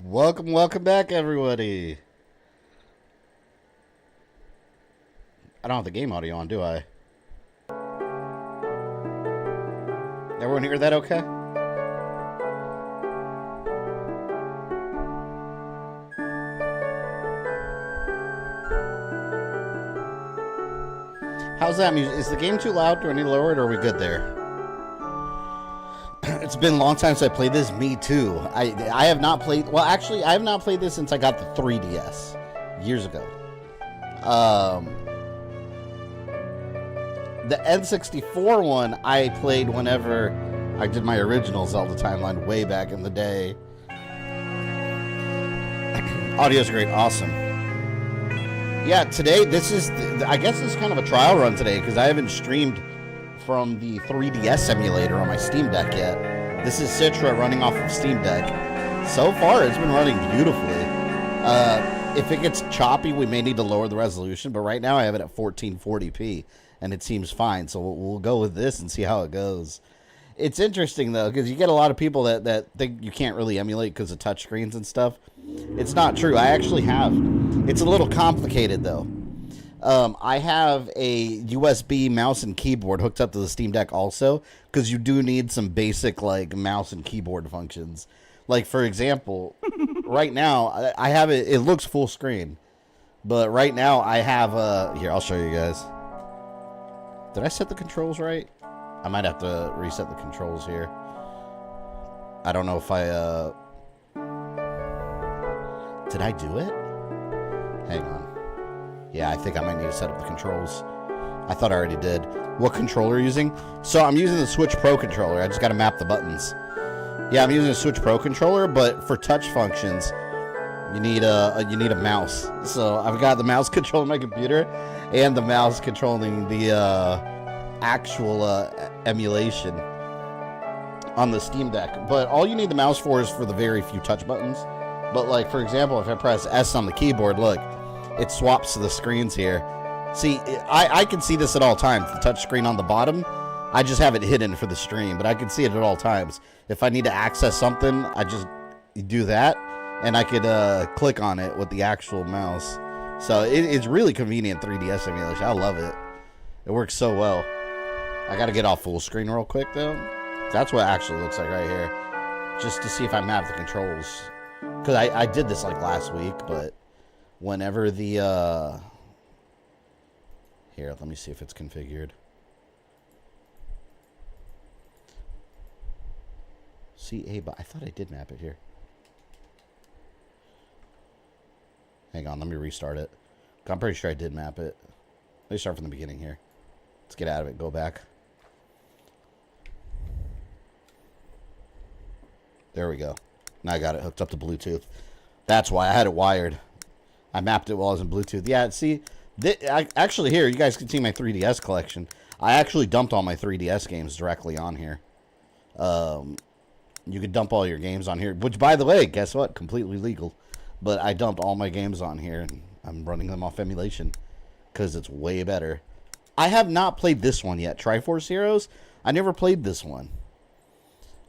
Welcome back, everybody. I don't have the game audio on, do I? Everyone hear that okay? How's that music? Is the game too loud? Do I need to lower it, or are we good there? It's been a long time since I played this. Me too. I have not played... Well, actually, I have not played this since I got the 3DS. Years ago. The N64 one, I played whenever I did my original Zelda timeline way back in the day. Audio's great. Awesome. Yeah, today, this is... I guess this is kind of a trial run today, because I haven't streamed from the 3DS emulator on my Steam Deck yet. This is Citra running off of Steam Deck. So far, it's been running beautifully. If it gets choppy, we may need to lower the resolution, but right now I have it at 1440p, and it seems fine, so we'll go with this and see how it goes. It's interesting, though, because you get a lot of people that think you can't really emulate because of touchscreens and stuff. It's not true. I actually have. It's a little complicated, though. I have a USB mouse and keyboard hooked up to the Steam Deck also, because you do need some basic, like, mouse and keyboard functions. Like, for example, right now, I have it looks full screen, but right now I have, here, I'll show you guys. Did I set the controls right? I might have to reset the controls here. I don't know if did I do it? Hang on. Yeah, I think I might need to set up the controls. I thought I already did. What controller are you using? So I'm using the Switch Pro controller. I just got to map the buttons. Yeah, I'm using a Switch Pro controller, but for touch functions, you need a mouse. So I've got the mouse controlling my computer and the mouse controlling the actual emulation on the Steam Deck. But all you need the mouse for is for the very few touch buttons. But like, for example, if I press S on the keyboard, look, it swaps to the screens here. See, I can see this at all times. The touch screen on the bottom, I just have it hidden for the stream, but I can see it at all times. If I need to access something, I just do that, and I could click on it with the actual mouse. So it's really convenient 3DS emulation. I love it. It works so well. I gotta get off full screen real quick, though. That's what it actually looks like right here. Just to see if I map the controls. Because I did this, like, last week, but whenever the, Here, let me see if it's configured. CA, but I thought I did map it here. Hang on, let me restart it. I'm pretty sure I did map it. Let me start from the beginning here. Let's get out of it, go back. There we go. Now I got it hooked up to Bluetooth. That's why I had it wired. I mapped it while I was in Bluetooth. Yeah, see, actually here, you guys can see my 3DS collection. I actually dumped all my 3DS games directly on here. You could dump all your games on here, which, by the way, guess what? Completely legal. But I dumped all my games on here, and I'm running them off emulation because it's way better. I have not played this one yet. Triforce Heroes? I never played this one.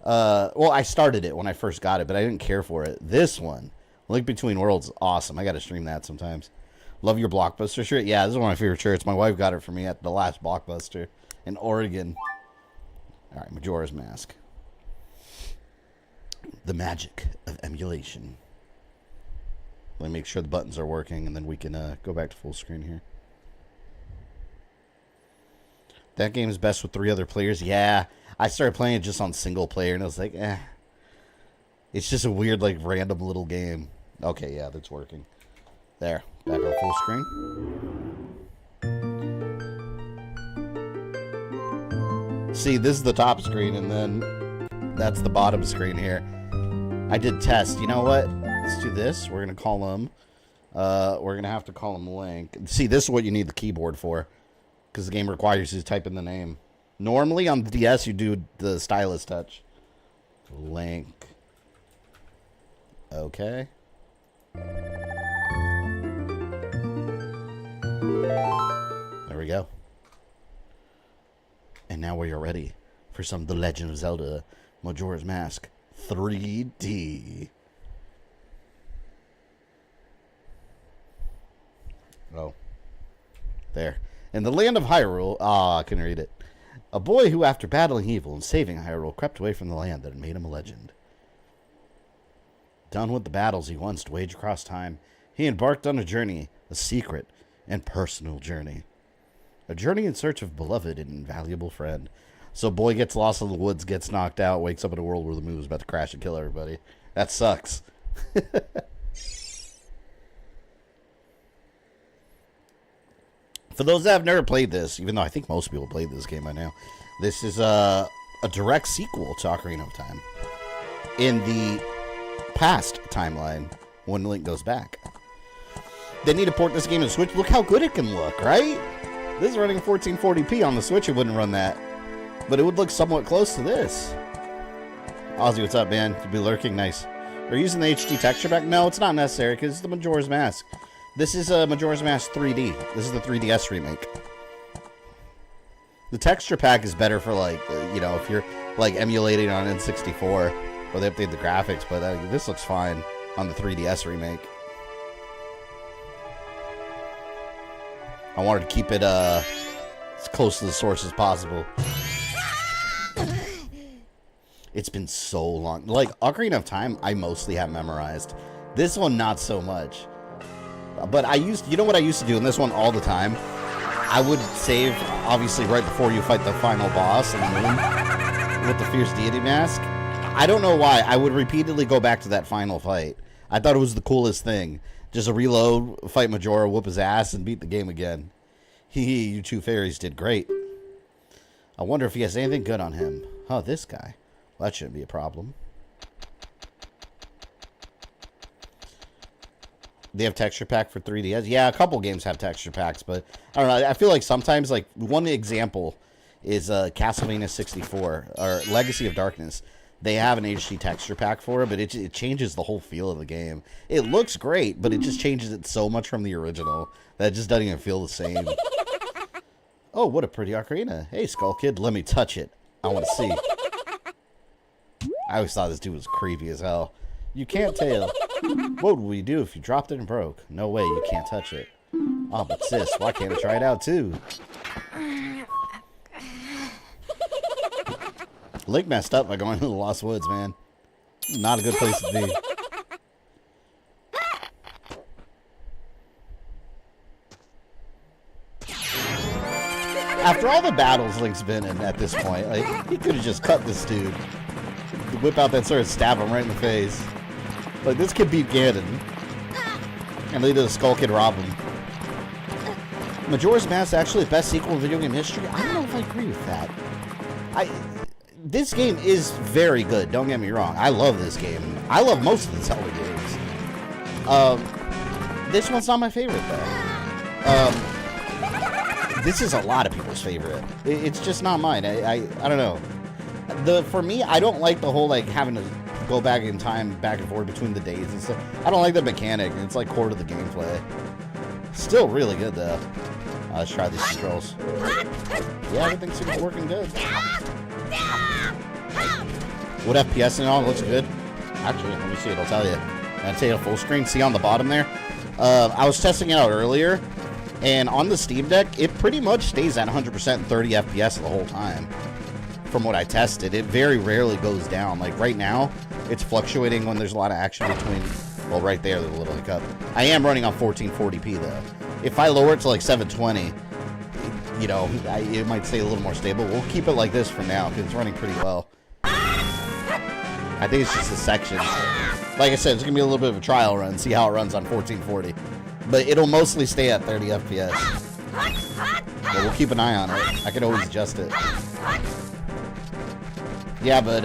Well, I started it when I first got it, but I didn't care for it. This one, Link Between Worlds, awesome. I got to stream that sometimes. Love your Blockbuster shirt. Yeah, this is one of my favorite shirts. My wife got it for me at the last Blockbuster in Oregon. All right, Majora's Mask. The magic of emulation. Let me make sure the buttons are working, and then we can go back to full screen here. That game is best with 3 other players. Yeah, I started playing it just on single player, and I was like, eh. It's just a weird, like, random little game. Okay, yeah, that's working. There, back on full screen. See, this is the top screen, and then that's the bottom screen here. I did test. You know what? Let's do this. We're going to call him, we're going to have to call him Link. See, this is what you need the keyboard for, because the game requires you to type in the name. Normally, on the DS, you do the stylus touch. Link. Okay. There we go. And now we are ready for some of The Legend of Zelda Majora's Mask 3D. Oh. There. In the land of Hyrule, I couldn't read it. A boy who, after battling evil and saving Hyrule, crept away from the land that had made him a legend. Done with the battles he once waged across time, he embarked on a journey, a secret and personal journey. A journey in search of a beloved and invaluable friend. So boy gets lost in the woods, gets knocked out, wakes up in a world where the moon is about to crash and kill everybody. That sucks. For those that have never played this, even though I think most people played this game by now, this is a direct sequel to Ocarina of Time. In the past timeline, when Link goes back. They need to port this game to Switch. Look how good it can look, right? This is running 1440p. On the Switch, it wouldn't run that. But it would look somewhat close to this. Ozzy, what's up, man? You'd be lurking. Nice. Are you using the HD texture pack? No, it's not necessary, because it's the Majora's Mask. This is Majora's Mask 3D. This is the 3DS remake. The texture pack is better for, like, you know, if you're, like, emulating on N64, or they update the graphics, but this looks fine on the 3DS remake. I wanted to keep it as close to the source as possible. It's been so long. Like, Ocarina of Time, I mostly have memorized. This one, not so much. But you know what I used to do in this one all the time? I would save, obviously, right before you fight the final boss in the moon with the Fierce Deity Mask. I don't know why. I would repeatedly go back to that final fight. I thought it was the coolest thing. Just a reload, fight Majora, whoop his ass, and beat the game again. You two fairies did great. I wonder if he has anything good on him. Oh, this guy. Well, that shouldn't be a problem. They have texture pack for 3DS? Yeah, a couple games have texture packs, but I don't know. I feel like sometimes, like, one example is Castlevania 64, or Legacy of Darkness. They have an HD texture pack for it, but it changes the whole feel of the game. It looks great, but it just changes it so much from the original that it just doesn't even feel the same. Oh, what a pretty ocarina. Hey, Skull Kid, let me touch it. I want to see. I always thought this dude was creepy as hell. You can't tell. What would we do if you dropped it and broke? No way, you can't touch it. Oh, but sis, why can't I try it out too? Link messed up by going to the Lost Woods, man. Not a good place to be. After all the battles Link's been in at this point, like, he could have just cut this dude. Whip out that sword and stab him right in the face. Like, this kid beat Ganon. And later the Skull Kid rob him. Majora's Mask is actually the best sequel in video game history? I don't know if I agree with that. This game is very good, don't get me wrong. I love this game. I love most of the Zelda games. This one's not my favorite, though. This is a lot of people's favorite. It's just not mine. I don't know. For me, I don't like the whole, like, having to go back in time, back and forth between the days and stuff. I don't like the mechanic. It's, like, core to the gameplay. Still really good, though. Let's try these controls. Yeah, everything seems working good. What FPS and all looks good? Actually, let me see it. I'll tell you. I'm gonna take a full screen. See on the bottom there? I was testing it out earlier, and on the Steam Deck, it pretty much stays at 100% 30 FPS the whole time. From what I tested, it very rarely goes down. Like right now, it's fluctuating when there's a lot of action between. Well, right there, there's a little hiccup. I am running on 1440p though. If I lower it to like 720, you know, it might stay a little more stable. We'll keep it like this for now because it's running pretty well. I think it's just the sections. Like I said, it's going to be a little bit of a trial run, see how it runs on 1440. But it'll mostly stay at 30 FPS. But we'll keep an eye on it. I can always adjust it. Yeah, but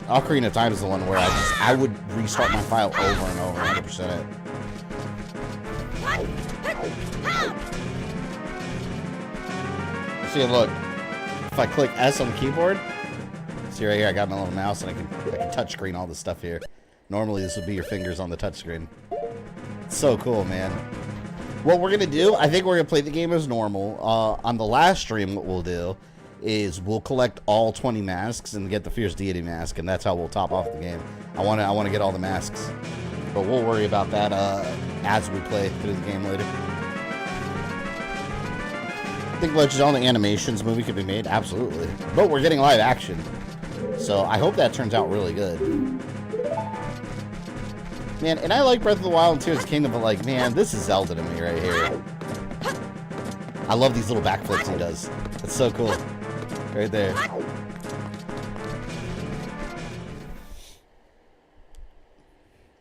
Ocarina of Time is the one where I would restart my file over and over, 100%. See, look. If I click S on the keyboard, see right here, I got my little mouse and I can touchscreen all this stuff here. Normally, this would be your fingers on the touchscreen. It's so cool, man. What we're gonna do, I think we're gonna play the game as normal. On the last stream, what we'll do is we'll collect all 20 masks and get the Fierce Deity mask, and that's how we'll top off the game. I wanna get all the masks, but we'll worry about that as we play through the game later. I think Legend of Zelda Animations movie could be made, absolutely. But we're getting live action, so I hope that turns out really good. Man, and I like Breath of the Wild and Tears of the Kingdom, but like, man, this is Zelda to me right here. I love these little backflips he does. It's so cool. Right there.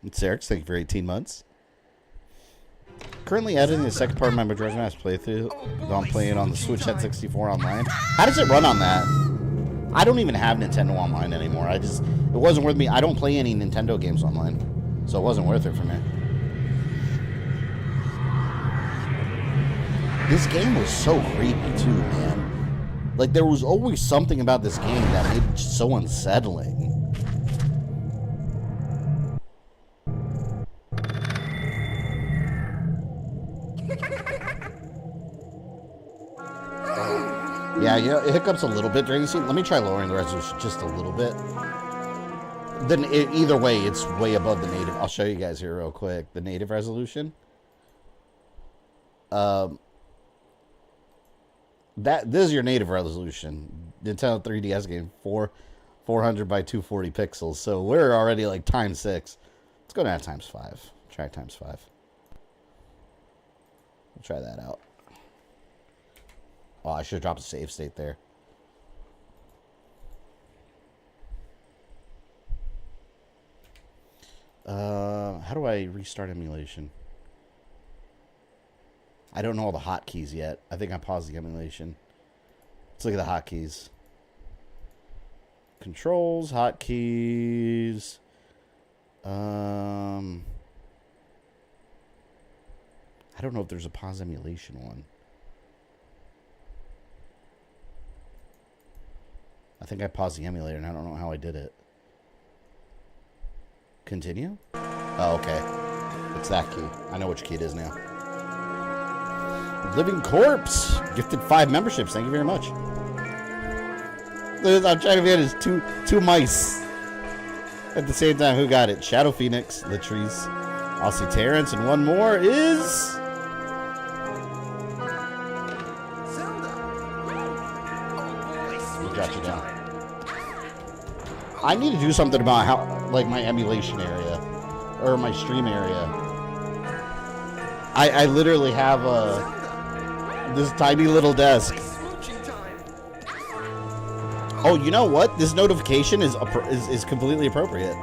It's Eric, thank you for 18 months. Currently editing the second part of my Majora's Mask playthrough. I'm playing it on the Switch N64 online. How does it run on that? I don't even have Nintendo Online anymore. It wasn't worth me. I don't play any Nintendo games online, so it wasn't worth it for me. This game was so creepy too, man. Like, there was always something about this game that made it so unsettling. Yeah, you know, it hiccups a little bit during the scene. Let me try lowering the resolution just a little bit. Then, either way, it's way above the native. I'll show you guys here real quick. The native resolution. This is your native resolution. Nintendo 3DS game, 400 by 240 pixels. So we're already like times 6. Let's go down to times 5. Try times 5. We'll try that out. Oh, I should have dropped a save state there. How do I restart emulation? I don't know all the hotkeys yet. I think I paused the emulation. Let's look at the hotkeys. Controls, hotkeys. I don't know if there's a pause emulation one. I think I paused the emulator and I don't know how I did it. Continue? Oh, okay. It's that key. I know which key it is now. Living Corpse! Gifted 5 memberships. Thank you very much. I'm trying to get his two mice. At the same time, who got it? Shadow Phoenix, Latrice, Aussie Terrence, and one more is... Zelda. We got you down. I need to do something about how, like, my emulation area. Or my stream area. I literally have this tiny little desk. Oh, you know what? This notification is completely appropriate.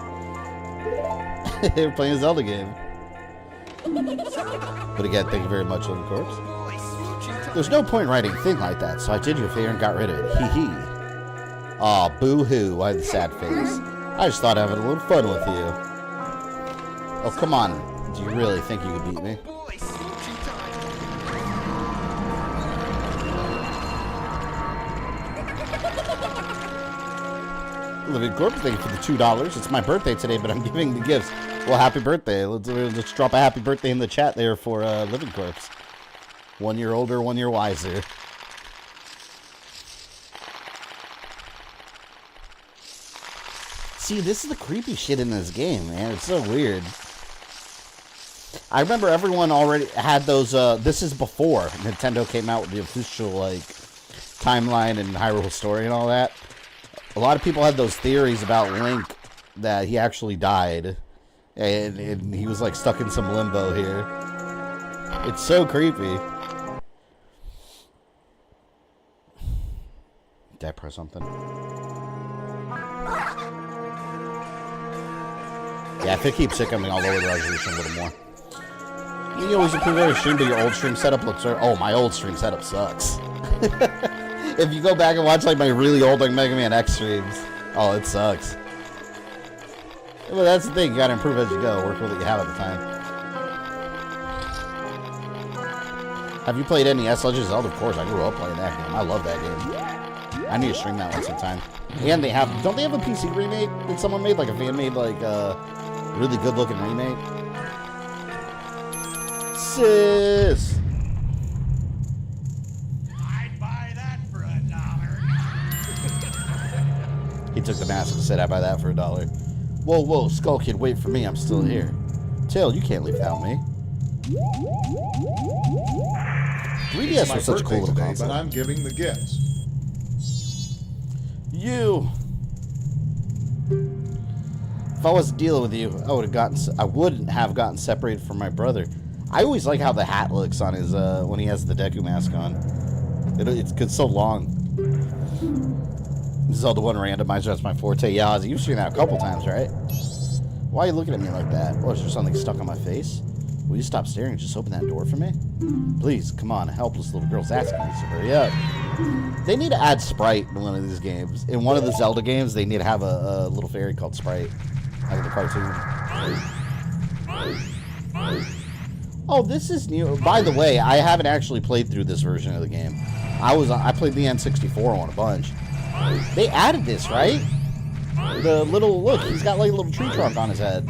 We're playing a Zelda game. But again, thank you very much, Living Corpse. There's no point in writing a thing like that, so I did you a favor and got rid of it. Hee hee. Aw, boo-hoo. Why the sad face? I just thought I'd have a little fun with you. Oh, come on. Do you really think you could beat me? Living Corpse, thank you for the $2. It's my birthday today, but I'm giving the gifts. Well, happy birthday. Let's drop a happy birthday in the chat there for Living Corpse. 1 year older, 1 year wiser. See, this is the creepy shit in this game, man. It's so weird. I remember everyone already had those, this is before Nintendo came out with the official, like, timeline and Hyrule story and all that. A lot of people had those theories about Link, that he actually died. And he was, like, stuck in some limbo here. It's so creepy. Did I press something? Yeah, if it keeps sickening, I'll lower the resolution a little more. You always improve every stream, but your old stream setup looks... Oh, my old stream setup sucks. If you go back and watch, like, my really old, like, Mega Man X streams, oh, it sucks. Well, that's the thing. You gotta improve as you go. Work with what you have at the time. Have you played NES Legends of Zelda? Of course, I grew up playing that game. I love that game. I need to stream that one sometime. And they have... Don't they have a PC remake that someone made? Like, a fan made, like, really good-looking remake? Sis! I'd buy that for $1. He took the mask and said, I'd buy that for $1. Whoa, whoa, Skull Kid, wait for me. I'm still here. Tail, you can't leave without me. 3DS was such a cool little console. But I'm giving the gifts. You. If I wasn't dealing with you, I wouldn't have gotten separated from my brother. I always like how the hat looks on his when he has the Deku mask on. It's so long. Zelda 1 randomizer, that's my forte. Yeah, Ozzy, you've seen that a couple times, right? Why are you looking at me like that? What, is there something stuck on my face? Will you stop staring and just open that door for me? Please, come on, a helpless little girl's asking me, so hurry up. They need to add Sprite in one of these games. In one of the Zelda games, they need to have a little fairy called Sprite. Like the cartoon. Oh, this is new. By the way, I haven't actually played through this version of the game. I played the N64 one a bunch. They added this, right? The little look, he's got like a little tree trunk on his head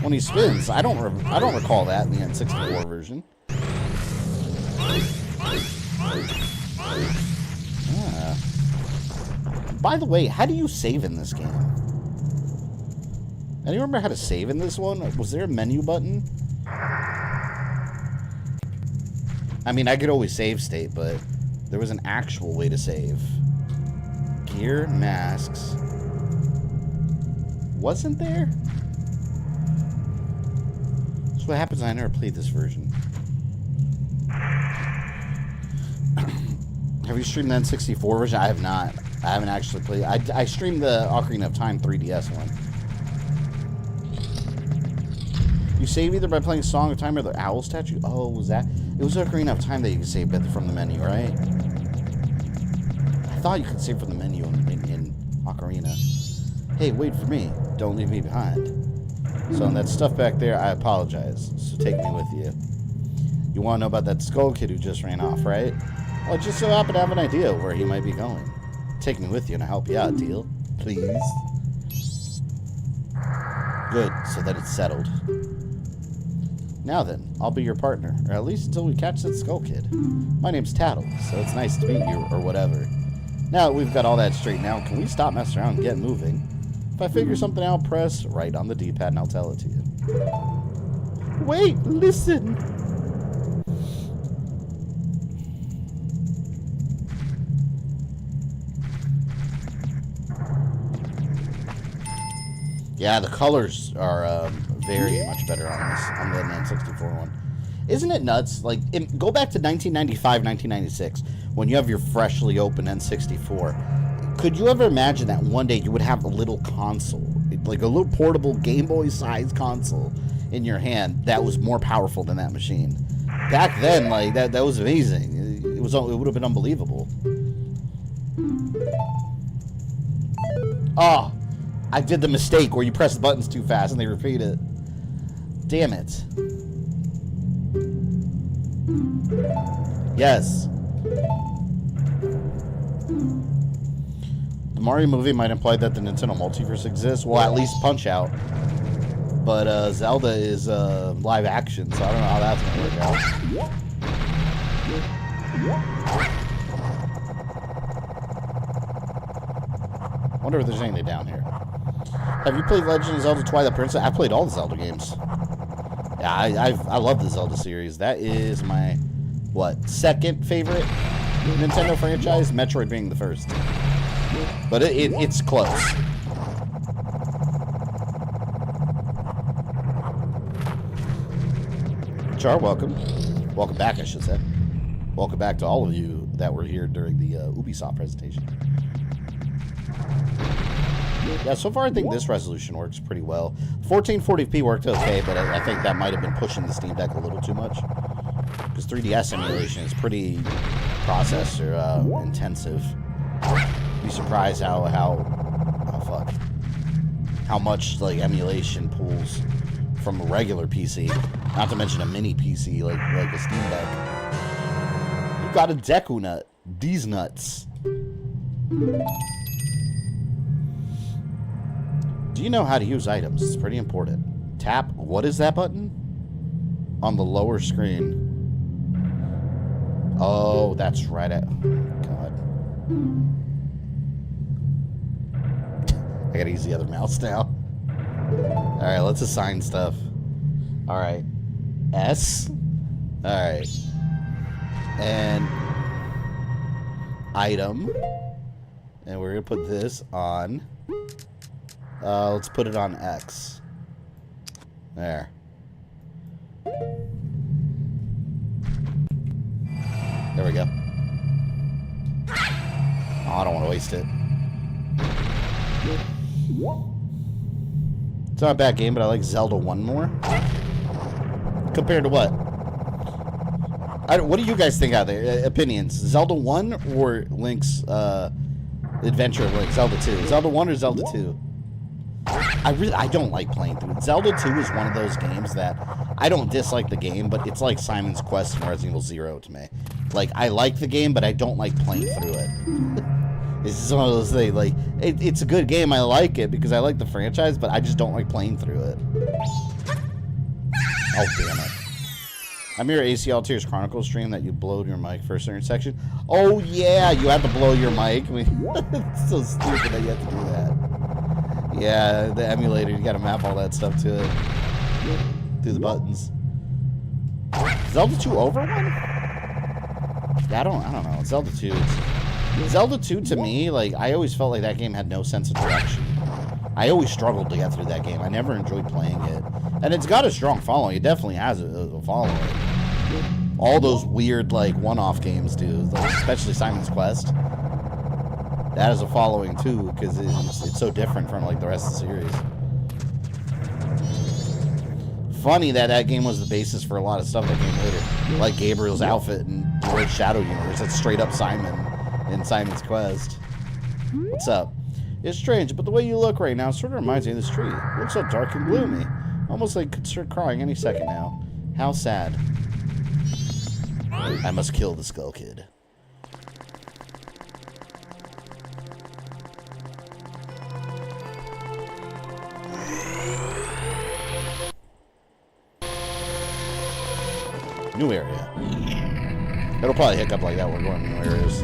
when he spins. I don't recall that in the N64 version. Ah. By the way, how do you save in this game? Anyone remember how to save in this one? Was there a menu button? I mean, I could always save state, but there was an actual way to save. Gear, masks. Wasn't there? That's what happens when I never played this version. Have you streamed the N64 version? I have not. I haven't actually played. I streamed the Ocarina of Time 3DS one. You save either by playing Song of Time or the owl statue? Oh, was that? It was Ocarina of Time that you could save from the menu, right? I thought you could save from the menu in Ocarina. Hey, wait for me. Don't leave me behind. So on that stuff back there, I apologize. So take me with you. You want to know about that Skull Kid who just ran off, right? Well, I just so happen to have an idea where he might be going. Take me with you and I'll help you out, deal? Please? Good, so that it's settled. Now then, I'll be your partner, or at least until we catch that Skull Kid. My name's Tattle, so it's nice to meet you, or whatever. Now that we've got all that straightened out, can we stop messing around and get moving? If I figure something out, press right on the D-pad and I'll tell it to you. Wait, listen! Yeah, the colors are very much better on this, on the N64 one. Isn't it nuts? Like, go back to 1995, 1996, when you have your freshly open N64. Could you ever imagine that one day you would have a little console, like a little portable Game Boy-sized console in your hand that was more powerful than that machine? Back then, like, that was amazing. It would have been unbelievable. Oh, I did the mistake where you press the buttons too fast and they repeat it. Damn it. Yes. The Mario movie might imply that the Nintendo multiverse exists. Well, at least Punch-Out. But Zelda is live action, so I don't know how that's gonna work out. I wonder if there's anything down here. Have you played Legend of Zelda Twilight Princess? I've played all the Zelda games. Yeah, I love the Zelda series. That is my, what, second favorite Nintendo franchise? Metroid being the first. But it's close. Char, welcome. Welcome back, I should say. Welcome back to all of you that were here during the Ubisoft presentation. Yeah, so far I think this resolution works pretty well. 1440p worked okay, but I think that might have been pushing the Steam Deck a little too much. Because 3DS emulation is pretty processor intensive. Be surprised how much like emulation pulls from a regular PC. Not to mention a mini PC like a Steam Deck. You got a Deku nut. These nuts. Do you know how to use items? It's pretty important. Tap, what is that button? On the lower screen. Oh, that's right at... God. I gotta use the other mouse now. Alright, let's assign stuff. Alright. S. Alright. And... item. And we're gonna put this on... let's put it on X. There. There we go. Oh, I don't want to waste it. It's not a bad game, but I like Zelda 1 more. Compared to what? What do you guys think out there? Opinions. Zelda 1 or Link's Adventure of Link? Zelda 2. Zelda 1 or Zelda 2? I don't like playing through it. Zelda 2 is one of those games that I don't dislike the game, but it's like Simon's Quest and Resident Evil 0 to me. Like, I like the game, but I don't like playing through it. It's just one of those things, like, it's a good game, I like it, because I like the franchise, but I just don't like playing through it. Oh, damn it. I'm your ACL Tears Chronicles stream that you blowed your mic for a certain section. Oh, yeah, you have to blow your mic. I mean, it's so stupid that you have to do that. Yeah, the emulator, you gotta map all that stuff to it. Through the buttons. Zelda 2 over one? Yeah, I don't know. Zelda 2, Zelda 2 to me, like, I always felt like that game had no sense of direction. I always struggled to get through that game. I never enjoyed playing it. And it's got a strong following. It definitely has a following. All those weird, like, one-off games do, like, especially Simon's Quest. That has a following, too, because it's so different from, like, the rest of the series. Funny that game was the basis for a lot of stuff that came later. Like Gabriel's outfit in the Red Shadow universe. That's straight up Simon in Simon's Quest. What's up? It's strange, but the way you look right now sort of reminds me of this tree. It looks so dark and gloomy. Almost like I could start crying any second now. How sad. I must kill the Skull Kid. New area. It'll probably hiccup like that when we're going to new areas.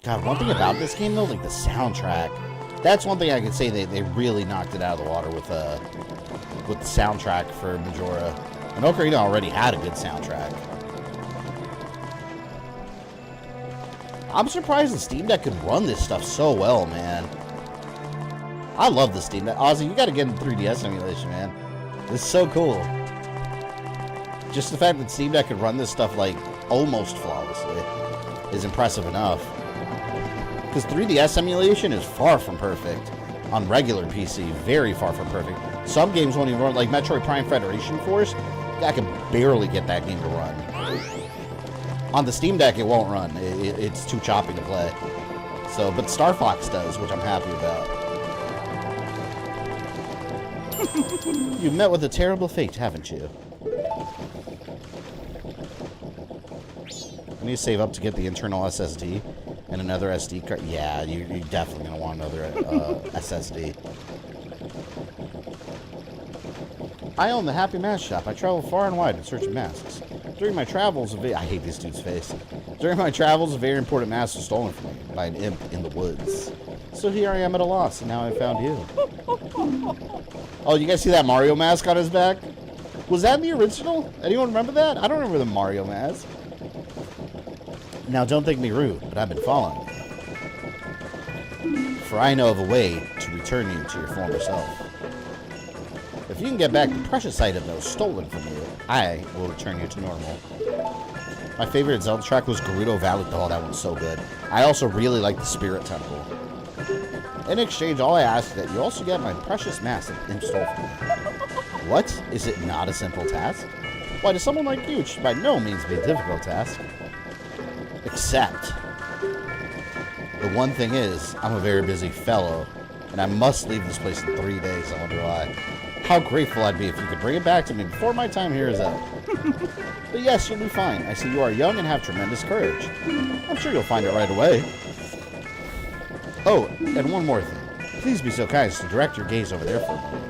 God, one thing about this game, though, like the soundtrack. That's one thing I could say they really knocked it out of the water with the soundtrack for Majora. And Ocarina already had a good soundtrack. I'm surprised the Steam Deck could run this stuff so well, man. I love the Steam Deck. Ozzy, you gotta get in 3DS emulation, man. It's so cool. Just the fact that Steam Deck could run this stuff, like, almost flawlessly is impressive enough. Because 3DS emulation is far from perfect. On regular PC, very far from perfect. Some games won't even run, like Metroid Prime Federation Force, I can barely get that game to run. On the Steam Deck, it won't run. It's too choppy to play. So, but Star Fox does, which I'm happy about. You've met with a terrible fate, haven't you? I need to save up to get the internal SSD and another SD card. Yeah, you're definitely going to want another SSD. I own the Happy Mask Shop. I travel far and wide in search of masks. During my travels, I hate this dude's face. During my travels, a very important mask was stolen from me by an imp in the woods. So here I am at a loss, and now I found you. Oh, you guys see that Mario mask on his back? Was that in the original? Anyone remember that? I don't remember the Mario mask. Now, don't think me rude, but I've been following you. For I know of a way to return you to your former self. If you can get back the precious item that was stolen from you, I will return you to normal. My favorite Zelda track was Gerudo Valley. Oh, that one's so good. I also really like the Spirit Temple. In exchange, all I ask is that you also get my precious mask that Imp stole from me. What? Is it not a simple task? Why, to someone like you, it should by no means be a difficult task. Except, the one thing is, I'm a very busy fellow, and I must leave this place in 3 days. I wonder why. How grateful I'd be if you could bring it back to me before my time here is up. But yes, you'll be fine. I see you are young and have tremendous courage. I'm sure you'll find it right away. Oh, and one more thing. Please be so kind as to direct your gaze over there for a moment.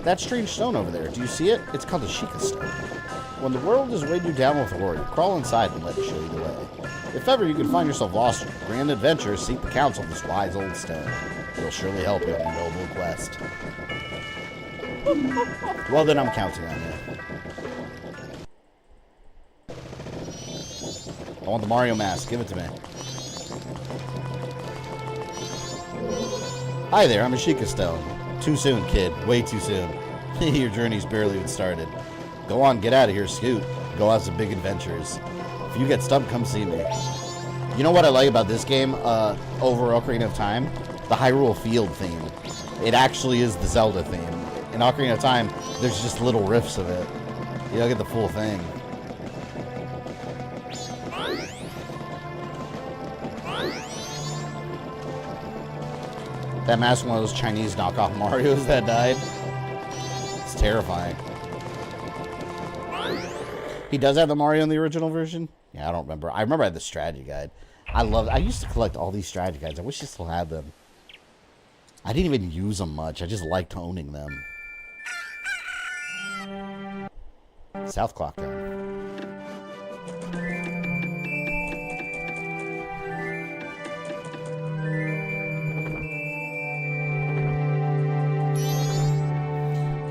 That strange stone over there, do you see it? It's called a Sheikah stone. When the world is weighed you down with worry, crawl inside and let it show you the way. If ever you can find yourself lost in a grand adventure, seek the counsel of this wise old stone. It will surely help you on your noble quest. Well, then I'm counting on you. I want the Mario mask. Give it to me. Hi there, I'm a Sheikah stone. Too soon, kid. Way too soon. Your journey's barely even started. Go on, get out of here, Scoot. Go have some big adventures. If you get stumped, come see me. You know what I like about this game over Ocarina of Time? The Hyrule Field theme. It actually is the Zelda theme. In Ocarina of Time, there's just little riffs of it. You don't get the full thing. That mask is one of those Chinese knockoff Marios that died. It's terrifying. He does have the Mario in the original version? Yeah, I don't remember. I remember I had the strategy guide. I used to collect all these strategy guides. I wish I still had them. I didn't even use them much. I just liked owning them. South Clock Town.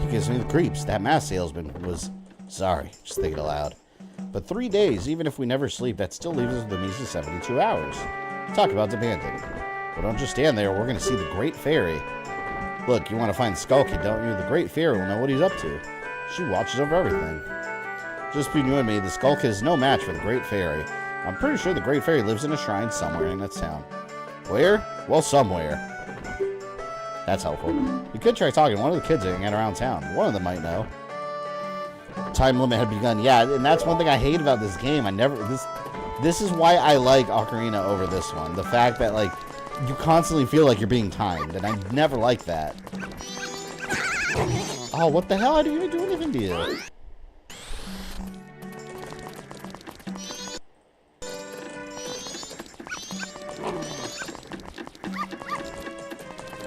He gives me the creeps. That mask salesman was... Sorry, just thinking aloud. But 3 days, even if we never sleep, that still leaves us with a measly 72 hours. Talk about demanding. But don't just stand there, we're going to see the Great Fairy. Look, you want to find Skull Kid, don't you? The Great Fairy will know what he's up to. She watches over everything. Just between you and me, the Skull Kid is no match for the Great Fairy. I'm pretty sure the Great Fairy lives in a shrine somewhere in that town. Where? Well, somewhere. That's helpful. You could try talking to one of the kids hanging around town. One of them might know. Time limit had begun. Yeah, and that's one thing I hate about this game. This is why I like Ocarina over this one. The fact that, like, you constantly feel like you're being timed, and I never like that. Oh, what the hell? I didn't even do anything to you.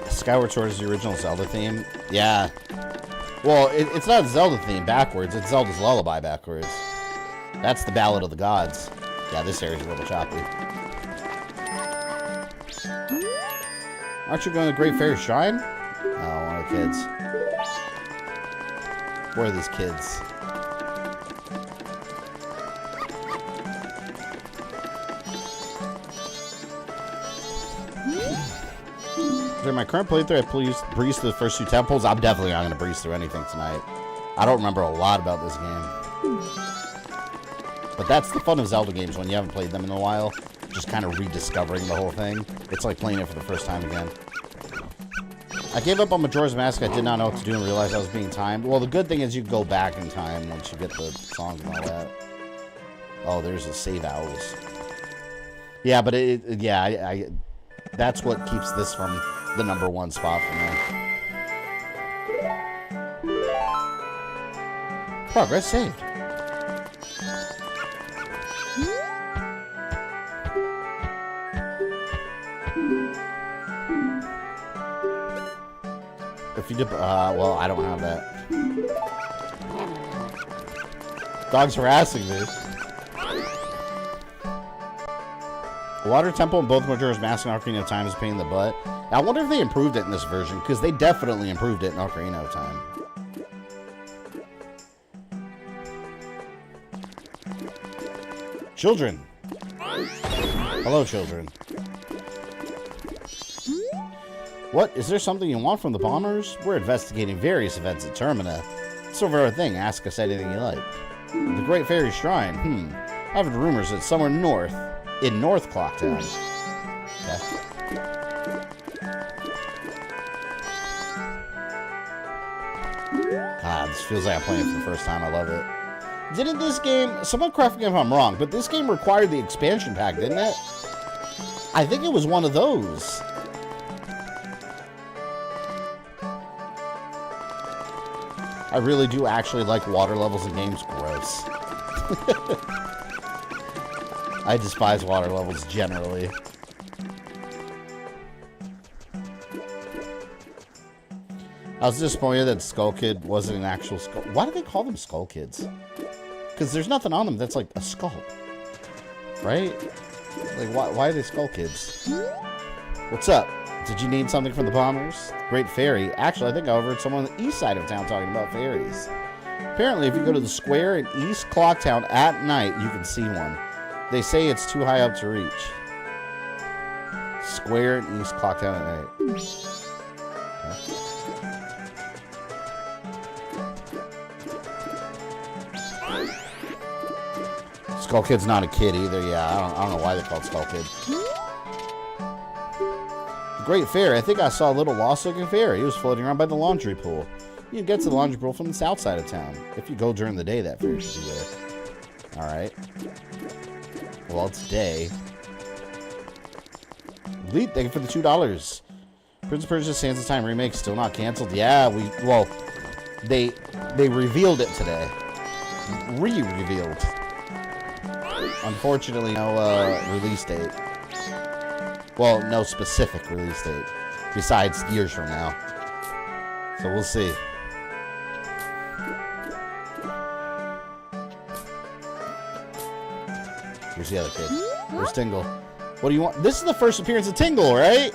Skyward Sword is the original Zelda theme. Yeah. Well, it's not Zelda theme backwards. It's Zelda's Lullaby backwards. That's the Ballad of the Gods. Yeah, this area's a little choppy. Aren't you going to the Great Fairy Shrine? Oh, one of the kids. Where are these kids? During my current playthrough, I breezed through the first 2 temples. I'm definitely not going to breeze through anything tonight. I don't remember a lot about this game. But that's the fun of Zelda games when you haven't played them in a while. Just kind of rediscovering the whole thing. It's like playing it for the first time again. I gave up on Majora's Mask. I did not know what to do and realized I was being timed. Well, the good thing is you go back in time once you get the songs and all that. Oh, there's the save owls. Yeah, but that's what keeps this from the #1 spot for me. Progress saved. If you did, well, I don't have that. Dog's harassing me. Water Temple in both Majora's Mask and Ocarina of Time is a pain in the butt. I wonder if they improved it in this version, because they definitely improved it in Ocarina of Time. Children. Hello, children. What? Is there something you want from the bombers? We're investigating various events at Termina. It's over our thing. Ask us anything you like. The Great Fairy Shrine. I've heard rumors that somewhere north, in North Clocktown. Okay. God, this feels like I'm playing it for the first time. I love it. Didn't this game... Someone correct me if I'm wrong, but this game required the expansion pack, didn't it? I think it was one of those. I really do actually like water levels in games. Gross. I despise water levels generally. I was disappointed that Skull Kid wasn't an actual skull. Why do they call them Skull Kids? Because there's nothing on them that's like a skull. Right? Like, why are they Skull Kids? What's up? Did you need something from the bombers? Great Fairy. Actually, I think I overheard someone on the east side of town talking about fairies. Apparently, if you go to the square in East Clocktown at night, you can see one. They say it's too high up to reach. Square in East Clocktown at night. Okay. Skull Kid's not a kid either. Yeah, I don't know why they're called Skull Kid. The Great Fairy. I think I saw a little lost-looking fairy. He was floating around by the laundry pool. You can get to the laundry pool from the south side of town. If you go during the day, that fairy should be there. Alright. Well, it's day. Lead, thank you for the $2. Prince of Persia Sands of Time remake still not canceled. Yeah, they revealed it today. Re-revealed. Unfortunately, no release date. Well, no specific release date. Besides years from now. So we'll see. Here's the other kid. Where's Tingle? What do you want? This is the first appearance of Tingle, right?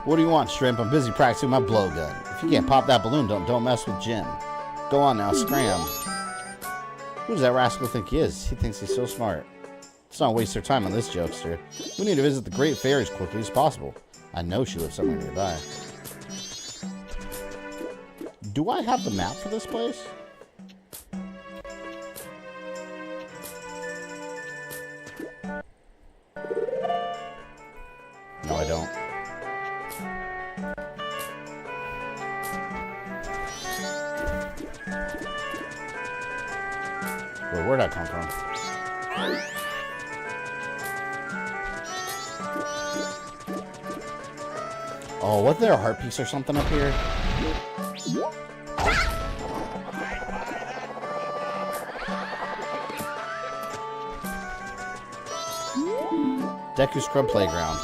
What do you want, Shrimp? I'm busy practicing my blowgun. If you can't pop that balloon, don't mess with Jim. Go on now, scram. Who does that rascal think he is? He thinks he's so smart. Let's not waste our time on this jokester. We need to visit the Great Fairy as quickly as possible. I know she lives somewhere nearby. Do I have the map for this place? No, I don't. Wait, where'd that come from? Oh, wasn't there a heart piece or something up here? Deku Scrub Playground.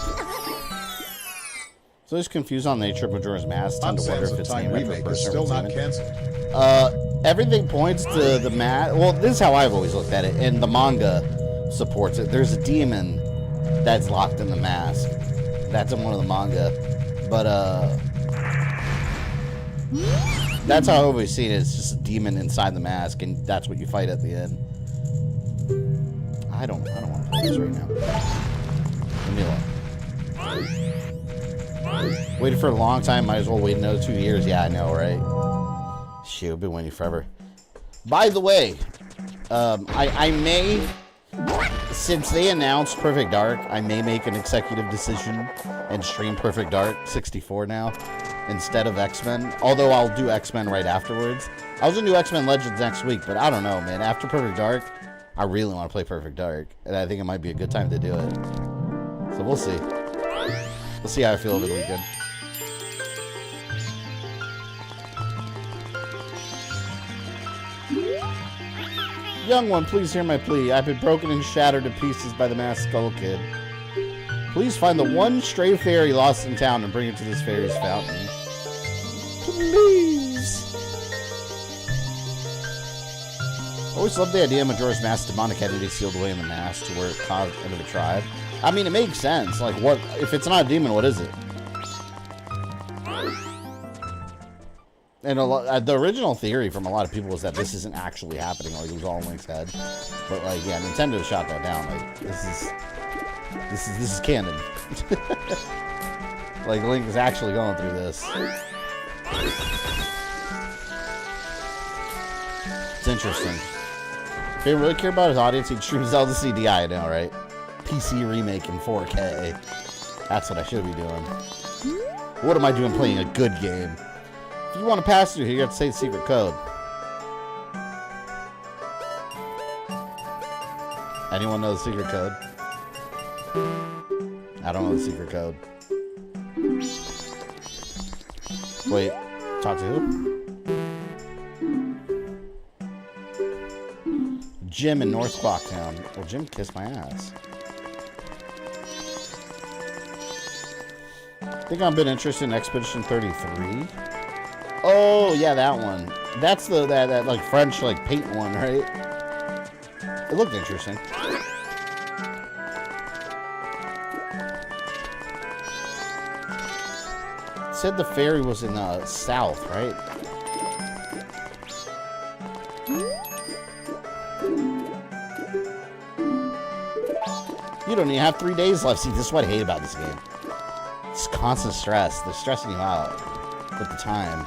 So I was confused on the nature of Majora's Mask. Tend to wonder if it's named after a person or not canceled. Everything points to the mask. Well, this is how I've always looked at it, and the manga supports it. There's a demon that's locked in the mask. That's in one of the manga. But, that's how I've always seen it. It's just a demon inside the mask, and that's what you fight at the end. I don't want to play this right now. Leave me alone. Waited for a long time. Might as well wait another 2 years. Yeah, I know, right? Shit, we've been waiting forever. By the way, I may, since they announced Perfect Dark, I may make an executive decision and stream Perfect Dark 64 now instead of X-Men. Although I'll do X-Men right afterwards. I was gonna do X-Men Legends next week, but I don't know, man. After Perfect Dark, I really want to play Perfect Dark, and I think it might be a good time to do it. So we'll see. We'll see how I feel over the weekend. Young one, please hear my plea. I've been broken and shattered to pieces by the masked skull kid. Please find the one stray fairy lost in town and bring it to this fairy's fountain. Please. Always loved the idea of Majora's Mask demonic entity sealed away in the mask to where it caused into the tribe. I mean, it makes sense. Like, what if it's not a demon? What is it? And the original theory from a lot of people was that this isn't actually happening. Like, it was all in Link's head. But like, yeah, Nintendo shot that down. Like, this is canon. Like, Link is actually going through this. It's interesting. If he really care about his audience, he'd stream Zelda CDI now, right? PC remake in 4K. That's what I should be doing. What am I doing playing a good game? If you want to pass through here, you have to say the secret code. Anyone know the secret code? I don't know the secret code. Wait, talk to who? Jim in North Clocktown. Well, Jim kissed my ass. Think I've been interested in Expedition 33. Oh, yeah, that one. That's that like French like paint one, right? It looked interesting. It said the ferry was in south, right? You don't even have 3 days left. See, this is what I hate about this game. It's constant stress. They're stressing you out with the time.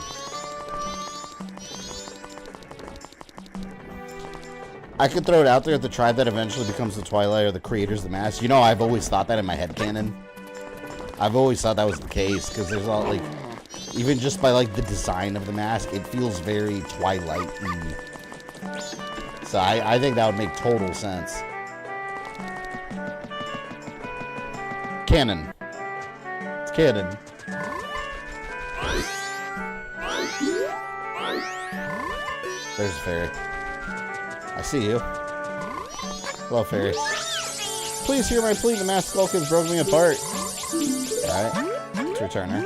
I could throw it out there at the tribe that eventually becomes the Twilight or the creators of the mask. You know, I've always thought that in my headcanon. I've always thought that was the case, because there's all, like, even just by, like, the design of the mask, it feels very Twilight-y. So I think that would make total sense. Canon. It's canon. There's a fairy. I see you. Hello, fairy. Please hear my plea. The masked skull kids broke me apart. Alright. Let's return her.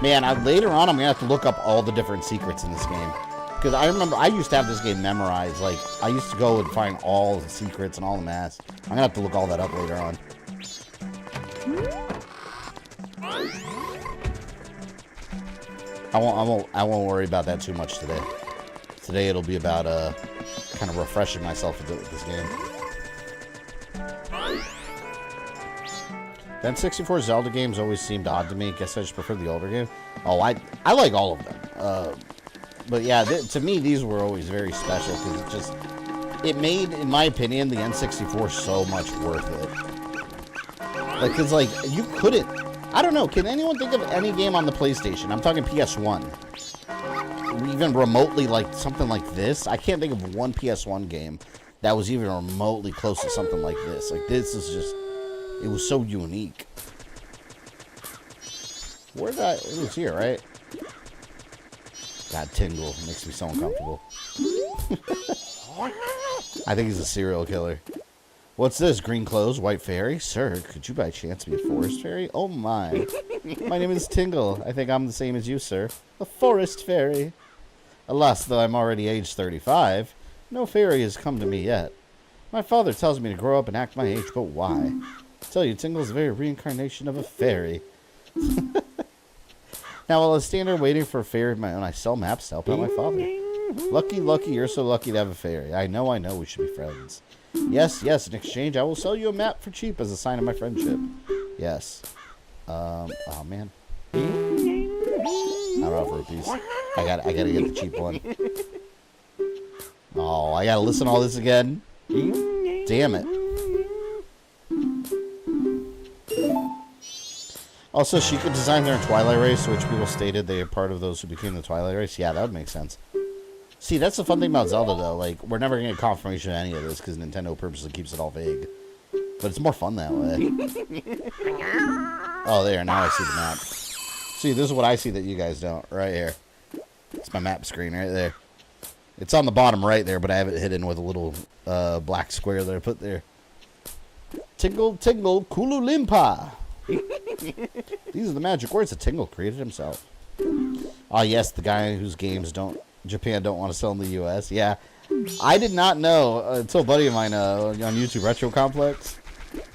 Man, later on, I'm going to have to look up all the different secrets in this game. Because I remember, I used to have this game memorized. Like, I used to go and find all the secrets and all the masks. I'm going to have to look all that up later on. I won't worry about that too much today. Today it'll be about kind of refreshing myself with this game. Then 64 Zelda games always seemed odd to me. Guess I just prefer the older game. Oh, I like all of them. But yeah, to me these were always very special because it made, in my opinion, the N64 so much worth it. Like, because like you couldn't. I don't know. Can anyone think of any game on the PlayStation? I'm talking PS1. Even remotely like something like this? I can't think of one PS1 game that was even remotely close to something like this. Like, this is just... It was so unique. Where'd that... It was here, right? God, Tingle. It makes me so uncomfortable. I think he's a serial killer. What's this? Green clothes, white fairy? Sir, could you by chance be a forest fairy? Oh my. My name is Tingle. I think I'm the same as you, sir. A forest fairy. Alas, though I'm already age 35, no fairy has come to me yet. My father tells me to grow up and act my age, but why? I tell you, Tingle's the very reincarnation of a fairy. Now, while I stand here waiting for a fairy of my own, I sell maps to help out my father. Lucky, lucky, you're so lucky to have a fairy. I know, we should be friends. Yes, yes, in exchange, I will sell you a map for cheap as a sign of my friendship. Yes. Oh, man. Not off rupees. I gotta get the cheap one. Oh, I gotta listen to all this again? Damn it. Also, she could design their Twilight Race, which people stated they are part of those who became the Twilight Race. Yeah, that would make sense. See, that's the fun thing about Zelda, though. Like, we're never going to get confirmation of any of this, because Nintendo purposely keeps it all vague. But it's more fun that way. Oh, there, now I see the map. See, this is what I see that you guys don't. Right here. It's my map screen right there. It's on the bottom right there, but I have it hidden with a little black square that I put there. Tingle, tingle, Kululimpa. These are the magic words that Tingle created himself. Ah, yes, the guy whose games Japan don't want to sell in the U.S. Yeah, I did not know until a buddy of mine on YouTube, Retro Complex,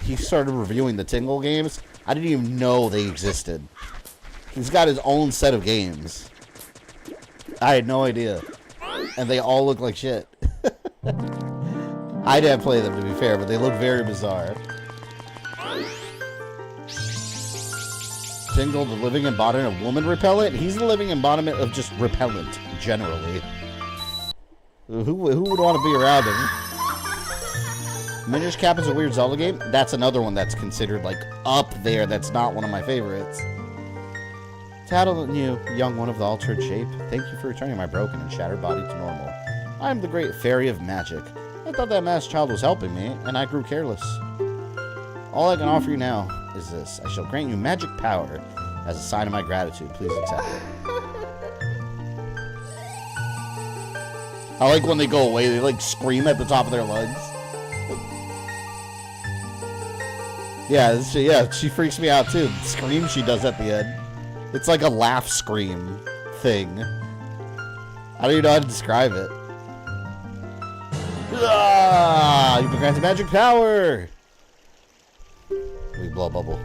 he started reviewing the Tingle games. I didn't even know they existed. He's got his own set of games. I had no idea. And they all look like shit. I didn't play them, to be fair, but they look very bizarre. Tingle, the living embodiment of woman repellent. He's the living embodiment of just repellent, generally. Who would want to be around him? Minish Cap is a weird Zelda game. That's another one that's considered, like, up there. That's not one of my favorites. Tattle, you young one of the altered shape. Thank you for returning my broken and shattered body to normal. I am the great fairy of magic. I thought that masked child was helping me, and I grew careless. All I can offer you now is this. I shall grant you magic power as a sign of my gratitude. Please accept it. I like when they go away, they like scream at the top of their lungs. Yeah, she freaks me out too. The scream she does at the end. It's like a laugh scream thing. I don't even know how to describe it. Ah, you've been granted magic power! We blow a bubble.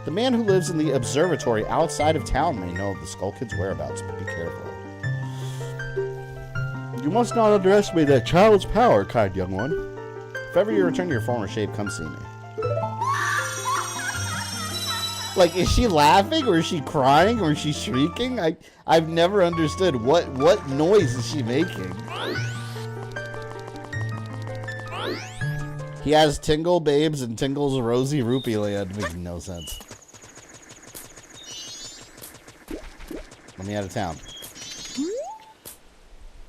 The man who lives in the observatory outside of town may know of the Skull Kid's whereabouts, but be careful. You must not underestimate that child's power, kind young one. If ever you return to your former shape, come see me. Like, is she laughing, or is she crying, or is she shrieking? I've never understood what noise is she making. He has Tingle Babes and Tingle's Rosy Rupee Land. Makes no sense. Let me out of town.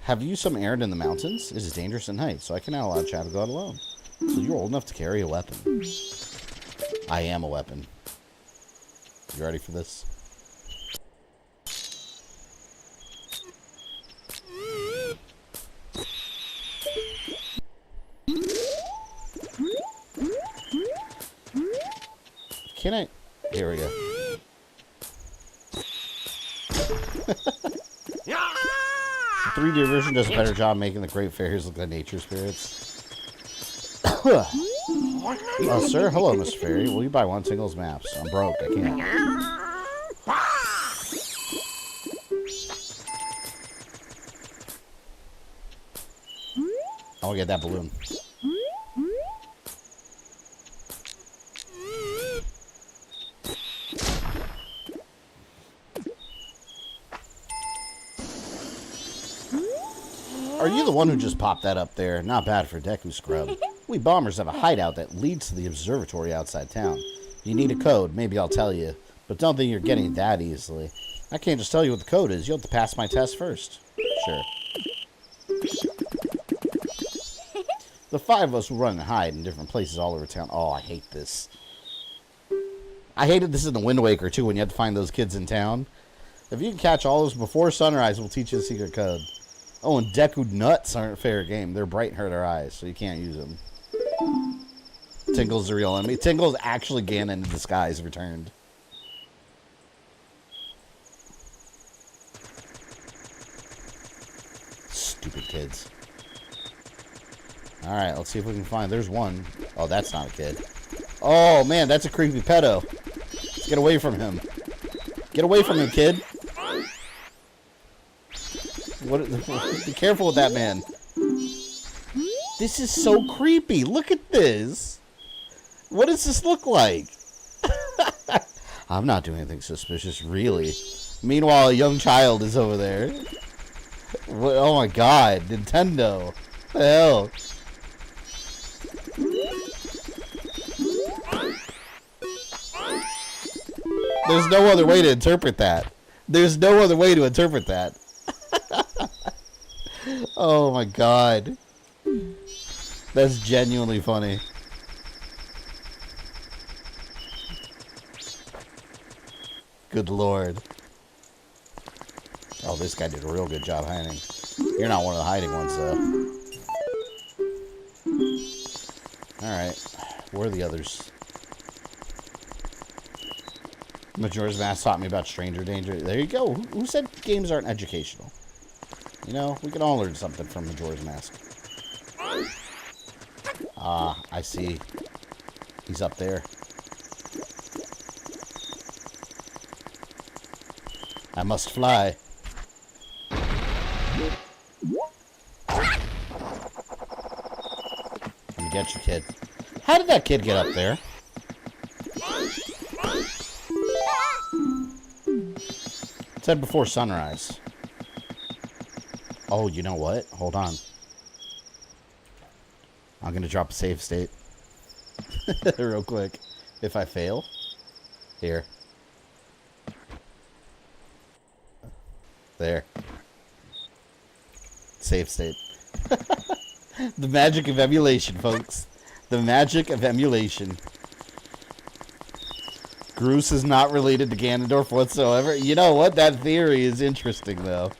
Have you some errand in the mountains? It is dangerous at night, so I cannot allow Chad to go out alone. So you're old enough to carry a weapon. I am a weapon. You ready for this? Can I? Here we go. The 3D version does a better job making the great fairies look like nature spirits. Sir, hello, Mr. Fairy. Will you buy one Tingle's maps? I'm broke. I can't. I want to get that balloon. Are you the one who just popped that up there? Not bad for Deku Scrub. We bombers have a hideout that leads to the observatory outside town. You need a code, maybe I'll tell you. But don't think you're getting that easily. I can't just tell you what the code is. You'll have to pass my test first. Sure. The 5 of us will run and hide in different places all over town. Oh, I hate this. I hated this in the Wind Waker, too, when you had to find those kids in town. If you can catch all those before sunrise, we'll teach you the secret code. Oh, and Deku nuts aren't a fair game. They're bright and hurt our eyes, so you can't use them. Tingle's the real enemy. Tingle's actually Ganon in disguise returned. Stupid kids. Alright, let's see if we can find... There's one. Oh, that's not a kid. Oh, man, that's a creepy pedo. Let's get away from him. Get away from him, kid. What? Be careful with that man. This is so creepy. Look at this. What does this look like? I'm not doing anything suspicious, really. Meanwhile, a young child is over there. What, oh my god, Nintendo. What the hell? There's no other way to interpret that. There's no other way to interpret that. Oh my god. That's genuinely funny. Good lord. Oh, this guy did a real good job hiding. You're not one of the hiding ones, though. Alright. Where are the others? Majora's Mask taught me about stranger danger. There you go. Who said games aren't educational? You know, we can all learn something from Majora's Mask. Ah, I see. He's up there. I must fly. Let me get you, kid. How did that kid get up there? It said before sunrise. Oh, you know what? Hold on. I'm gonna drop a save state. Real quick. If I fail. Here. There. Save state. The magic of emulation, folks. The magic of emulation. Groose is not related to Ganondorf whatsoever. You know what? That theory is interesting, though.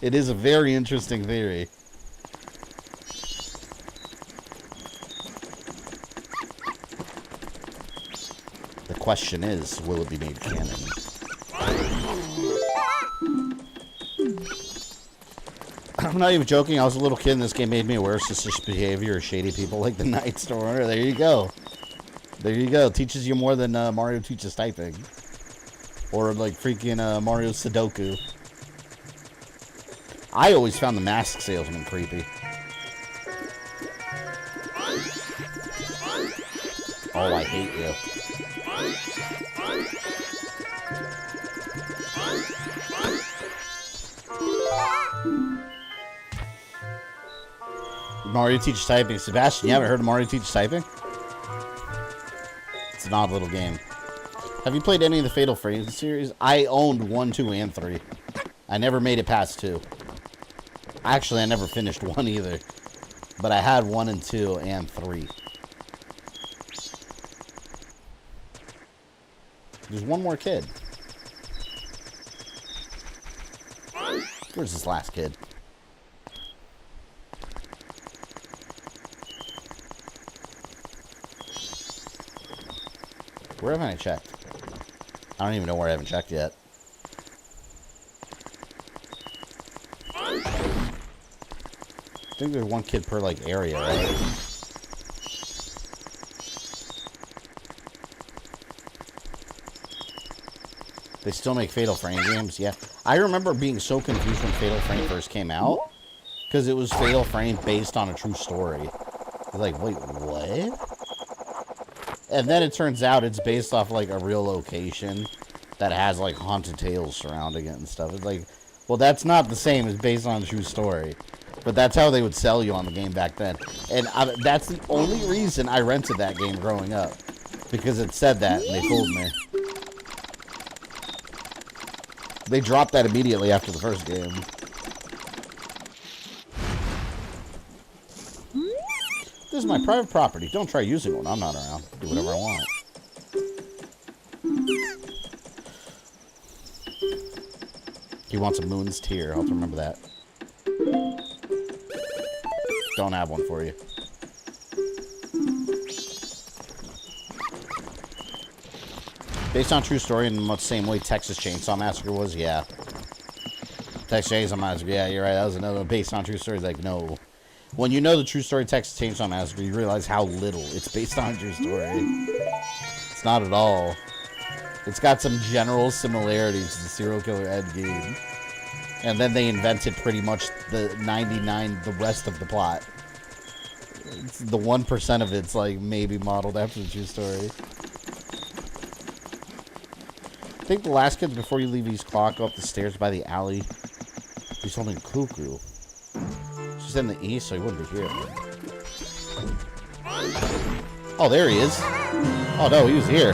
It is a very interesting theory. The question is, will it be made canon? I'm not even joking. I was a little kid and this game made me aware of suspicious behavior or shady people like the Night Stormer. There you go. There you go. Teaches you more than Mario teaches typing. Or like freaking Mario Sudoku. I always found the mask salesman creepy. Oh, I hate you. Mario teaches typing. Sebastian, you haven't heard of Mario teaches typing? It's an odd little game. Have you played any of the Fatal Frame series? I owned 1, 2, and 3. I never made it past 2. Actually, I never finished 1 either. But I had 1 and 2 and 3. There's one more kid. Where's this last kid? Where haven't I checked? I don't even know where I haven't checked yet. I think there's one kid per, like, area, right? They still make Fatal Frame games? Yeah. I remember being so confused when Fatal Frame first came out. Because it was Fatal Frame based on a true story. I was like, wait, what? And then it turns out it's based off, like, a real location that has, like, haunted tales surrounding it and stuff. It's like, well, that's not the same as based on a true story. But that's how they would sell you on the game back then. And that's the only reason I rented that game growing up. Because it said that, and they fooled me. They dropped that immediately after the first game. This is my private property. Don't try using one. I'm not around. Do whatever I want. He wants a moon's tear. I'll have to remember that. Don't have one for you. Based on true story in much the same way Texas Chainsaw Massacre was, yeah. Texas Chainsaw Massacre, yeah, you're right. That was another one based on true story. Like, no. When you know the true story Texas Chainsaw Massacre, you realize how little it's based on a true story. It's not at all. It's got some general similarities to the serial killer Ed Gein. And then they invented pretty much the rest of the plot. It's the 1% of it's like maybe modeled after the true story. I think the last kids before you leave East Clock, go up the stairs by the alley. He's holding Cuckoo. She's in the east, so he wouldn't be here. Oh, there he is. Oh no, he was here.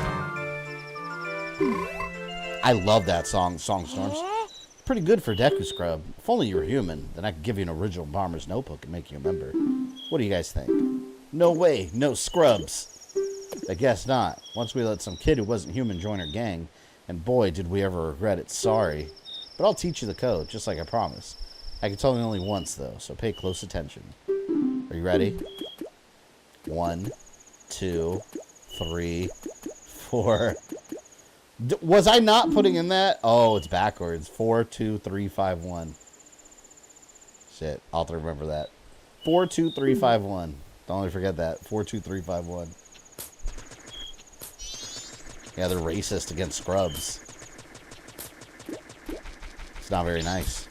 I love that song, Songstorms. Pretty good for Deku Scrub. If only you were human, then I could give you an original Bomber's Notebook and make you a member. What do you guys think? No way, no scrubs. I guess not. Once we let some kid who wasn't human join our gang, and boy, did we ever regret it. Sorry. But I'll teach you the code, just like I promised. I can tell you only once, though, so pay close attention. Are you ready? 1, 2, 3, 4. Was I not putting in that? Oh, it's backwards. 4, 2, 3, 5, 1. Shit, I'll have to remember that. 4, 2, 3, 5, 1. Don't forget that. 4, 2, 3, 5, 1. Yeah, they're racist against scrubs. It's not very nice.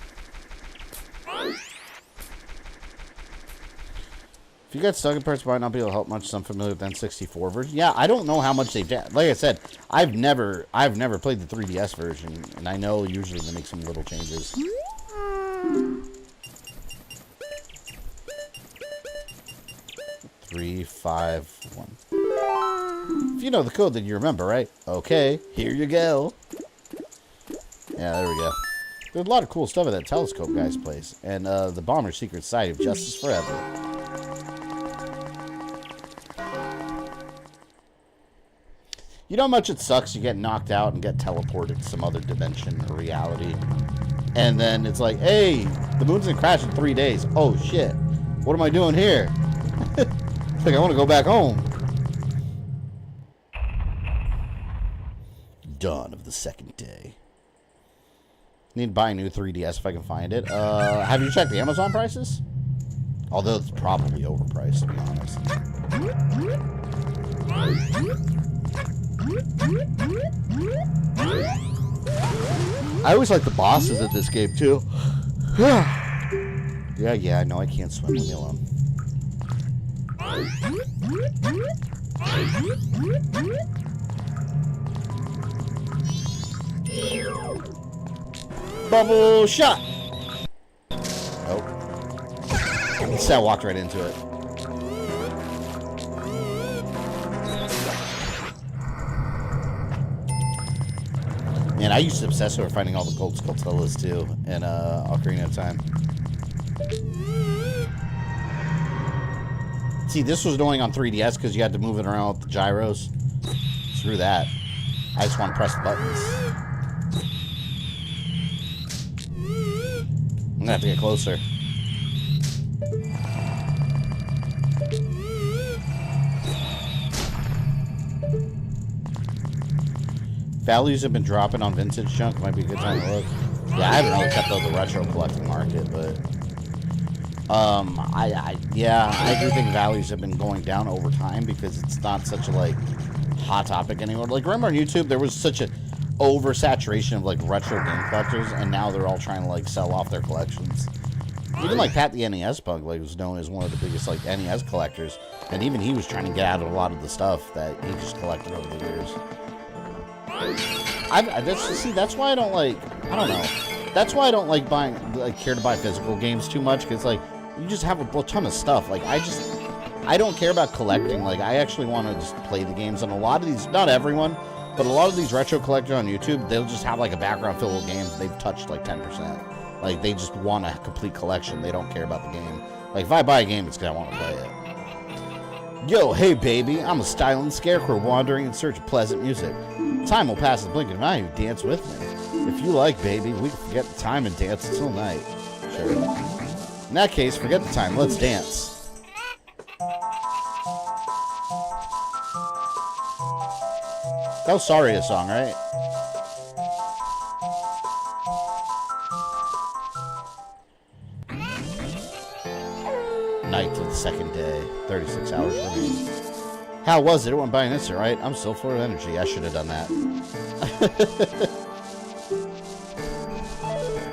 If you got stuck in parts, might not be able to help much. I'm familiar with the N64 version. Yeah, I don't know how much they've done. Like I said, I've never played the 3DS version, and I know usually they make some little changes. 3, 5, 1. If you know the code, then you remember, right? Okay, here you go. Yeah, there we go. There's a lot of cool stuff at that telescope guy's place, and the Bomber's Secret Society of Justice Forever. You know how much it sucks? You get knocked out and get teleported to some other dimension or reality. And then it's like, hey, the moon's gonna crash in 3 days. Oh, shit. What am I doing here? It's like I want to go back home. Dawn of the second day. Need to buy a new 3DS if I can find it. Have you checked the Amazon prices? Although it's probably overpriced, to be honest. I always like the bosses in this game, too. Yeah, I know I can't swim. Leave me alone. Bubble shot! Nope. I walked right into it. Man, I used to obsess over finding all the gold Skulltulas too in Ocarina of Time. See, this was annoying on 3DS because you had to move it around with the gyros. Screw that. I just want to press the buttons. I'm gonna have to get closer. Values have been dropping on vintage junk. Might be a good time to look. Yeah, I haven't really kept up with the retro collecting market, but I do think values have been going down over time because it's not such a like hot topic anymore. Like remember on YouTube there was such a oversaturation of like retro game collectors, and now they're all trying to like sell off their collections. Even like Pat the NES Punk like was known as one of the biggest like NES collectors, and even he was trying to get out of a lot of the stuff that he just collected over the years. That's why I don't like. I don't know. That's why I don't like care to buy physical games too much because like you just have a ton of stuff. Like I don't care about collecting. Like I actually want to just play the games. And a lot of these, not everyone, but a lot of these retro collectors on YouTube, they'll just have like a background filled with games they've touched like 10%. Like they just want a complete collection. They don't care about the game. Like if I buy a game, it's because I want to play it. Yo, hey baby, I'm a styling scarecrow wandering in search of pleasant music. Time will pass in the blink of an eye. You dance with me. If you like, baby, we can forget the time and dance until night. Sure. In that case, forget the time. Let's dance. That was Saria's song, right? Night of the second day. 36 hours remaining. How was it? It went by an instant, right? I'm still full of energy. I should have done that.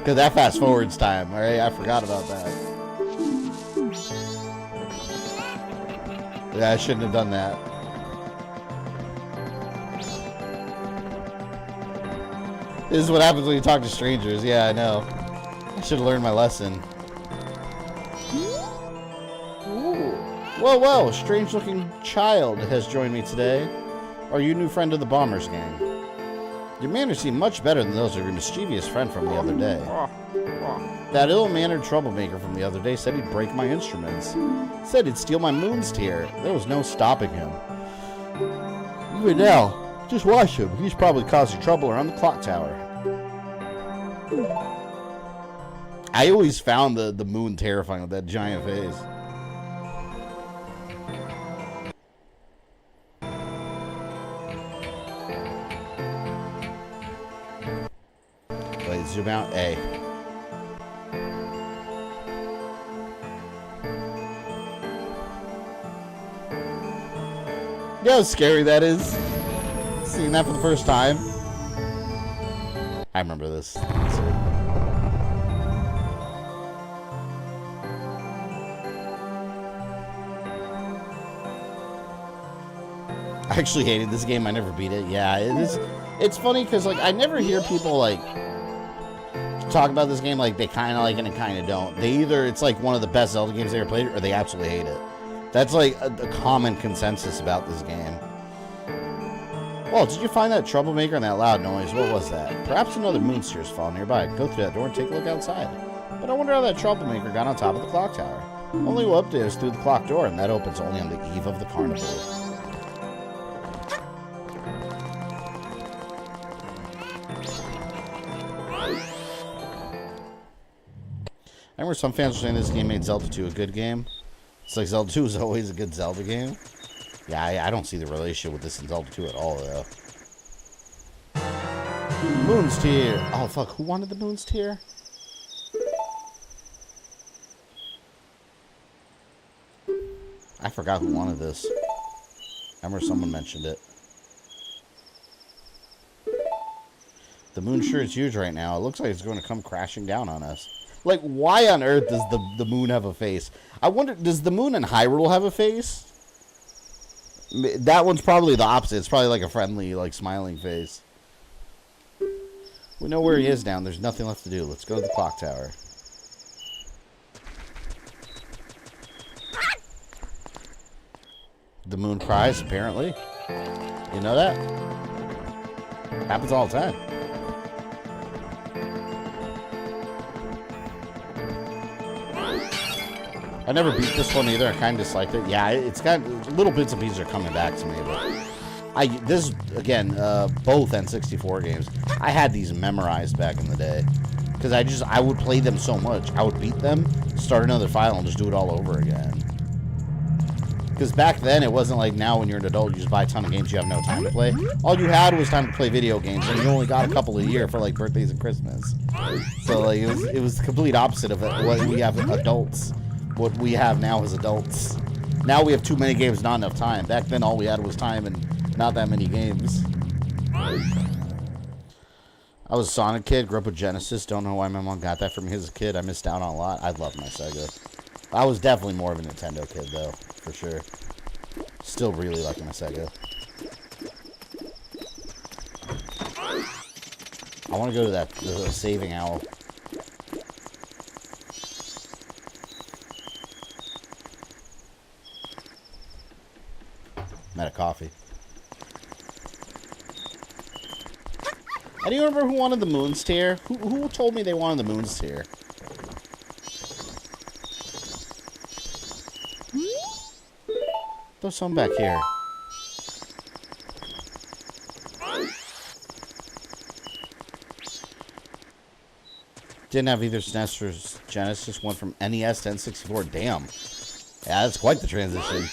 Because that fast forwards time, alright? I forgot about that. Yeah, I shouldn't have done that. This is what happens when you talk to strangers. Yeah, I know. I should have learned my lesson. Ooh. Whoa, whoa. Strange-looking child has joined me today. Are you a new friend of the Bombers gang? Your manners seem much better than those of your mischievous friend from the other day. That ill-mannered troublemaker from the other day said he'd break my instruments. Said he'd steal my moon's tear. There was no stopping him. Even now, just watch him. He's probably causing trouble around the clock tower. I always found the moon terrifying with that giant face. Wait, zoom out. A. You know how scary that is? Seeing that for the first time. I remember this. I actually hated this game. I never beat it. Yeah, it is. It's funny because like I never hear people like talk about this game like they kind of like it and kind of don't. They either it's like one of the best Zelda games they ever played, or they absolutely hate it. That's like a common consensus about this game. Well, did you find that troublemaker and that loud noise? What was that? Perhaps another moonsteer's fall nearby. Go through that door and take a look outside. But I wonder how that troublemaker got on top of the clock tower. Only go up there is through the clock door, and that opens only on the eve of the carnival. I remember some fans were saying this game made Zelda 2 a good game. It's like Zelda 2 is always a good Zelda game. Yeah, I don't see the relationship with this and Zelda 2 at all, though. Moon's Tear. Oh, fuck. Who wanted the Moon's Tear? I forgot who wanted this. I remember someone mentioned it. The moon sure is huge right now. It looks like it's going to come crashing down on us. Like, why on earth does the moon have a face? I wonder, does the moon in Hyrule have a face? That one's probably the opposite. It's probably like a friendly, like, smiling face. We know where he is now. There's nothing left to do. Let's go to the clock tower. The moon cries, apparently. You know that? Happens all the time. I never beat this one either. I kind of disliked it. Yeah, it's got little bits and pieces are coming back to me, but this again, both N64 games. I had these memorized back in the day because I would play them so much. I would beat them, start another file, and just do it all over again. Because back then it wasn't like now when you're an adult, you just buy a ton of games you have no time to play. All you had was time to play video games, and you only got a couple a year for like birthdays and Christmas. So like it was the complete opposite of what we have adults. What we have now as adults. Now we have too many games, not enough time. Back then, all we had was time and not that many games. I was a Sonic kid, grew up with Genesis. Don't know why my mom got that for me as a kid. I missed out on a lot. I loved my Sega. I was definitely more of a Nintendo kid, though, for sure. Still really like my Sega. I want to go to the Saving Owl. I'm out of coffee. I don't remember who wanted the Moon's Tear. Who told me they wanted the Moon's Tear? There's some back here. Didn't have either SNES or Genesis. One from NES to N64. Damn. Yeah, that's quite the transition.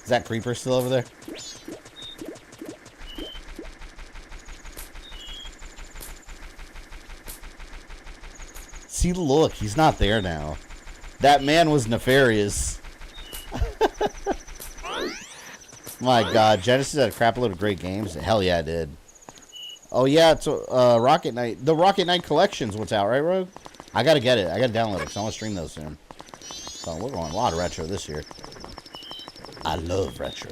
Is that creeper still over there? See, look, he's not there now. That man was nefarious. My God, Genesis had a crap load of great games. Hell yeah, it did. Oh yeah, it's Rocket Knight. The Rocket Knight collection's what's out, right, Rogue? I gotta get it. I gotta download it because I want to stream those soon. So we're going a lot of retro this year. I love retro.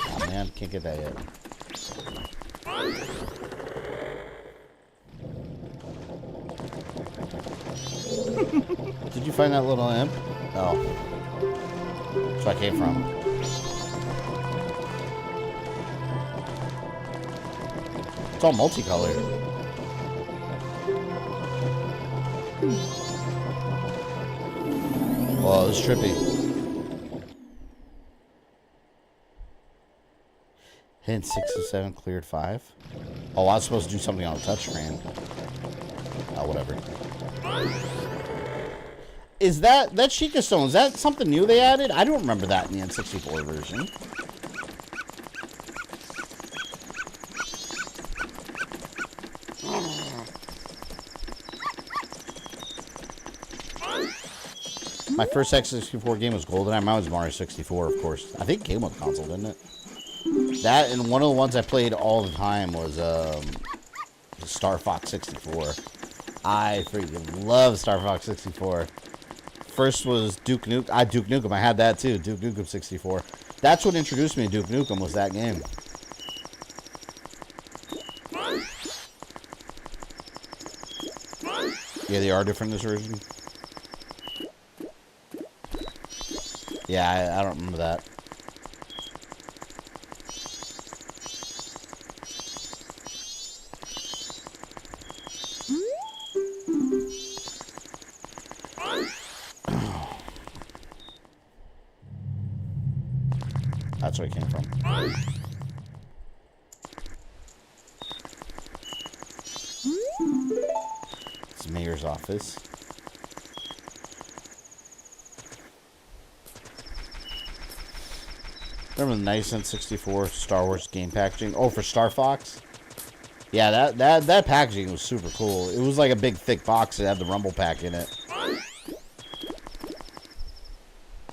Oh man, can't get that yet. Did you find that little imp? Oh. That's where I came from. It's all multicolored. Whoa, this is trippy. Hit 6 of 7, cleared 5. Oh, I was supposed to do something on the touchscreen. Oh, whatever. Is that Sheikah Stone? Is that something new they added? I don't remember that in the N64 version. My first N64 game was GoldenEye. Mine was Mario 64, of course. I think it came with the console, didn't it? That and one of the ones I played all the time was Star Fox 64. I freaking love Star Fox 64. First was Duke Nukem. Duke Nukem. I had that too. Duke Nukem 64. That's what introduced me to Duke Nukem, was that game. Yeah, they are different in this version. Yeah, I don't remember that. That's where it came from. It's the mayor's office. Remember the nice N64 Star Wars game packaging? Oh, for Star Fox? Yeah, that packaging was super cool. It was like a big thick box that had the Rumble Pack in it.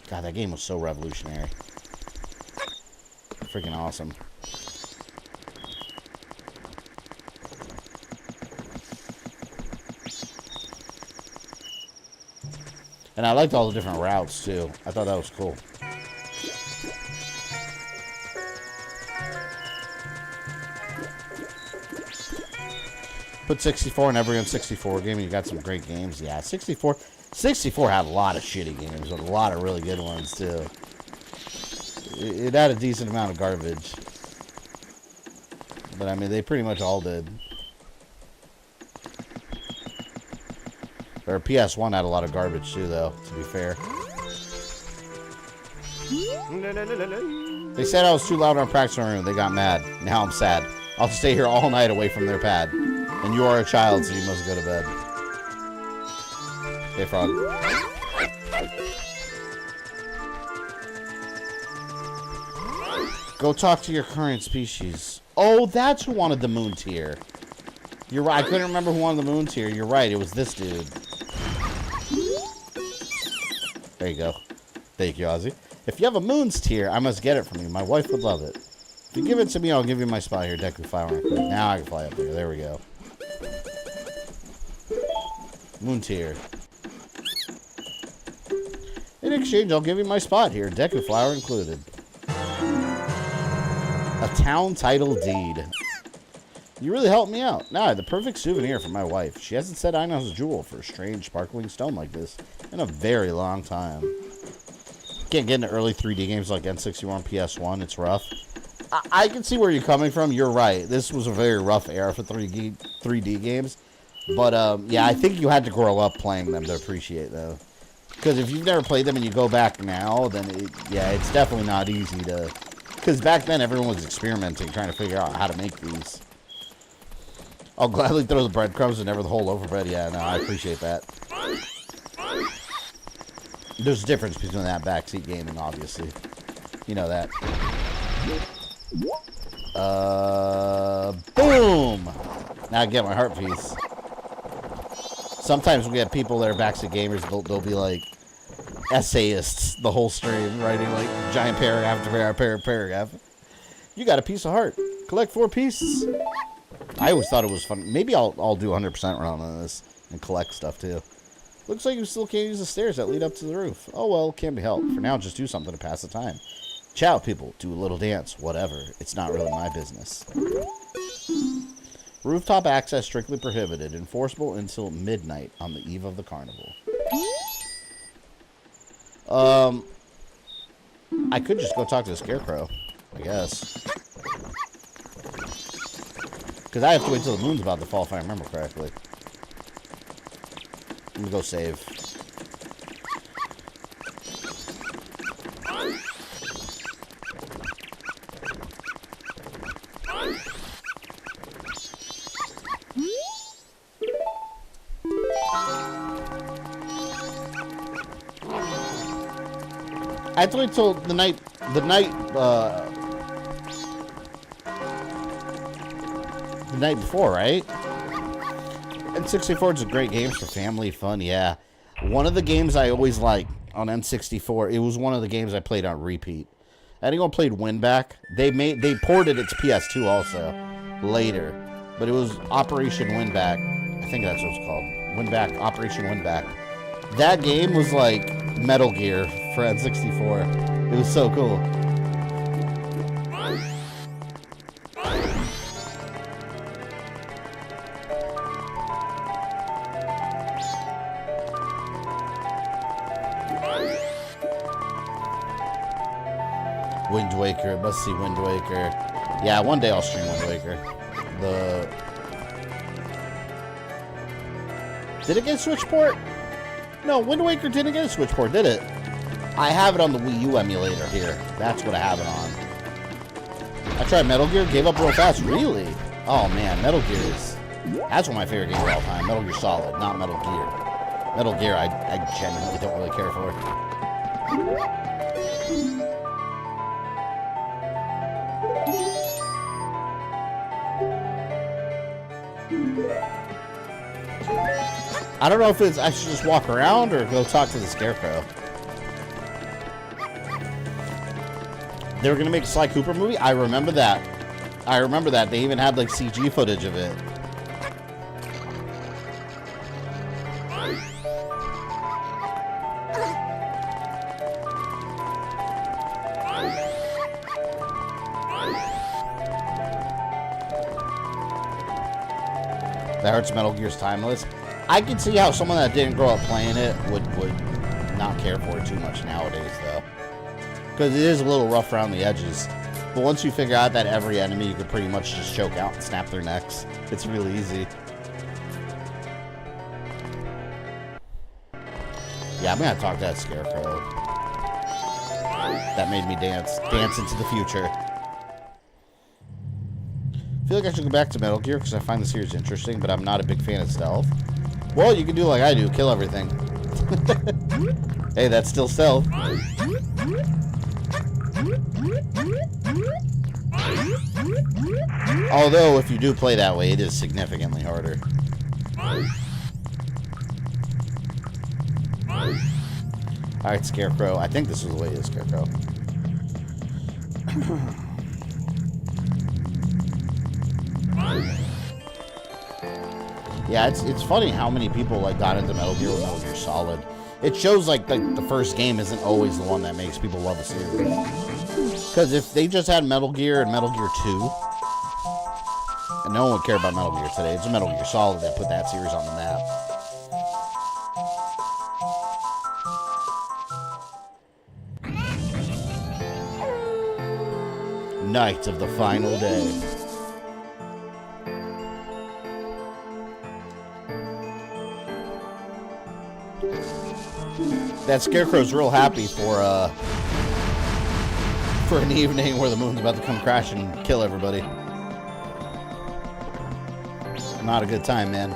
God, that game was so revolutionary. Freaking awesome. And I liked all the different routes too. I thought that was cool. Put 64 in every N64 game and you got some great games. Yeah, 64 had a lot of shitty games, but a lot of really good ones too. It had a decent amount of garbage. But I mean, they pretty much all did. Or PS1 had a lot of garbage too, though, to be fair. They said I was too loud on practice room. They got mad. Now I'm sad. I'll stay here all night away from their pad. And you are a child, so you must go to bed. Hey, Frog. Go talk to your current species. Oh, that's who wanted the moon tier. You're right. I couldn't remember who wanted the moon tier. You're right. It was this dude. There you go. Thank you, Ozzy. If you have a moons tier, I must get it from you. My wife would love it. If you give it to me, I'll give you my spot here. Deku Flower. Now I can fly up there. There we go. Moon tier. In exchange, I'll give you my spot here. Deku Flower included. A town title deed. You really helped me out. Now, the perfect souvenir for my wife. She hasn't set Ino's jewel for a strange sparkling stone like this in a very long time. Can't get into early 3D games like N64 and PS1. It's rough. I can see where you're coming from. You're right. This was a very rough era for 3D games. But, yeah, I think you had to grow up playing them to appreciate them. Because if you've never played them and you go back now, then, it's definitely not easy to... Because back then, everyone was experimenting, trying to figure out how to make these. I'll gladly throw the breadcrumbs and never the whole loaf of bread. Yeah, no, I appreciate that. There's a difference between that and backseat gaming, obviously. You know that. Boom! Now I get my heart piece. Sometimes we get people that are backseat gamers, they'll be like essayists the whole stream, writing like giant paragraph after paragraph. You got a piece of heart. Collect 4 pieces. I always thought it was fun. Maybe I'll do 100% run on this and collect stuff too. Looks like you still can't use the stairs that lead up to the roof. Oh well, can't be helped. For now, just do something to pass the time. Ciao, people. Do a little dance. Whatever. It's not really my business. Rooftop access strictly prohibited. Enforceable until midnight on the eve of the carnival. I could just go talk to the Scarecrow, I guess. Because I have to wait till the moon's about to fall, if I remember correctly. Let me go save. I have to wait till the night before, right? N64 is a great game for family fun, yeah. One of the games I always liked on N64, it was one of the games I played on repeat. Anyone played Winback? They ported it to PS2 also later, but it was Operation Winback. I think that's what it's called. Winback, Operation Winback. That game was like Metal Gear for N64. It was so cool. Wind Waker, must see Wind Waker. Yeah, one day I'll stream Wind Waker. Did it get a Switch port? No, Wind Waker didn't get a Switch port, did it? I have it on the Wii U emulator here. That's what I have it on. I tried Metal Gear, gave up real fast. Really? Oh man, Metal Gear is... That's one of my favorite games of all time. Metal Gear Solid, not Metal Gear. Metal Gear, I genuinely don't really care for. I don't know if I should just walk around or go talk to the Scarecrow. They were going to make a Sly Cooper movie? I remember that. I remember that. They even had like CG footage of it. That hurts. Metal Gear's timeless. I can see how someone that didn't grow up playing it would not care for it too much nowadays, though. Because it is a little rough around the edges. But once you figure out that every enemy you could pretty much just choke out and snap their necks, it's really easy. Yeah, I'm going to talk to that Scarecrow. That made me dance. Dance into the future. I feel like I should go back to Metal Gear because I find the series interesting, but I'm not a big fan of stealth. Well, you can do like I do, kill everything. Hey, that's still stealth. Although, if you do play that way, it is significantly harder. Alright, Scarecrow. I think this is the way it is, Scarecrow. Yeah, it's funny how many people like got into Metal Gear with Metal Gear Solid. It shows like the first game isn't always the one that makes people love a series. Because if they just had Metal Gear and Metal Gear 2, and no one would care about Metal Gear today, it's Metal Gear Solid that put that series on the map. Night of the final day. That Scarecrow's real happy for an evening where the moon's about to come crash and kill everybody. Not a good time, man.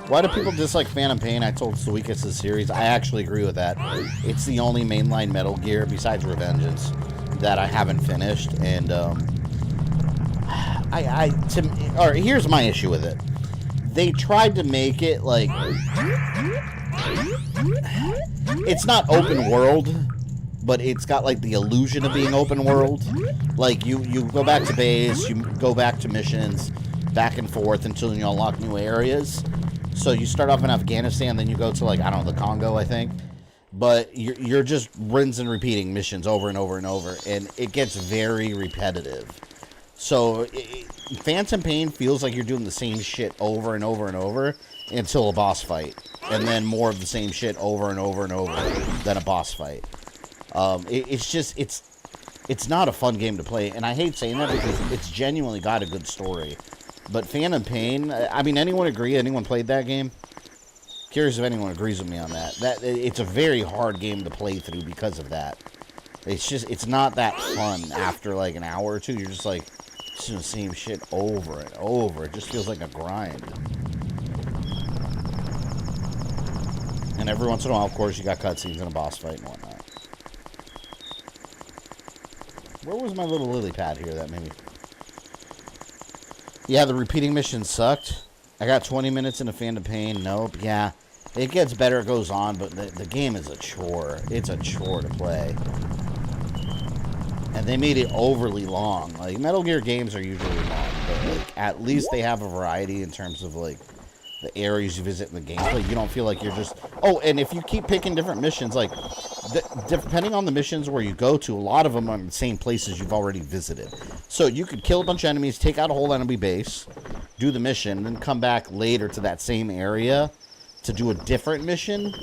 Why do people dislike Phantom Pain? I told it's the weakest of the series. I actually agree with that. It's the only mainline Metal Gear besides Revengeance. that I haven't finished, and here's my issue with it. They tried to make it like it's not open world, but it's got like the illusion of being open world. Like you go back to base, you go back to missions, back and forth until you unlock new areas. So you start off in Afghanistan, then you go to like, I don't know, the Congo, I think. But you're just rinse and repeating missions over and over and over, and it gets very repetitive. So Phantom Pain feels like you're doing the same shit over and over and over until a boss fight, and then more of the same shit over and over and over than a boss fight. It's not a fun game to play, and I hate saying that because it's genuinely got a good story. But Phantom Pain, I mean, anyone agree? Anyone played that game? Curious if anyone agrees with me on that. It's a very hard game to play through because of that. It's not that fun after like an hour or two. You're just like, it's the same shit over and over. It just feels like a grind. And every once in a while, of course, you got cutscenes and a boss fight and whatnot. Where was my little lily pad here that made me... Yeah, the repeating mission sucked. I got 20 minutes into Phantom Pain. Nope. Yeah, it gets better, it goes on, but the game is a chore. It's a chore to play. And they made it overly long. Like, Metal Gear games are usually long, but like, at least they have a variety in terms of like the areas you visit in the gameplay. You don't feel like you're just... Oh, and if you keep picking different missions, like, depending on the missions where you go to, a lot of them are in the same places you've already visited. So you could kill a bunch of enemies, take out a whole enemy base, do the mission, and then come back later to that same area to do a different mission,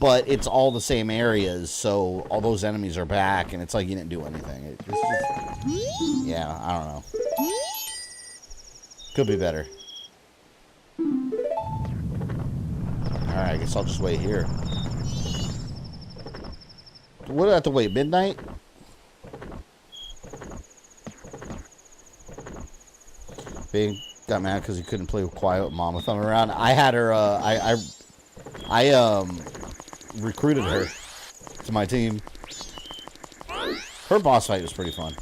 but it's all the same areas, so all those enemies are back, and it's like you didn't do anything. It's just, yeah, I don't know. Could be better. Alright, I guess I'll just wait here. What do I have to wait? Midnight? Big got mad because he couldn't play with Quiet with Mom with him around. I had her, I recruited her to my team. Her boss fight was pretty fun.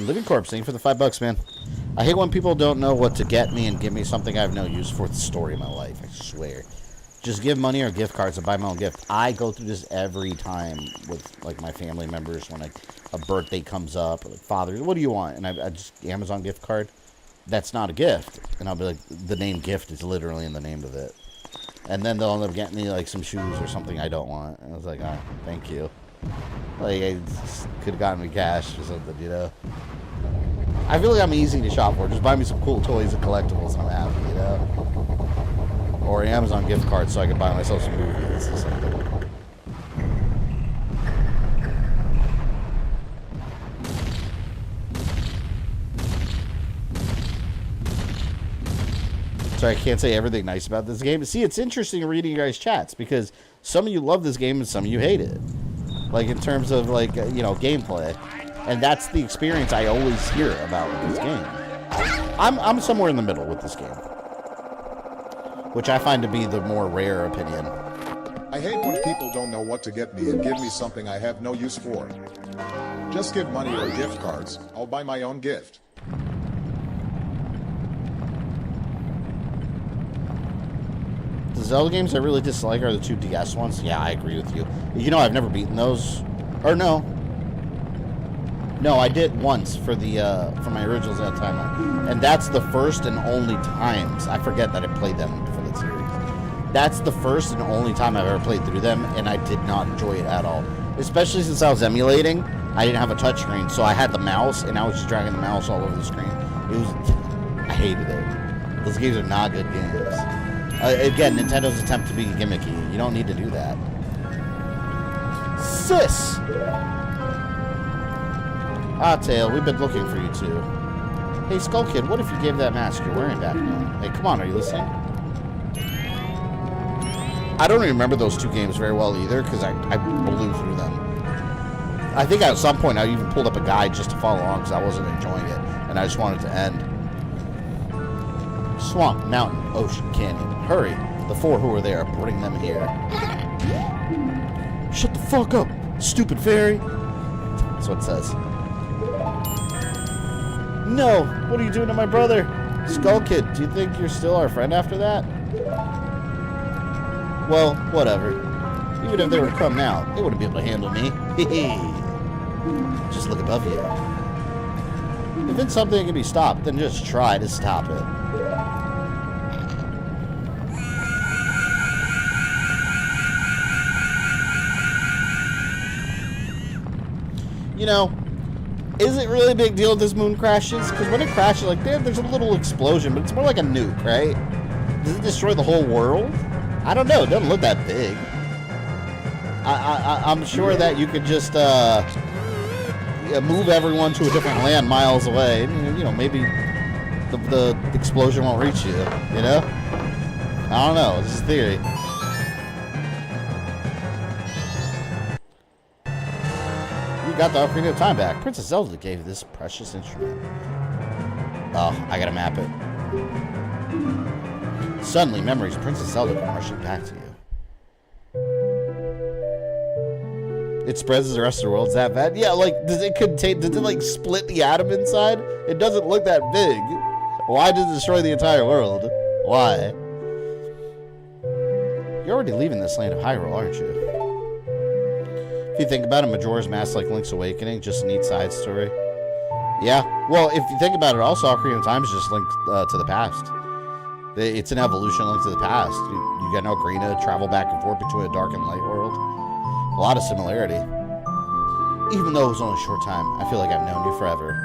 Living Corpse, thank you for the $5, man. I hate when people don't know what to get me and give me something I have no use for the story of my life. I swear. Just give money or gift cards and buy my own gift. I go through this every time with like my family members when like a birthday comes up or like father, what do you want? And I just Amazon gift card. That's not a gift. And I'll be like, the name gift is literally in the name of it. And then they'll end up getting me like some shoes or something I don't want. And I was like, oh, thank you. Like I could have gotten me cash or something, you know. I feel like I'm easy to shop for. Just buy me some cool toys and collectibles and I'm happy, you know? Or an Amazon gift card so I can buy myself some movies or something. So I can't say everything nice about this game. See, it's interesting reading you guys' chats because some of you love this game and some of you hate it. Like in terms of like, you know, gameplay. And that's the experience I always hear about with this game. I'm somewhere in the middle with this game, which I find to be the more rare opinion. I hate when people don't know what to get me and give me something I have no use for. Just give money or gift cards. I'll buy my own gift. The Zelda games I really dislike are the 2 DS ones. Yeah, I agree with you. You know, I've never beaten those. Or no. No, I did once for the for my original Zelda timeline, and that's the first and only times I forget that I played them for the series. That's the first and only time I've ever played through them, and I did not enjoy it at all. Especially since I was emulating, I didn't have a touchscreen, so I had the mouse, and I was just dragging the mouse all over the screen. It was, I hated it. Those games are not good games. Again, Nintendo's attempt to be gimmicky. You don't need to do that. Sis. Ah, Tail, we've been looking for you too. Hey, Skull Kid, what if you gave that mask you're wearing back now? Hey, come on, are you listening? I don't remember those 2 games very well either, because I blew through them. I think at some point I even pulled up a guide just to follow along because I wasn't enjoying it, and I just wanted to end. Swamp, mountain, ocean, canyon. Hurry, the 4 who are there, bring them here. Shut the fuck up. Stupid fairy. That's what it says. No, what are you doing to my brother? Skull Kid, do you think you're still our friend after that? Well, whatever. Even if they were to come now, they wouldn't be able to handle me. Just look above you. If it's something that can be stopped, then just try to stop it. You know, is it really a big deal if this moon crashes? Because when it crashes, like, there's a little explosion, but it's more like a nuke, right? Does it destroy the whole world? I don't know. It doesn't look that big. I'm sure that you could just move everyone to a different land miles away. You know, maybe the explosion won't reach you, you know? I don't know. It's just theory. You got the Ocarina of Time back. Princess Zelda gave you this precious instrument. Oh, I gotta map it. Suddenly, memories of Princess Zelda come rushing back to you. It spreads to the rest of the world. Is that bad? Yeah, like, does it like split the atom inside? It doesn't look that big. Why does it destroy the entire world? Why? You're already leaving this land of Hyrule, aren't you? If you think about it, Majora's Mask like Link's Awakening, just a neat side story. Yeah, well, if you think about it, also Ocarina of Time is just Link to the past. It's an evolution Link to the past. You got an Ocarina, travel back and forth between a dark and light world. A lot of similarity. Even though it was only a short time, I feel like I've known you forever.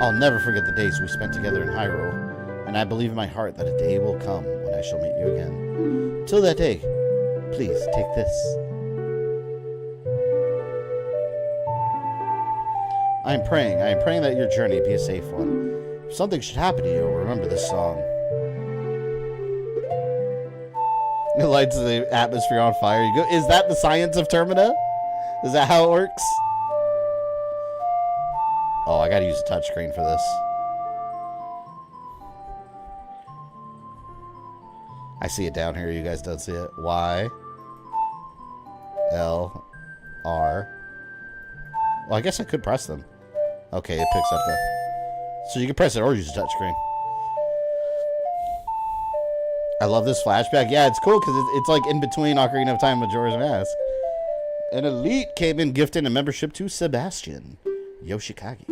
I'll never forget the days we spent together in Hyrule, and I believe in my heart that a day will come when I shall meet you again. Till that day, please take this. I am praying that your journey be a safe one. If something should happen to you, remember this song. It lights the atmosphere on fire. You go. Is that the science of Termina? Is that how it works? Oh, I gotta use a touchscreen for this. I see it down here. You guys don't see it. Y. L. R. Well, I guess I could press them. Okay, it picks up the... So you can press it or use a touchscreen. I love this flashback. Yeah, it's cool because it's like in between Ocarina of Time and Majora's Mask. An elite came in gifting a membership to Sebastian Yoshikage.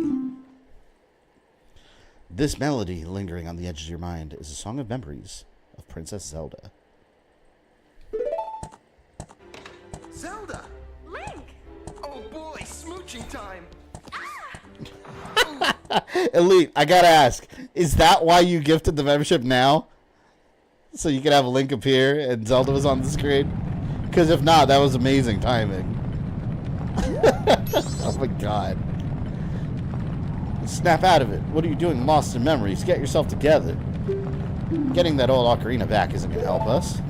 This melody lingering on the edge of your mind is a song of memories of Princess Zelda. Zelda! Link! Oh boy, smooching time! Elite, I gotta ask, is that why you gifted the membership now? So you could have a Link appear and Zelda was on the screen? Because if not, that was amazing timing. Oh my god. Snap out of it. What are you doing lost in memories? Get yourself together. Getting that old Ocarina back isn't going to help us.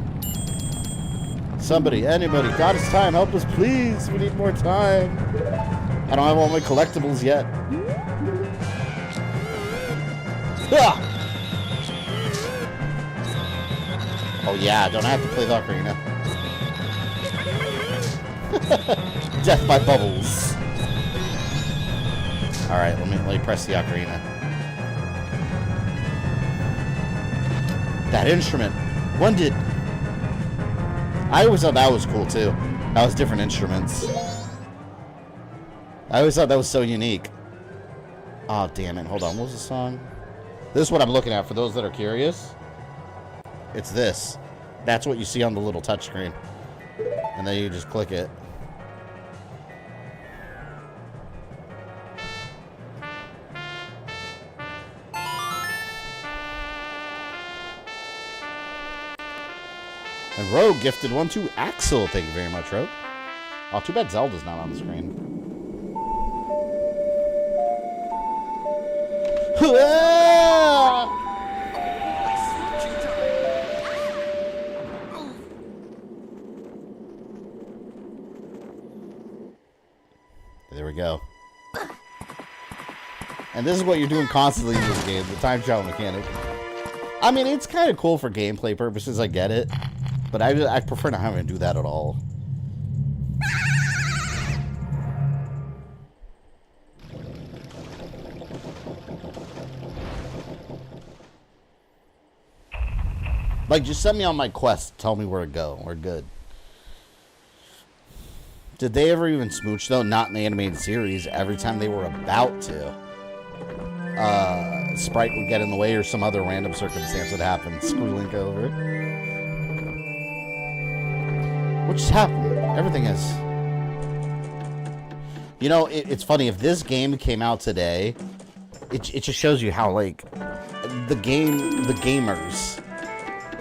Somebody, anybody, got us time. Help us, please. We need more time. I don't have all my collectibles yet. Ah! Oh yeah, don't have to play the Ocarina. Death by bubbles. Alright, let me press the Ocarina. That instrument. When did... I always thought that was cool too. That was different instruments. I always thought that was so unique. Oh damn it, hold on, what was the song? This is what I'm looking at for those that are curious. It's this. That's what you see on the little touchscreen. And then you just click it. And Rogue gifted one to Axel. Thank you very much, Rogue. Oh, too bad Zelda's not on the screen. There we go. And this is what you're doing constantly in this game, the time travel mechanic. I mean, it's kind of cool for gameplay purposes, I get it. But I prefer not having to do that at all. Like, just send me on my quest. Tell me where to go. We're good. Did they ever even smooch, though? Not in the animated series. Every time they were about to, Sprite would get in the way or some other random circumstance would happen. Screw Link over. What just happened? Everything is... You know, it's funny. If this game came out today, it just shows you how, like, the gamers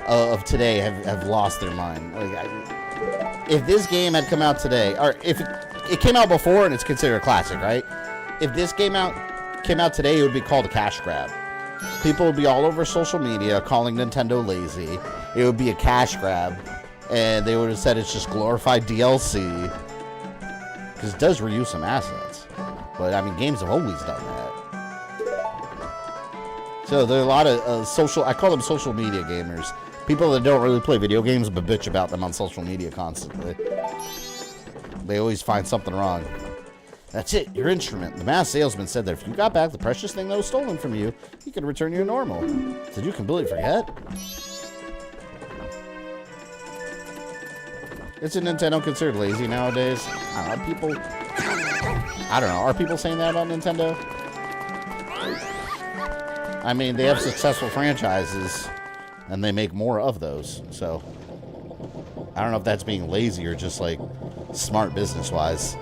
of today have lost their mind. Like, if this game had come out today, or if it came out before and it's considered a classic, right? If this came out today, it would be called a cash grab. People would be all over social media calling Nintendo lazy. It would be a cash grab, and they would have said it's just glorified DLC. Because it does reuse some assets. But, I mean, games have always done that. So, there are a lot of I call them social media gamers. People that don't really play video games but bitch about them on social media constantly. They always find something wrong. That's it, your instrument. The masked salesman said that if you got back the precious thing that was stolen from you, he could return you to normal. Did you completely forget? Isn't Nintendo considered lazy nowadays? I don't know. Are people saying that about Nintendo? I mean, they have successful franchises, and they make more of those. So, I don't know if that's being lazy or just, like, smart business-wise.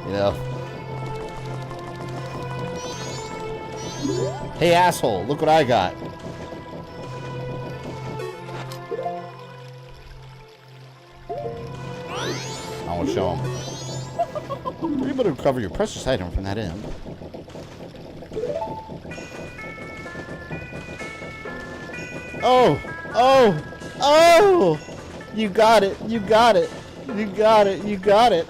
You know? Hey, asshole, look what I got. I want to show him. You're able to recover your precious item from that end. Oh! Oh! Oh! You got it! You got it! You got it! You got it!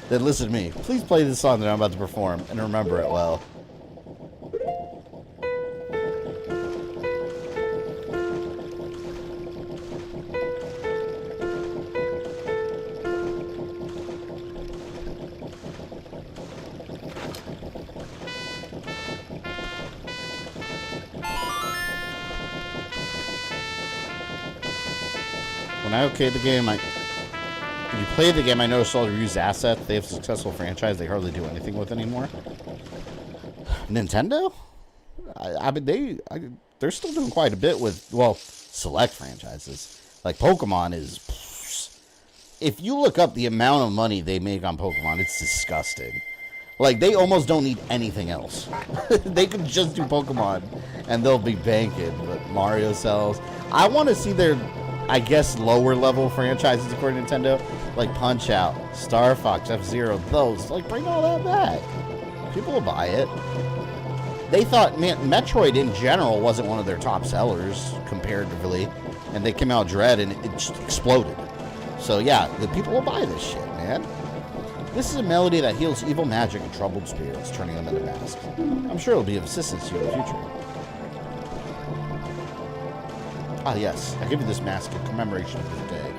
Then listen to me. Please play this song that I'm about to perform and remember it well. When I okayed the game, when you play the game, I noticed all the reused assets. They have a successful franchise they hardly do anything with anymore. Nintendo? I mean, they're still doing quite a bit with, well, select franchises. Like, Pokemon is... If you look up the amount of money they make on Pokemon, it's disgusting. Like, they almost don't need anything else. They can just do Pokemon, and they'll be banking. But Mario sells. I want to see their... I guess lower level franchises according to Nintendo, like Punch-Out, Star Fox, F-Zero, those, like, bring all that back. People will buy it. They thought, man, Metroid in general wasn't one of their top sellers comparatively, and they came out Dread and it just exploded. So yeah, the people will buy this shit, man. This is a melody that heals evil magic and troubled spirits, turning them into masks. I'm sure it'll be of assistance to you in the future. Ah, yes. I give you this mask in commemoration of this day.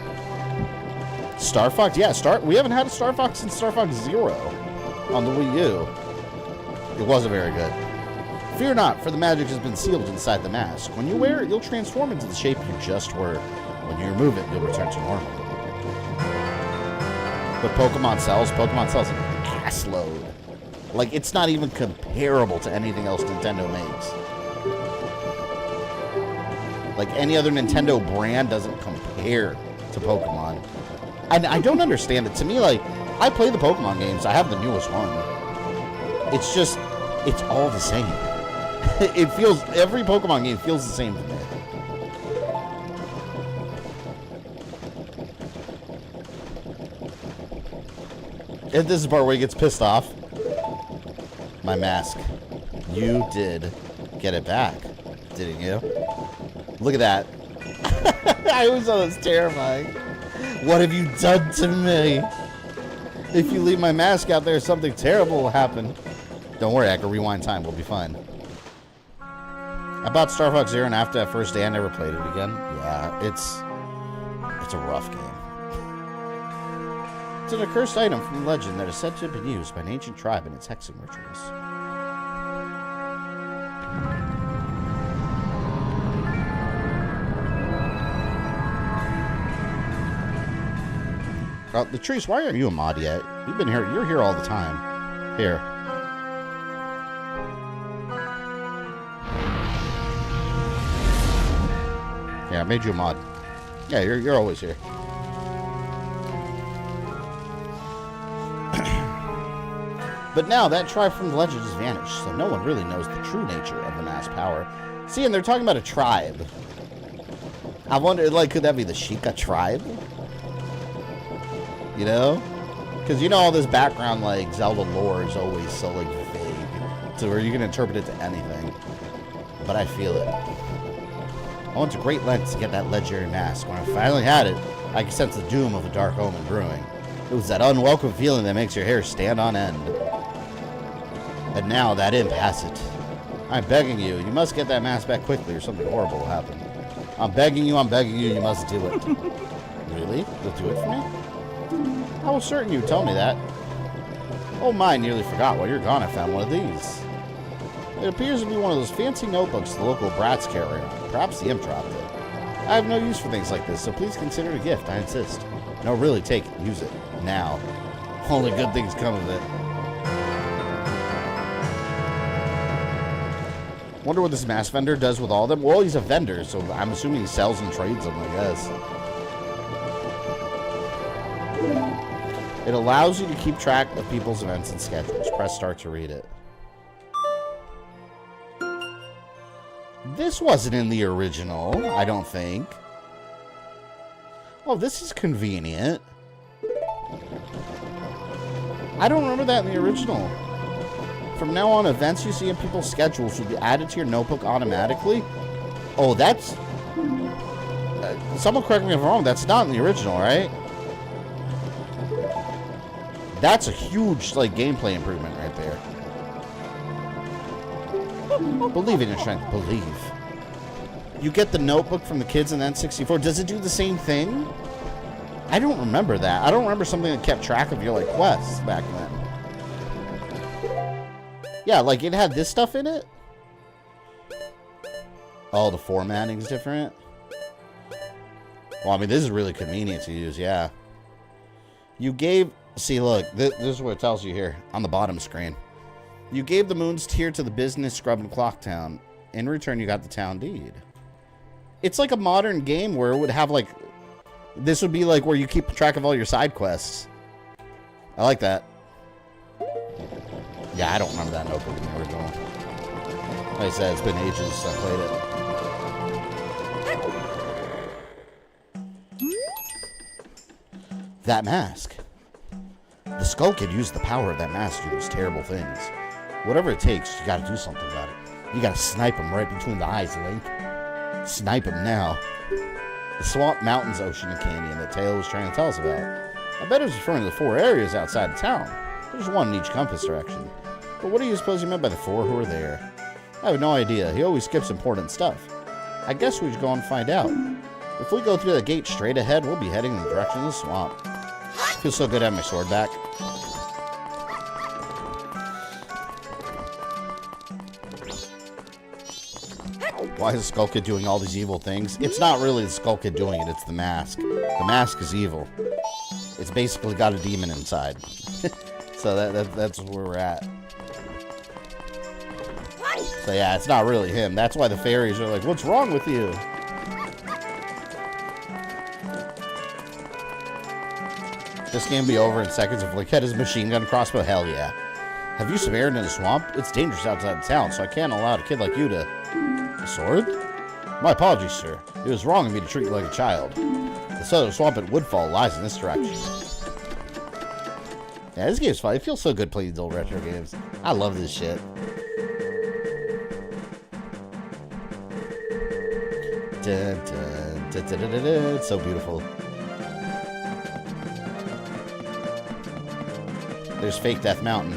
Star Fox? Yeah, we haven't had a Star Fox since Star Fox Zero on the Wii U. It wasn't very good. Fear not, for the magic has been sealed inside the mask. When you wear it, you'll transform into the shape you just were. When you remove it, you'll return to normal. But Pokemon sells an ass load. Like, it's not even comparable to anything else Nintendo makes. Like, any other Nintendo brand doesn't compare to Pokemon. And I don't understand it. To me, like, I play the Pokemon games. I have the newest one. It's just, it's all the same. It feels, every Pokemon game feels the same to me. And this is the part where he gets pissed off. My mask. You did get it back, didn't you? Look at that. I always thought it was terrifying. What have you done to me? If you leave my mask out there, something terrible will happen. Don't worry, I can rewind time. We'll be fine. I bought Star Fox Zero, and after that first day, I never played it again. Yeah, it's a rough game. It's an accursed item from legend that is said to have been used by an ancient tribe in its hexing rituals. The Trees, why aren't you a mod yet? You've been here. You're here all the time. Here. Yeah, I made you a mod. Yeah, you're always here. But now that tribe from the legend has vanished, so no one really knows the true nature of the mass power. See, and they're talking about a tribe. I wonder, like, could that be the Sheikah tribe? You know? Because you know all this background, like, Zelda lore is always so, like, vague. So where you can interpret it to anything. But I feel it. I went to great lengths to get that legendary mask. When I finally had it, I could sense the doom of a dark omen brewing. It was that unwelcome feeling that makes your hair stand on end. And now that imp has it. I'm begging you, you must get that mask back quickly or something horrible will happen. I'm begging you, you must do it. Really? You'll do it for me? I was certain you'd tell me that. Oh my, nearly forgot. While you're gone, I found one of these. It appears to be one of those fancy notebooks the local brats carry around. Perhaps the imp dropped it. I have no use for things like this, so please consider it a gift, I insist. No, really, take it. Use it. Now. Only good things come of it. Wonder what this mask vendor does with all of them. Well, he's a vendor, so I'm assuming he sells and trades them, I guess. It allows you to keep track of people's events and schedules. Press start to read it. This wasn't in the original, I don't think. Oh, this is convenient. I don't remember that in the original. From now on, events you see in people's schedules will be added to your notebook automatically. Oh, that's... someone correct me if I'm wrong. That's not in the original, right? That's a huge, like, gameplay improvement right there. Believe in your strength. Believe. You get the notebook from the kids in N64. Does it do the same thing? I don't remember that. I don't remember something that kept track of your, like, quests back then. Yeah, like, it had this stuff in it? Oh, the formatting's different? Well, I mean, this is really convenient to use, yeah. You gave... See, look, this is what it tells you here on the bottom screen. You gave the moon's tier to the business scrub in Clock Town. In return, you got the town deed. It's like a modern game where it would have, like... This would be, like, where you keep track of all your side quests. I like that. Yeah, I don't remember that notebook in the original. Like I said, it's been ages since I played it. That mask. The Skull Kid used the power of that mask to do those terrible things. Whatever it takes, you gotta do something about it. You gotta snipe him right between the eyes, Link. Snipe him now. The Swamp Mountains, Ocean, and Canyon that Tail was trying to tell us about. I bet it was referring to the 4 areas outside of town. There's one in each compass direction. But what do you suppose he meant by the 4 who are there? I have no idea. He always skips important stuff. I guess we should go and find out. If we go through the gate straight ahead, we'll be heading in the direction of the swamp. Feels so good to have my sword back. Why is the Skull Kid doing all these evil things? It's not really the Skull Kid doing it, it's the mask. The mask is evil. It's basically got a demon inside. So that's where we're at. So yeah, it's not really him. That's why the fairies are like, what's wrong with you? This game be over in seconds if Link had his machine gun crossbow. Hell yeah. Have you surveyed in the swamp? It's dangerous outside of town, so I can't allow a kid like you to... A sword? My apologies, sir. It was wrong of me to treat you like a child. The southern swamp at Woodfall lies in this direction. Yeah, this game's fun. It feels so good playing these old retro games. I love this shit. Dun, dun, dun, dun, dun, dun, dun. It's so beautiful. There's Fake Death Mountain.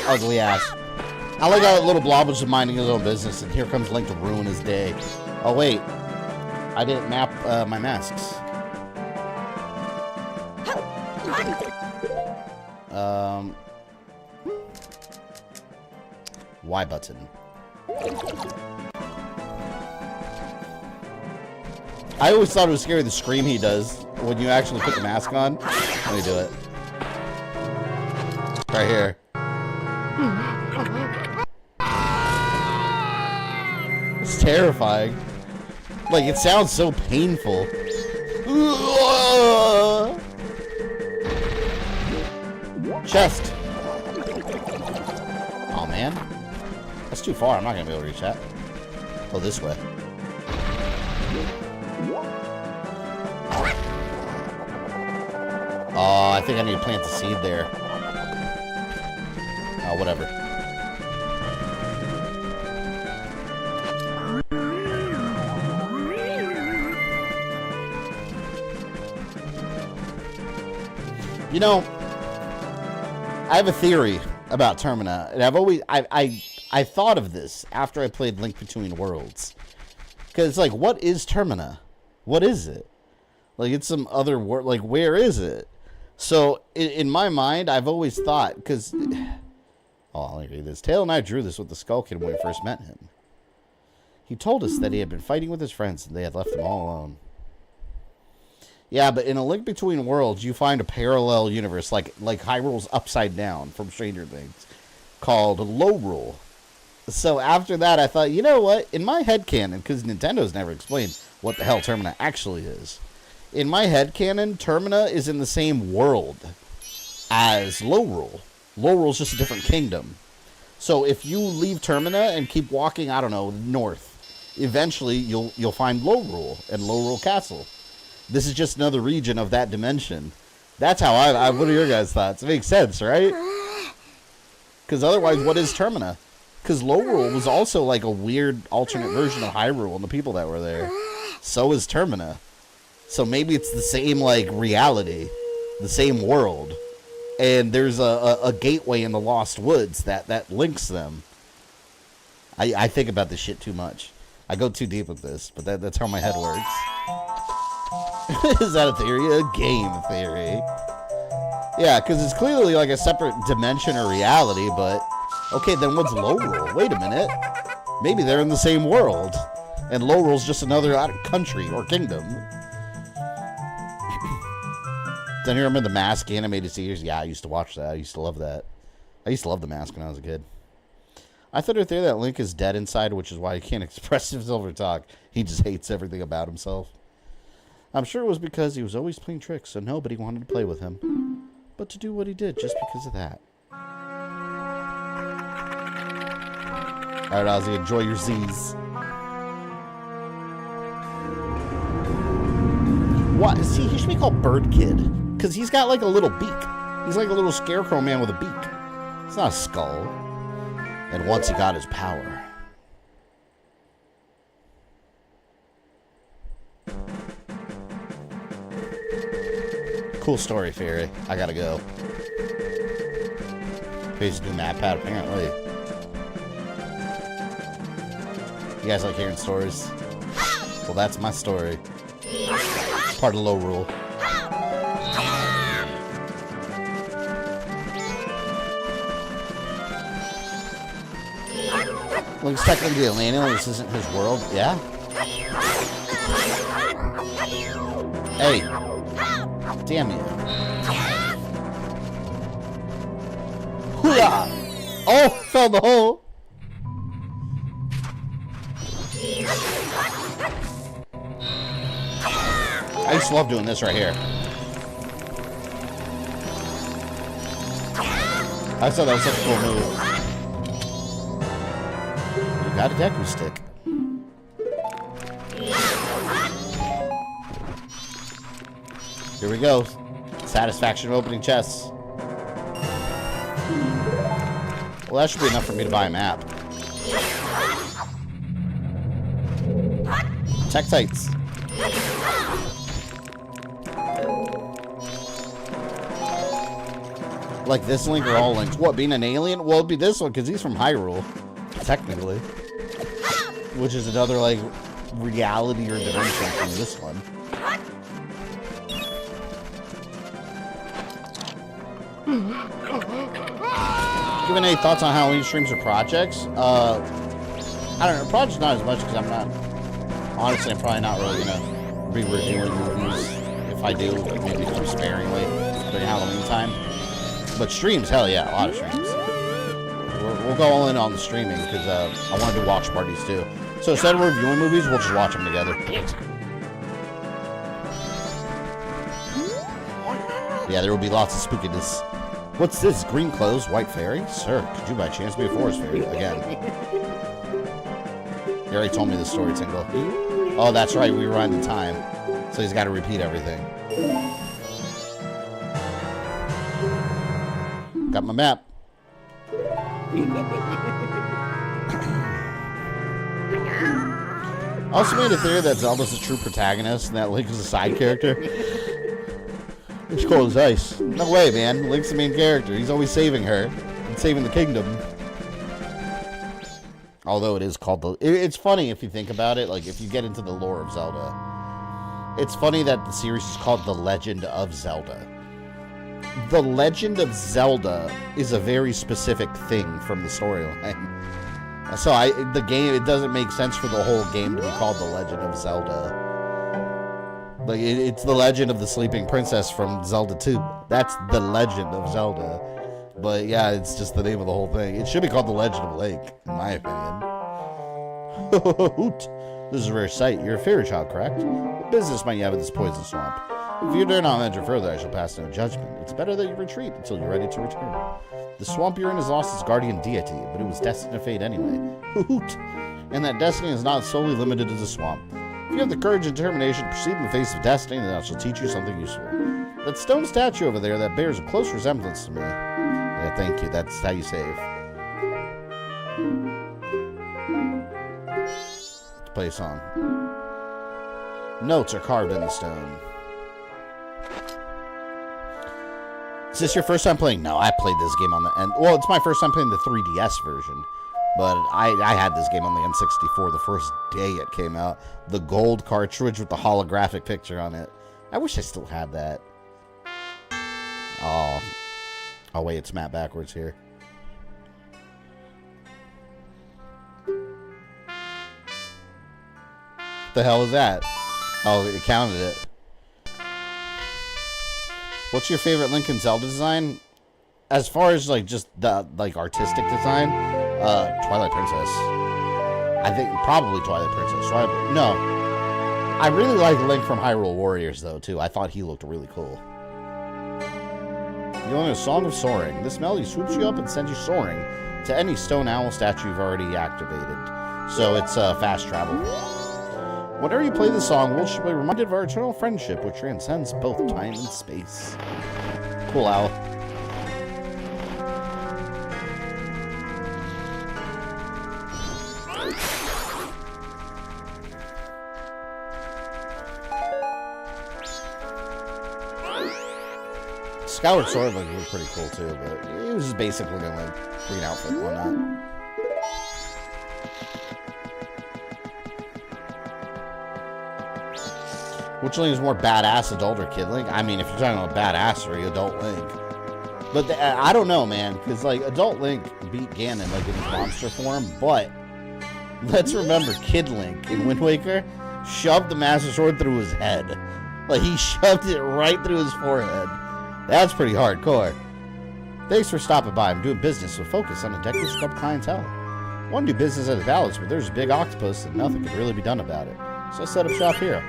Ugly ass. I like how that little blob was just minding his own business, and here comes Link to ruin his day. Oh wait, I didn't map my masks. Y button. I always thought it was scary the scream he does when you actually put the mask on. Let me do it. Right here. It's terrifying. Like, it sounds so painful. Chest. Oh, man. That's too far. I'm not going to be able to reach that. Oh, this way. Oh, I think I need to plant the seed there. Oh, whatever. You know, I have a theory about Termina, and I've always I thought of this after I played Link Between Worlds, because it's like, what is Termina? What is it? Like, it's some other world. Like, where is it? So in my mind, I've always thought, because oh, let me read this. Tail and I drew this with the Skull Kid when we first met him. He told us that he had been fighting with his friends and they had left him all alone. Yeah, but in A Link Between Worlds, you find a parallel universe, like Hyrule's upside down from Stranger Things, called Lorule. So after that, I thought, you know what? In my headcanon, because Nintendo's never explained what the hell Termina actually is. In my headcanon, Termina is in the same world as Lorule. Lorule's just a different kingdom. So if you leave Termina and keep walking, I don't know, north, eventually you'll find Lorule and Lorule Castle. This is just another region of that dimension. That's how what are your guys' thoughts? It makes sense, right? Because otherwise, what is Termina? Because Lorule was also like a weird alternate version of Hyrule and the people that were there. So is Termina. So maybe it's the same, like, reality, the same world. And there's a gateway in the Lost Woods that links them. I think about this shit too much. I go too deep with this, but that's how my head works. Is that a theory? A game theory. Yeah, because it's clearly like a separate dimension or reality, but... Okay, then what's Lorule? Wait a minute. Maybe they're in the same world. And Lorule's just another country or kingdom. Then you remember the Mask animated series? Yeah, I used to watch that. I used to love that. I used to love the Mask when I was a kid. I thought her theory that Link is dead inside, which is why he can't express himself or talk. He just hates everything about himself. I'm sure it was because he was always playing tricks, so nobody wanted to play with him. But to do what he did just because of that. Alright, Ozzy, enjoy your Z's. What? See, he should be called Bird Kid. Because he's got like a little beak. He's like a little scarecrow man with a beak. It's not a skull. And once he got his power. Cool story, Fairy. I gotta go. He's a new map pad, apparently. You guys like hearing stories? Well, that's my story. It's part of Lorule. Link's technically an alien. This isn't his world. Yeah? Hey. Damn you. Hooyah! Oh, fell in the hole. I used to love doing this right here. I thought that was such a cool move. You got a Deku stick. Here we go. Satisfaction of opening chests. Well, that should be enough for me to buy a map. Tektites. Like this Link or all Links? What, being an alien? Well, it'd be this one, because he's from Hyrule. Technically. Which is another, like, reality or dimension from this one. Given any thoughts on Halloween streams or projects? I don't know. Projects not as much because I'm not. Honestly, I'm probably not really gonna be reviewing movies. If I do, maybe do sparingly during Halloween time. But streams, hell yeah, a lot of streams. We'll go all in on the streaming because I want to do watch parties too. So instead of reviewing movies, we'll just watch them together. Yeah, there will be lots of spookiness. What's this? Green clothes, white fairy? Sir, could you by chance be a forest fairy? Again. He already told me the story, Tingle. Oh, that's right, we rewind the time. So he's got to repeat everything. Got my map. I also made a theory that Zelda's a true protagonist and that Link is a side character. It's cold as ice. No way, man. Link's the main character. He's always saving her and saving the kingdom. Although it is called the... It's funny if you think about it. Like, if you get into the lore of Zelda. It's funny that the series is called The Legend of Zelda. The Legend of Zelda is a very specific thing from the storyline. So the game, it doesn't make sense for the whole game to be called The Legend of Zelda. Like, it's the Legend of the Sleeping Princess from Zelda 2. That's the Legend of Zelda. But yeah, it's just the name of the whole thing. It should be called The Legend of Link, in my opinion. Hoot. This is a rare sight. You're a fairy child, correct? What business might you have in this poison swamp? If you dare not venture further, I shall pass no judgment. It's better that you retreat until you're ready to return. The swamp you're in has lost its guardian deity, but it was destined to fade anyway. Hoot! And that destiny is not solely limited to the swamp. If you have the courage and determination to proceed in the face of destiny, then I shall teach you something useful. That stone statue over there that bears a close resemblance to me. Yeah, thank you. That's how you save. Let's play a song. Notes are carved in the stone. Is this your first time playing? No, I played this game on the N... Well, it's my first time playing the 3DS version. But I had this game on the N64 the first day it came out. The gold cartridge with the holographic picture on it. I wish I still had that. Oh. Oh, wait, it's mapped backwards here. What the hell is that? Oh, it counted it. What's your favorite Link and Zelda design? As far as like just the artistic design, Twilight Princess. I think probably Twilight Princess. No, I really like Link from Hyrule Warriors though too. I thought he looked really cool. You learn a Song of Soaring. This melody swoops you up and sends you soaring to any stone owl statue you've already activated. So it's fast travel. Whenever you play the song, we'll be reminded of our eternal friendship, which transcends both time and space. Cool, Owl. Skyward Sword was pretty cool too, but it was just basically like green outfit and whatnot. Which Link is more badass, adult or kid Link? I mean, if you're talking about badassery, adult Link. But I don't know, man, because like adult Link beat Ganon like in his monster form, but let's remember Kid Link in Wind Waker shoved the Master Sword through his head. Like he shoved it right through his forehead. That's pretty hardcore. Thanks for stopping by. I'm doing business with focus on a Deku Scrub clientele. I want to do business at the Palace, but there's a big octopus and nothing can really be done about it. So I set up shop here.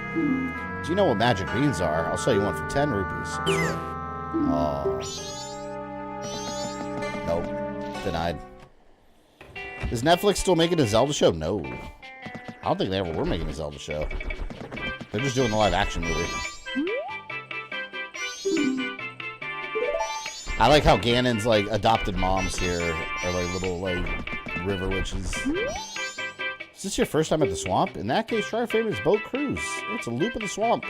Do you know what magic beans are? I'll sell you one for 10 rupees. Oh. Nope. Denied. Is Netflix still making a Zelda show? No. I don't think they ever were making a Zelda show. They're just doing a live action movie. I like how Ganon's like adopted moms here are like little like river witches. Is this your first time at the swamp? In that case, try our famous boat cruise. It's a loop of the swamp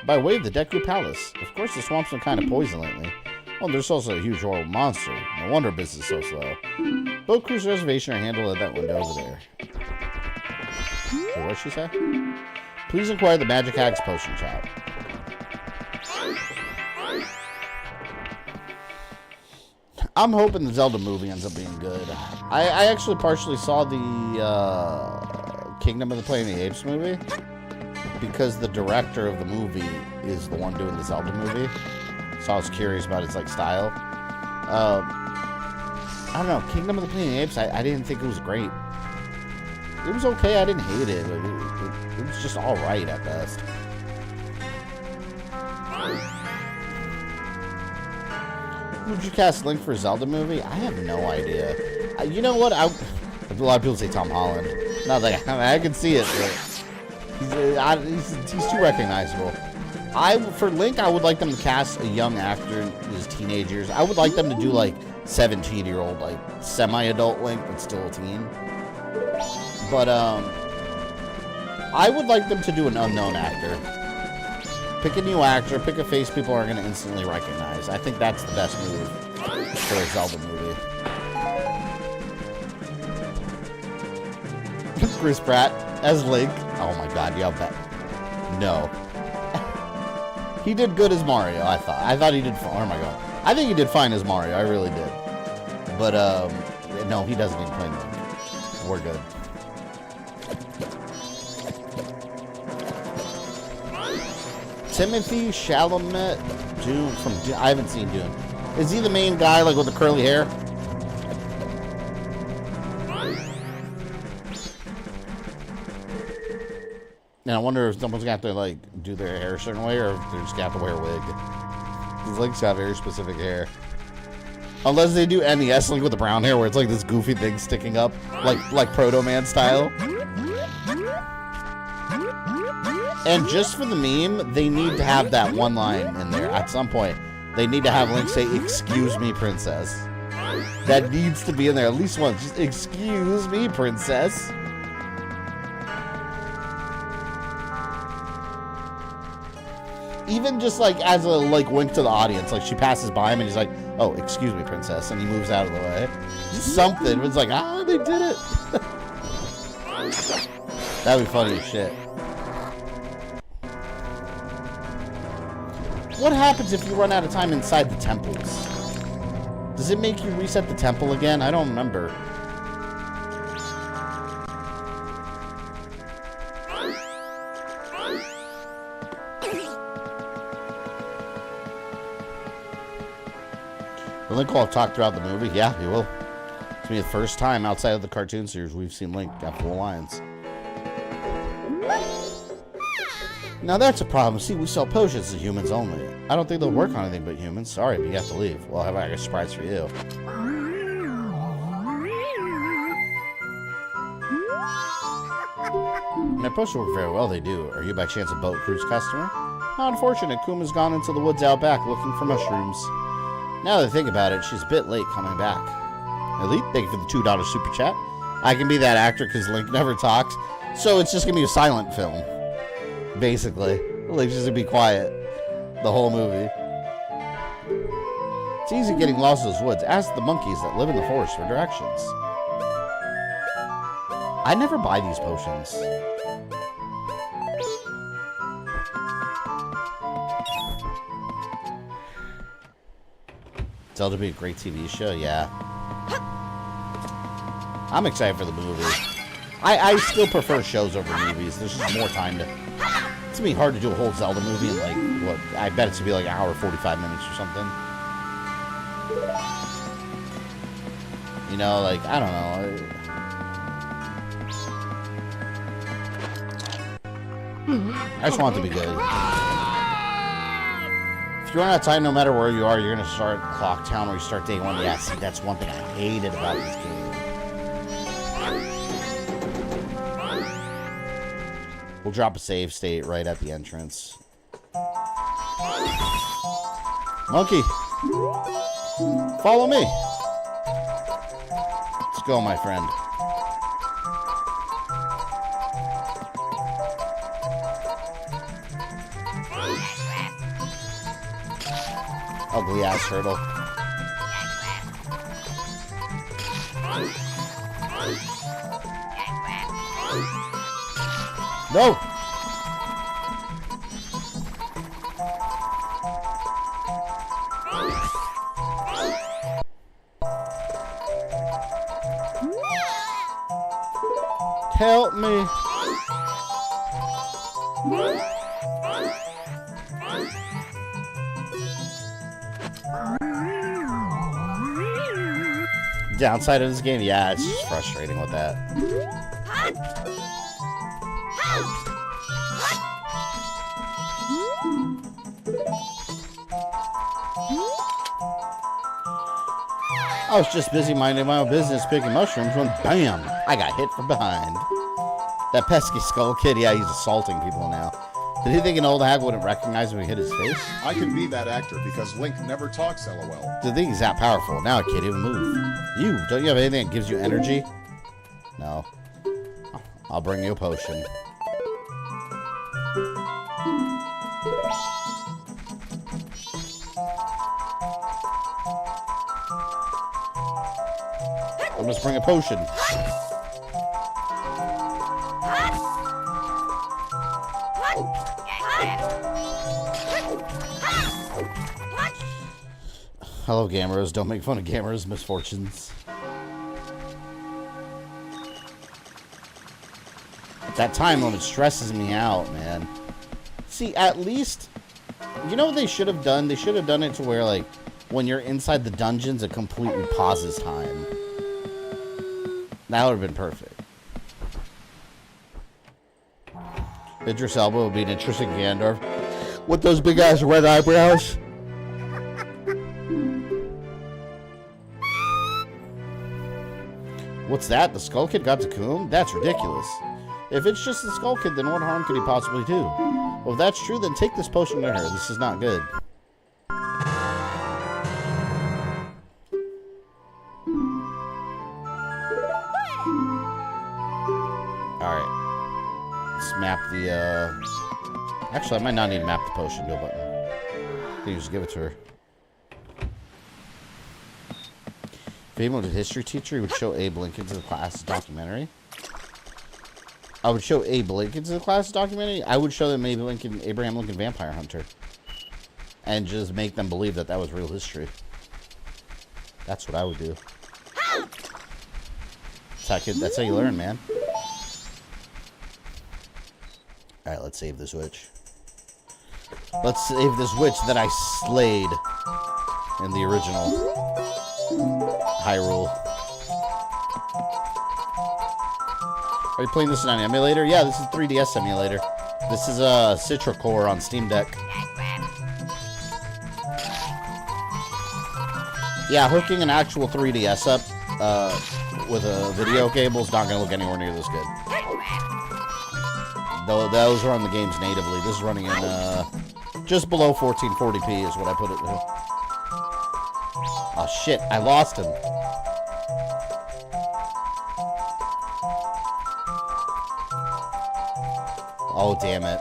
by way of the Deku Palace. Of course, the swamp's been kind of poisoned lately. Oh, there's also a huge royal monster. No wonder business is so slow. Boat cruise reservation are handled at that window over there. Wait, what'd she say? Please inquire the Magic Hag's potion shop. I'm hoping the Zelda movie ends up being good. I actually partially saw the Kingdom of the Planet of the Apes movie because the director of the movie is the one doing the Zelda movie. So I was curious about its like style. I don't know. Kingdom of the Planet of the Apes, I didn't think it was great. It was okay. I didn't hate it. It was just all right at best. Would you cast Link for a Zelda movie? I have no idea. You know what? A lot of people say Tom Holland. Not like I can see it. He's too recognizable. For Link, I would like them to cast a young actor as teenagers. I would like them to do like 17-year-old, like semi-adult Link, but still a teen. But I would like them to do an unknown actor. Pick a new actor, pick a face people are going to instantly recognize. I think that's the best move for a Zelda movie. Chris Pratt as Link. Oh my god, yeah, bet. No. He did good as Mario, I thought. I thought he did fine. Oh my god. I think he did fine as Mario, I really did. But, no, he doesn't even play Link. We're good. Timothy Chalamet, Dune from Dune. I haven't seen Dune. Is he the main guy, like with the curly hair? And I wonder if someone's gonna have to like do their hair a certain way, or if they're just gonna have to wear a wig. Because Link's got very specific hair. Unless they do NES Link with the brown hair, where it's like this goofy thing sticking up, like Proto Man style. And just for the meme, they need to have that one line in there at some point. They need to have Link say, "Excuse me, princess." That needs to be in there at least once. Just, "Excuse me, princess." Even just like as a like wink to the audience, like she passes by him and he's like, "Oh, excuse me, princess," and he moves out of the way. Just something. It's like, ah, they did it. That'd be funny as shit. What happens if you run out of time inside the temples? Does it make you reset the temple again? I don't remember. Will Link will talk throughout the movie? Yeah, he will. It's gonna be the first time outside of the cartoon series we've seen Link have full lines. Now that's a problem. See, we sell potions to humans only. I don't think they'll work on anything but humans. Sorry, but you have to leave. Well, I have a surprise for you. My potions work very well, they do. Are you by chance a boat cruise customer? How unfortunate. Kuma's gone into the woods out back looking for mushrooms. Now that I think about it, she's a bit late coming back. Elite, thank you for the $2 super chat. I can be that actor because Link never talks. So it's just going to be a silent film. Basically. Link's just going to be quiet the whole movie. It's easy getting lost in those woods. Ask the monkeys that live in the forest for directions. I never buy these potions. Zelda be a great TV show, yeah. I'm excited for the movie. I still prefer shows over movies. There's just more time to... It's gonna be hard to do a whole Zelda movie in like, what, I bet it's gonna be like an hour, 45 minutes or something. You know, like, I don't know. I just want it to be good. If you run out of time, no matter where you are, you're going to start Clock Town or you start day one. Yeah, see, that's one thing I hated about this game. We'll drop a save state right at the entrance. Monkey! Follow me! Let's go, my friend. Ugly ass turtle. No! Help me. Downside of this game, yeah, it's just frustrating with that. I was just busy minding my own business picking mushrooms when BAM! I got hit from behind. That pesky skull kid, yeah, he's assaulting people now. Did he think an old hag wouldn't recognize when he hit his face? I can be that actor because Link never talks, lol. The thing is that powerful. Now I can't even move. You, don't you have anything that gives you energy? No. I'll bring you a potion. I must bring a potion. Hello, gamers. Don't make fun of gamers' misfortunes. That time limit stresses me out, man. See, at least, you know what they should have done? They should have done it to where, like, when you're inside the dungeons, it completely pauses time. That would have been perfect. Idris Elba would be an interesting Gandalf with those big-ass red eyebrows. What's that? The Skull Kid got Cocoon? That's ridiculous. If it's just the Skull Kid, then what harm could he possibly do? Well, if that's true, then take this potion to her. This is not good. Alright. Let's map the, Actually, I might not need to map the potion. Go button. I think just give it to her. If Abe was a history teacher, he would show Abe Lincoln to the class documentary. I would show Abe Lincoln to the class documentary. I would show them Abraham Lincoln Vampire Hunter. And just make them believe that that was real history. That's what I would do. That's how you learn, man. Alright, let's save this witch. Let's save this witch that I slayed in the original Hyrule. Are you playing this on an emulator? Yeah, this is 3DS emulator. This is a Citra Core on Steam Deck. Yeah, hooking an actual 3DS up with a video cable is not going to look anywhere near this good. Though those run the games natively. This is running in just below 1440p is what I put it to. Oh shit, I lost him. Oh, damn it.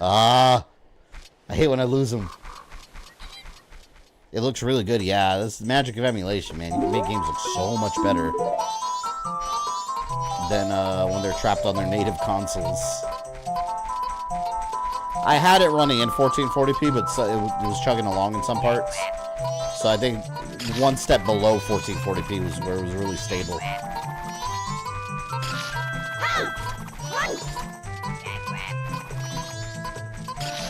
I hate when I lose them. It looks really good, yeah. This is the magic of emulation, man. You can make games look so much better than when they're trapped on their native consoles. I had it running in 1440p, but it was chugging along in some parts. So I think one step below 1440p was where it was really stable.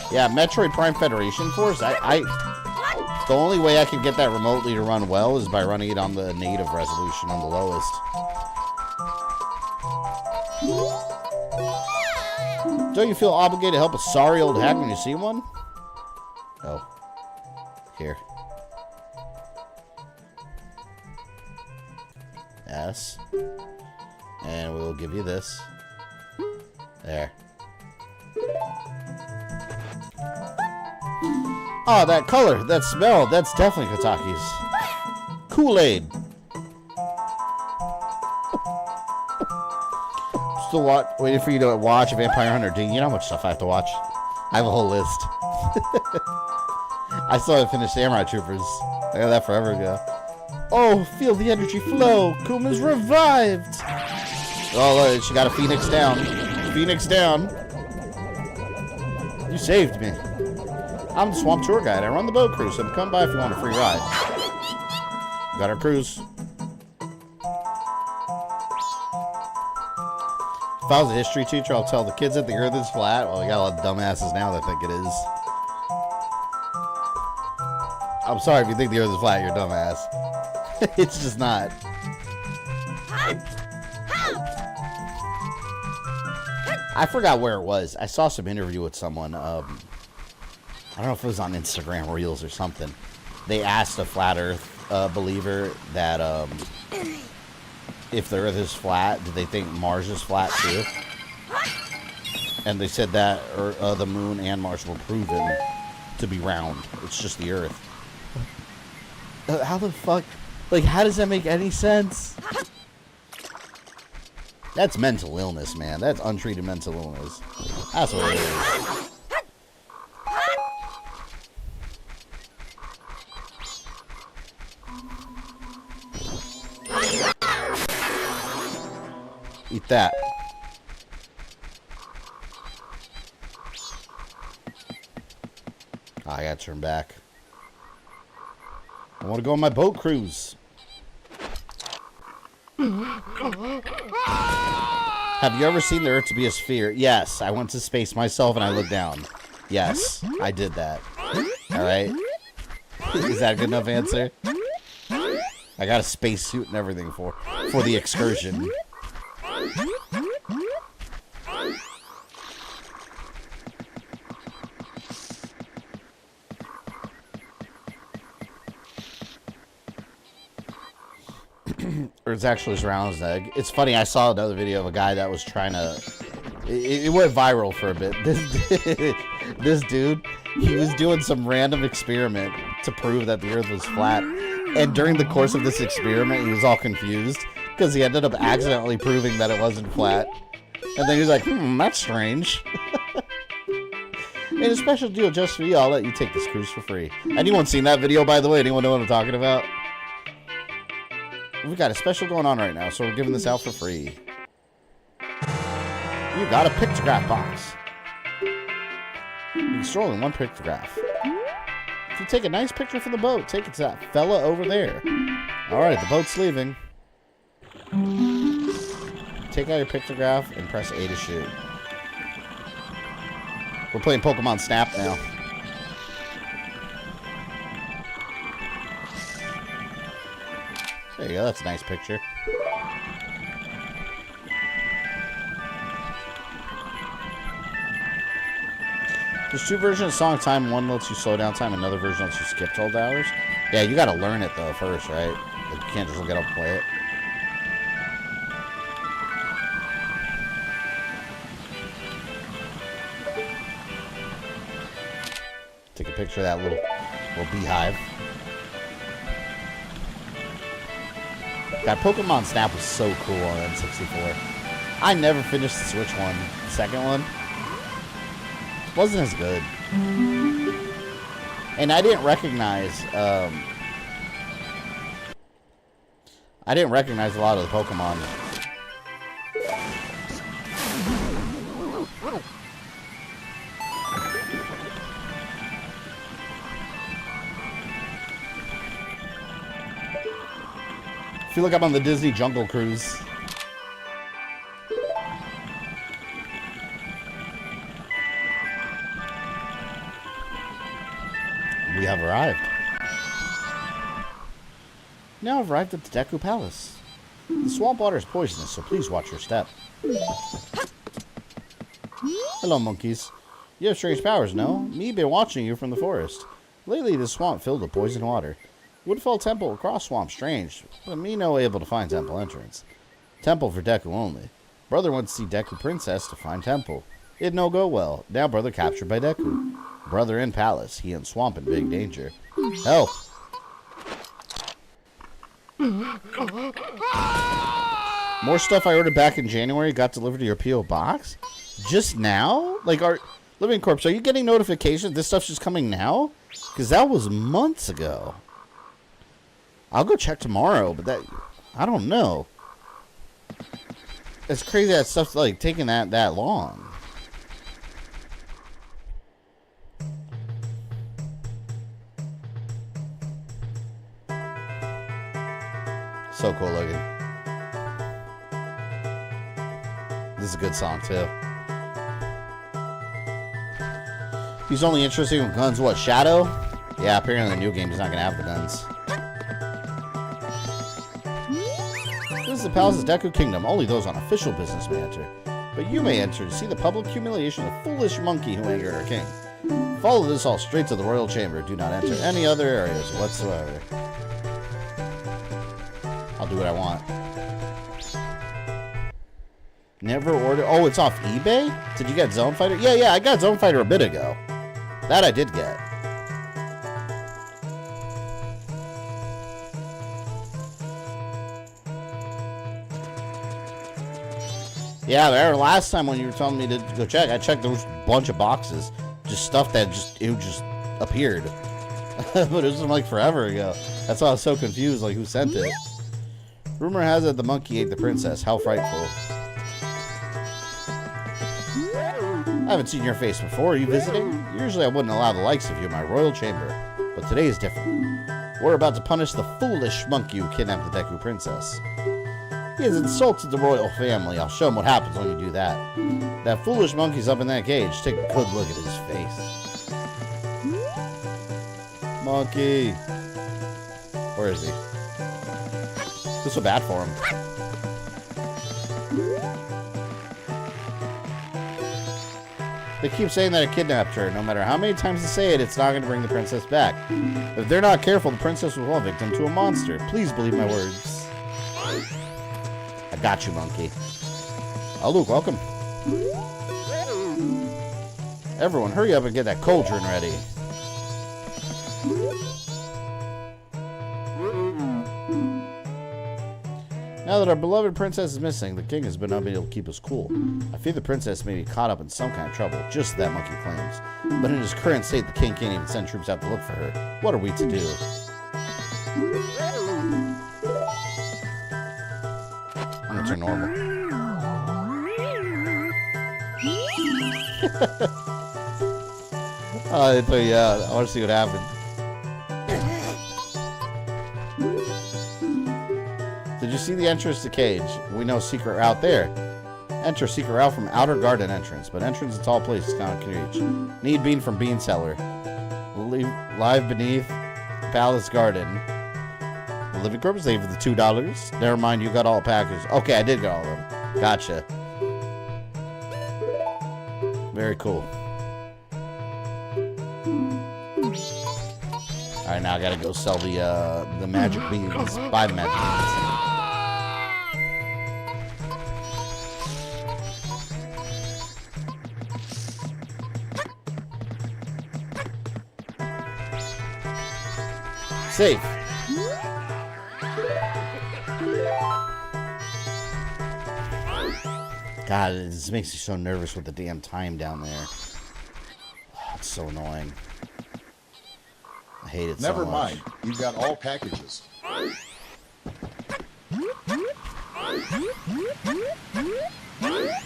Yeah, Metroid Prime Federation Force, the only way I can get that remotely to run well is by running it on the native resolution on the lowest. Don't you feel obligated to help a sorry old hag when you see one? Oh. Here. Yes. And we'll give you this. There. Oh, that color, that smell, that's definitely Kotaki's. Kool-Aid. Still waiting for you to watch Vampire Hunter. Dude, you know how much stuff I have to watch? I have a whole list. I still haven't finished Samurai Troopers. I got that forever ago. Oh, feel the energy flow. Kuma's revived. Oh, look, she got a Phoenix down. Phoenix down. You saved me. I'm the Swamp Tour Guide. I run the boat cruise, so come by if you want a free ride. Got our cruise. If I was a history teacher, I'll tell the kids that the Earth is flat. Well, we got a lot of dumbasses now that think it is. I'm sorry if you think the Earth is flat, you're a dumbass. It's just not. I forgot where it was. I saw some interview with someone. I don't know if it was on Instagram Reels or something. They asked a flat Earth believer that if the Earth is flat, do they think Mars is flat too? And they said that the Moon and Mars were proven to be round. It's just the Earth. How the fuck? Like, how does that make any sense? That's mental illness, man. That's untreated mental illness. That's what it is. Eat that. Oh, I gotta turn back. I want to go on my boat cruise. Have you ever seen the Earth to be a sphere? Yes, I went to space myself and I looked down. Yes, I did that. Alright? Is that a good enough answer? I got a spacesuit and everything for the excursion. Or it's actually as round as an egg. It's funny, I saw another video of a guy that was trying to... It went viral for a bit. This dude, he was doing some random experiment to prove that the Earth was flat. And during the course of this experiment, he was all confused because he ended up accidentally proving that it wasn't flat. And then he was like, that's strange. Made a special deal just for you. I'll let you take this cruise for free. Anyone seen that video, by the way? Anyone know what I'm talking about? We've got a special going on right now, so we're giving this out for free. You got a pictograph box. You can stroll in one pictograph. If you take a nice picture from the boat, take it to that fella over there. Alright, the boat's leaving. Take out your pictograph and press A to shoot. We're playing Pokemon Snap now. There you go, that's a nice picture. There's two versions of song time. One lets you slow down time, another version lets you skip 12 hours. Yeah, you gotta learn it though first, right? Like, you can't just get up and play it. Take a picture of that little beehive. That Pokemon Snap was so cool on N64. I never finished the Switch one. The second one wasn't as good. And I didn't recognize a lot of the Pokemon. I feel like I'm on the Disney Jungle Cruise. We have arrived. Now I've arrived at the Deku Palace. The swamp water is poisonous, so please watch your step. Hello, monkeys. You have strange powers, no? Me been watching you from the forest. Lately, the swamp filled with poisoned water. Woodfall Temple across swamp strange, but me no able to find temple entrance. Temple for Deku only. Brother went to see Deku Princess to find temple. It no go well. Now brother captured by Deku. Brother in palace. He in swamp in big danger. Help! More stuff I ordered back in January got delivered to your P.O. box? Just now? Like, Living Corpse, are you getting notifications? This stuff's just coming now? Because that was months ago. I'll go check tomorrow, but that... I don't know. It's crazy that stuff's, like, taking that long. So cool looking. This is a good song, too. He's only interested in guns, what, Shadow? Yeah, apparently the new game is not going to have the guns. This is the Palace's Deku Kingdom. Only those on official business may enter. But you may enter to see the public humiliation of the foolish monkey who angered our king. Follow this all straight to the royal chamber. Do not enter any other areas whatsoever. I'll do what I want. Never order. Oh, it's off eBay? Did you get Zone Fighter? Yeah, I got Zone Fighter a bit ago. That I did get. Yeah, there. Last time when you were telling me to go check, I checked. There was a bunch of boxes, just stuff that just appeared, but it was like forever ago. That's why I was so confused. Like, who sent it? Rumor has it the monkey ate the princess. How frightful! I haven't seen your face before. Are you visiting? Usually I wouldn't allow the likes of you in my royal chamber, but today is different. We're about to punish the foolish monkey who kidnapped the Deku princess. He has insulted the royal family. I'll show him what happens when you do that. That foolish monkey's up in that cage. Take a good look at his face. Monkey. Where is he? This is so bad for him. They keep saying that I kidnapped her. No matter how many times they say it, it's not going to bring the princess back. If they're not careful, the princess will fall victim to a monster. Please believe my words. I got you, monkey. Oh, Luke, welcome. Everyone, hurry up and get that cauldron ready. Now that our beloved princess is missing, the king has been unable to keep us cool. I fear the princess may be caught up in some kind of trouble, just as that monkey claims. But in his current state, the king can't even send troops out to look for her. What are we to do? I'm gonna turn normal. Oh, they threw you out. I want to see what happened. Did you see the entrance to cage? We know secret route there. Enter secret route from outer garden entrance, but entrance to tall places cannot reach. Need bean from bean cellar. Live beneath palace garden. The living quarters, they for the $2. Never mind, you got all packages. Okay, I did get all of them. Gotcha. Very cool. Alright, now I gotta go sell the magic beans. Buy the magic beans. Safe. God, this makes me so nervous with the damn time down there. Oh, it's so annoying. I hate it so much. Never mind. You've got all packages.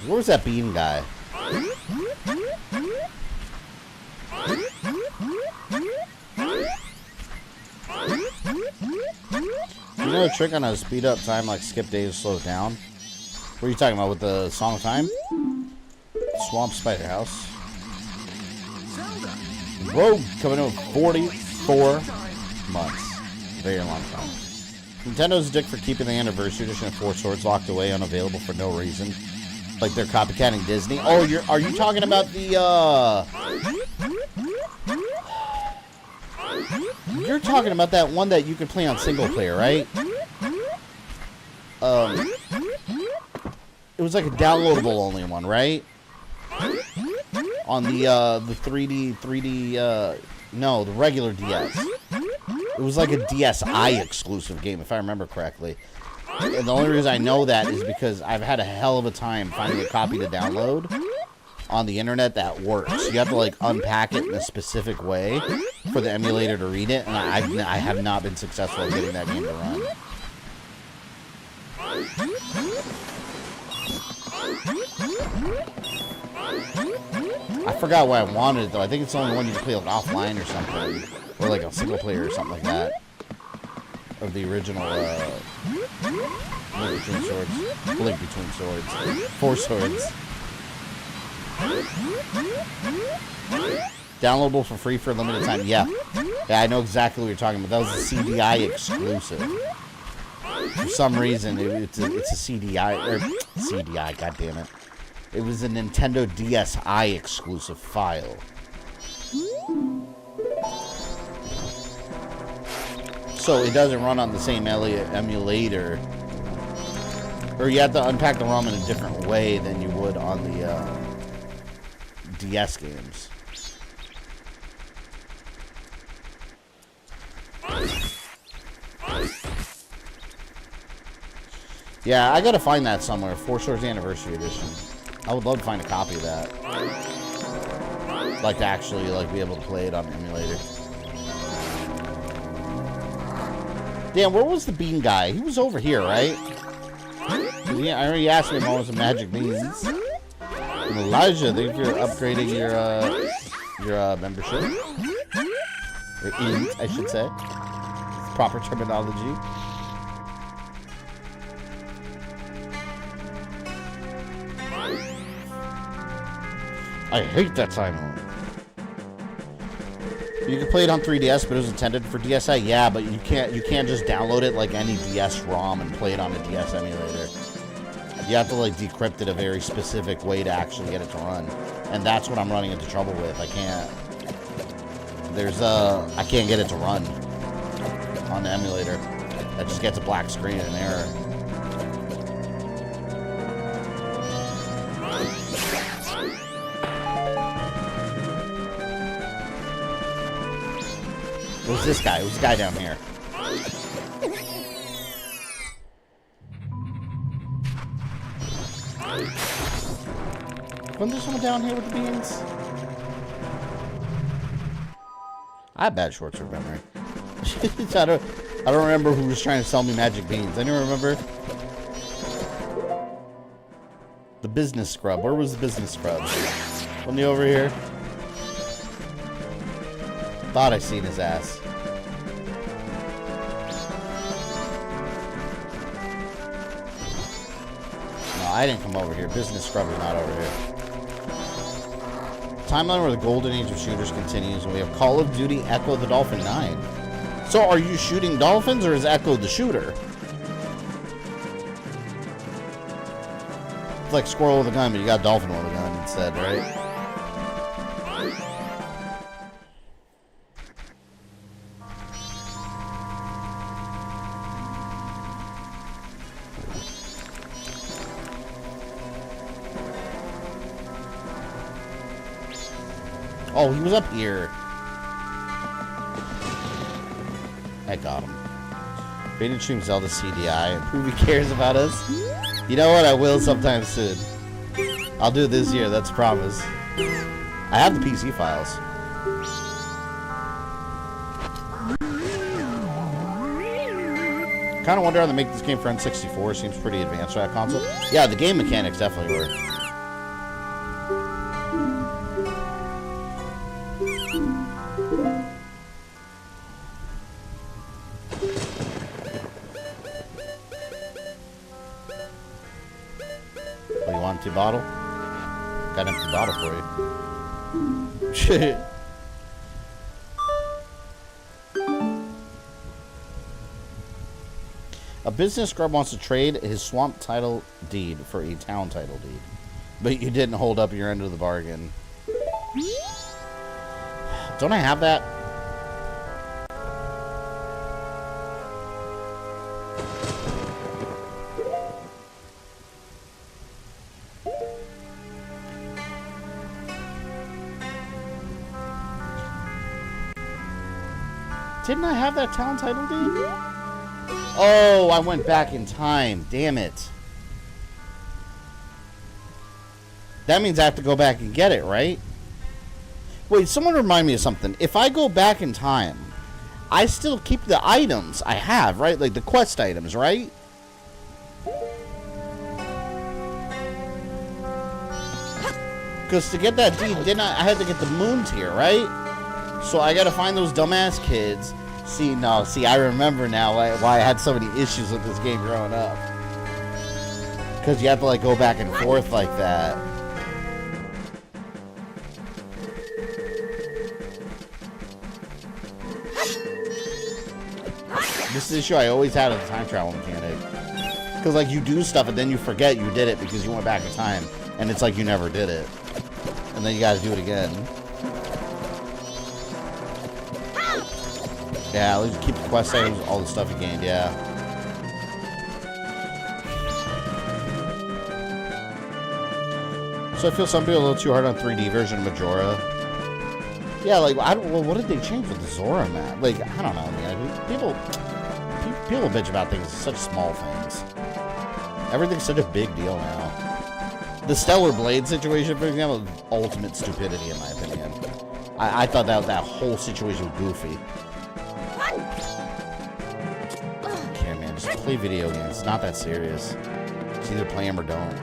Where's that bean guy? You know a trick on how to speed up time, like skip days, slow it down? What are you talking about with the Song of Time? Swamp Spider House. Rogue coming in with 44 months. Very long time. Nintendo's a dick for keeping the anniversary edition of Four Swords locked away, unavailable for no reason. Like they're copycatting Disney. Oh, are you talking about the You're talking about that one that you can play on single player, right? It was like a downloadable only one, right? On the 3D, no, the regular DS. It was like a DSi exclusive game, if I remember correctly. And the only reason I know that is because I've had a hell of a time finding a copy to download on the internet that works. You have to like unpack it in a specific way for the emulator to read it, and I have not been successful in getting that game to run. I forgot why I wanted it though. I think it's the only one you can play like offline or something, or like a single player or something like that, of the original Link between swords. Link between swords. 4 swords. Downloadable for free for a limited time. Yeah. Yeah, I know exactly what you're talking about. That was a CDI exclusive. For some reason, it's a CDI, or CDI, goddammit. It was a Nintendo DSi exclusive file. So it doesn't run on the same emulator. Or you have to unpack the ROM in a different way than you would on the DS games. Yeah, I gotta find that somewhere. 4 Swords Anniversary Edition. I would love to find a copy of that. Like to actually be able to play it on the emulator. Damn, where was the bean guy? He was over here, right? Yeah, I already asked him if I was a magic beans. And Elijah, thank you for upgrading your membership. Or int, I should say. Proper terminology. I hate that time. You can play it on 3DS, but it was intended for DSi. Yeah, but you can't just download it like any DS ROM and play it on a DS emulator. You have to decrypt it a very specific way to actually get it to run, and that's what I'm running into trouble with. I can't get it to run on the emulator. That just gets a black screen and an error. Who's this guy? Who's the guy down here? Wasn't there someone down here with the beans? I have bad short-term memory. I don't remember who was trying to sell me magic beans. Anyone remember? The business scrub. Where was the business scrub? Wasn't he over here? Thought I seen his ass. No, I didn't come over here. Business scrub is not over here. Timeline where the golden age of shooters continues, and we have Call of Duty Echo the Dolphin 9. So are you shooting dolphins, or is Echo the shooter? It's like squirrel with a gun, but you got dolphin with a gun instead, right? Oh, he was up here. I got him. Rated stream Zelda CDI and prove he cares about us. You know what? I will sometime soon. I'll do it this year. That's a promise. I have the PC files. Kind of wonder how they make this game for N64. Seems pretty advanced for that console. Yeah, the game mechanics definitely were. Empty bottle? Got an empty bottle for you. Shit. A business scrub wants to trade his swamp title deed for a town title deed. But you didn't hold up your end of the bargain. Don't I have that? Didn't I have that town title deed? Oh, I went back in time. Damn it. That means I have to go back and get it, right? Wait, someone remind me of something. If I go back in time, I still keep the items I have, right? Like the quest items, right? Because to get that deed, I had to get the moon tier, right? So I gotta find those dumbass kids, See, I remember now why I had so many issues with this game growing up. Because you have to, like, go back and forth like that. This is the issue I always had with the time travel mechanic. Because, like, you do stuff and then you forget you did it because you went back in time. And it's like you never did it. And then you gotta do it again. Yeah, at least keep the quest items, all the stuff you gained, yeah. So I feel some people a little too hard on 3D version of Majora. Yeah, like, well, what did they change with the Zora map? Like, I don't know, man. People bitch about things, such small things. Everything's such a big deal now. The Stellar Blade situation, for example, is ultimate stupidity, in my opinion. I thought that whole situation was goofy. Okay, man, just play video games. It's not that serious. It's either play them or don't.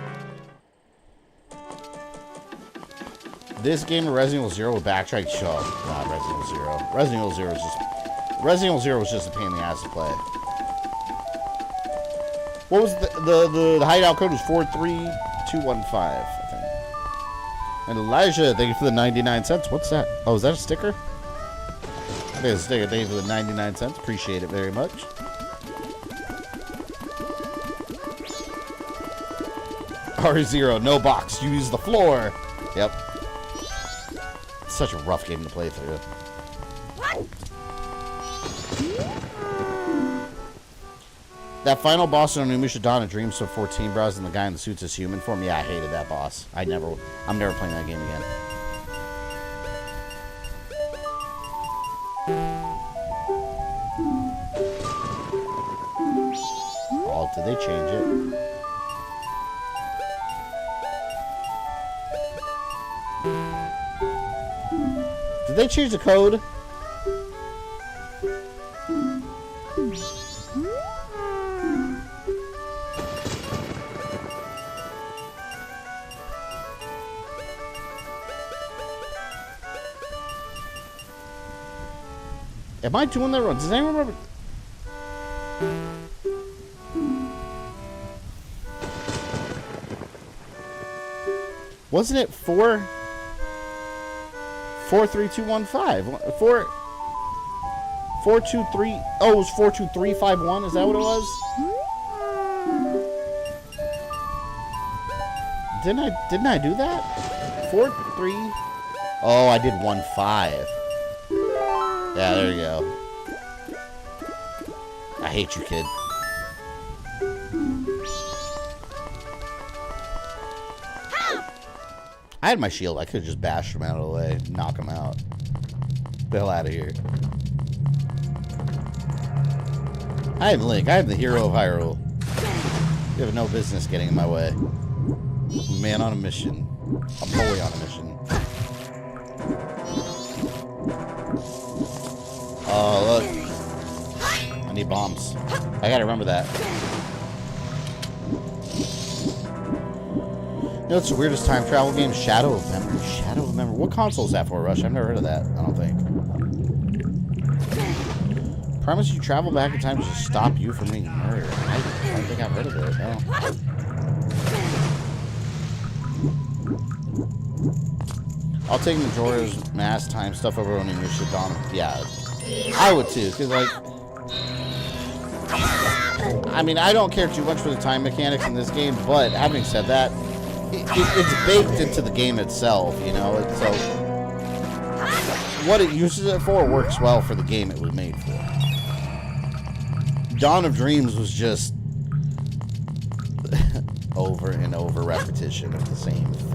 This game of Resident Evil 0 with backtrack show. Not Resident Evil 0. Resident Evil 0 is just... Resident Evil 0 was just a pain in the ass to play. What was the hideout code was 43215, I think. And Elijah, thank you for the 99 cents. What's that? Oh, is that a sticker? I think it's a sticker. Thank you for the 99 cents. Appreciate it very much. R0, no box. Use the floor. Yep. It's such a rough game to play through. That final boss in Onimusha Dawn of Dreams of 14 Bros and the guy in the suits is human form. Yeah, I hated that boss. I'm never playing that game again. Oh, did they change it? Did they change the code? Am I doing that wrong? Does anyone remember? Wasn't it 43215? 423. Oh, it was 42351. Is that what it was? Didn't I do that? 43. Oh, I did 15. Yeah, there you go. I hate you, kid. I had my shield. I could have just bashed him out of the way, knock him out. The hell out of here. I am Link. I am the hero of Hyrule. You have no business getting in my way. I'm a man on a mission. A boy on a mission. Oh, look. I need bombs. I gotta remember that. You know what's the weirdest time travel game? Shadow of Memory. Shadow of Memory. What console is that for, Rush? I've never heard of that, I don't think. Promise you travel back in time to stop you from being murdered. I don't think I've heard of it, no. I'll take Majora's Mask time stuff over Onimusha Dawn. Yeah. I would too, because, like, I mean, I don't care too much for the time mechanics in this game, but having said that, it's baked into the game itself, you know, so what it uses it for works well for the game it was made for. Dawn of Dreams was just over and over repetition of the same thing.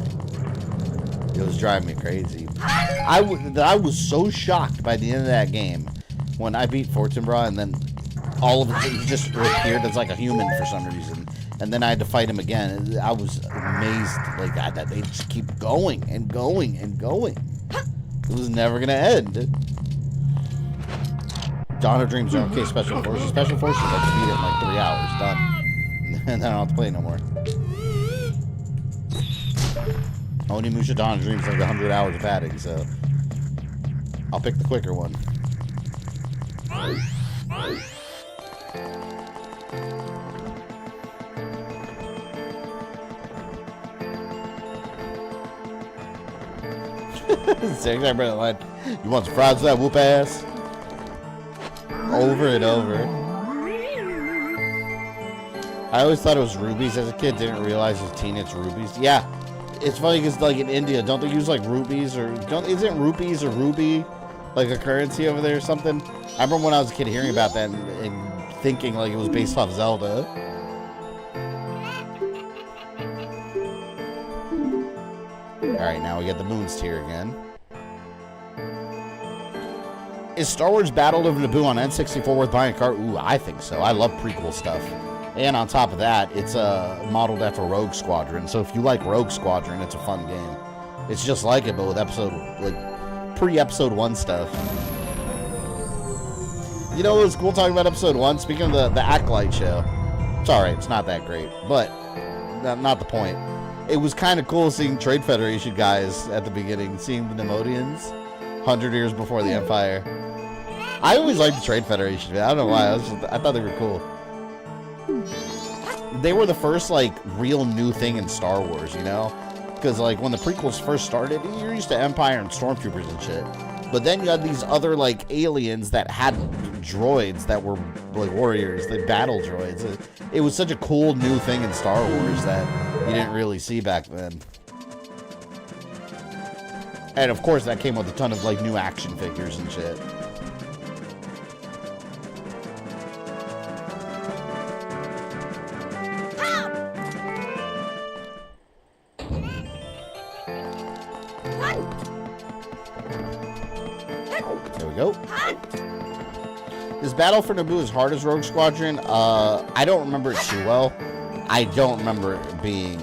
It was driving me crazy. I was so shocked by the end of that game when I beat Fortinbras and then all of it just appeared as like a human for some reason. And then I had to fight him again. I was amazed like that they just keep going and going and going. It was never going to end. Dawn of Dreams are okay, Special Forces. Special Forces, I just beat it in like 3 hours. Done. And then I don't have to play no more. Onimusha Dawn of Dreams like 100 hours of padding, so I'll pick the quicker one. You want some fries with that whoop ass? Over and over. I always thought it was rubies as a kid. Didn't realize it was teenage rubies. Yeah, it's funny because like in India, don't they use like rupees or isn't rupees or ruby like a currency over there or something? I remember when I was a kid hearing about that and thinking like it was based off Zelda. All right, now we get the Moon's Tear again. Is Star Wars Battle of Naboo on N64 worth buying a cart? Ooh, I think so. I love prequel stuff. And on top of that, it's modeled after Rogue Squadron. So if you like Rogue Squadron, it's a fun game. It's just like it, but with pre-episode 1 stuff. You know what was cool talking about episode 1? Speaking of the Acolyte show. It's alright, it's not that great. But, not the point. It was kind of cool seeing Trade Federation guys at the beginning. Seeing the Nemodians 100 years before the Empire. I always liked the Trade Federation. I don't know why. I thought they were cool. They were the first, like, real new thing in Star Wars, you know? Because, like, when the prequels first started, you're used to Empire and Stormtroopers and shit. But then you had these other, like, aliens that had droids that were, like, warriors, the battle droids. It was such a cool new thing in Star Wars that you didn't really see back then. And, of course, that came with a ton of, like, new action figures and shit. There we go. Is Battle for Naboo as hard as Rogue Squadron? I don't remember it too well. I don't remember it being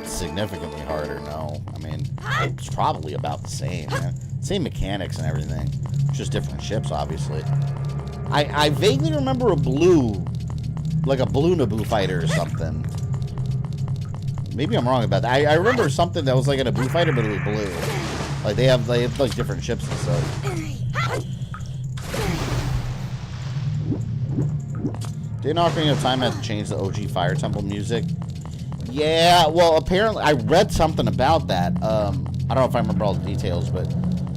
significantly harder, no. I mean, it's probably about the same, man. Same mechanics and everything. Just different ships, obviously. I vaguely remember a blue Naboo fighter or something. Maybe I'm wrong about that. I remember something that was like a Naboo fighter, but it was blue. Like, they have like different ships and stuff. Didn't Ocarina of Time have to change the OG Fire Temple music? Yeah, well, apparently, I read something about that. I don't know if I remember all the details, but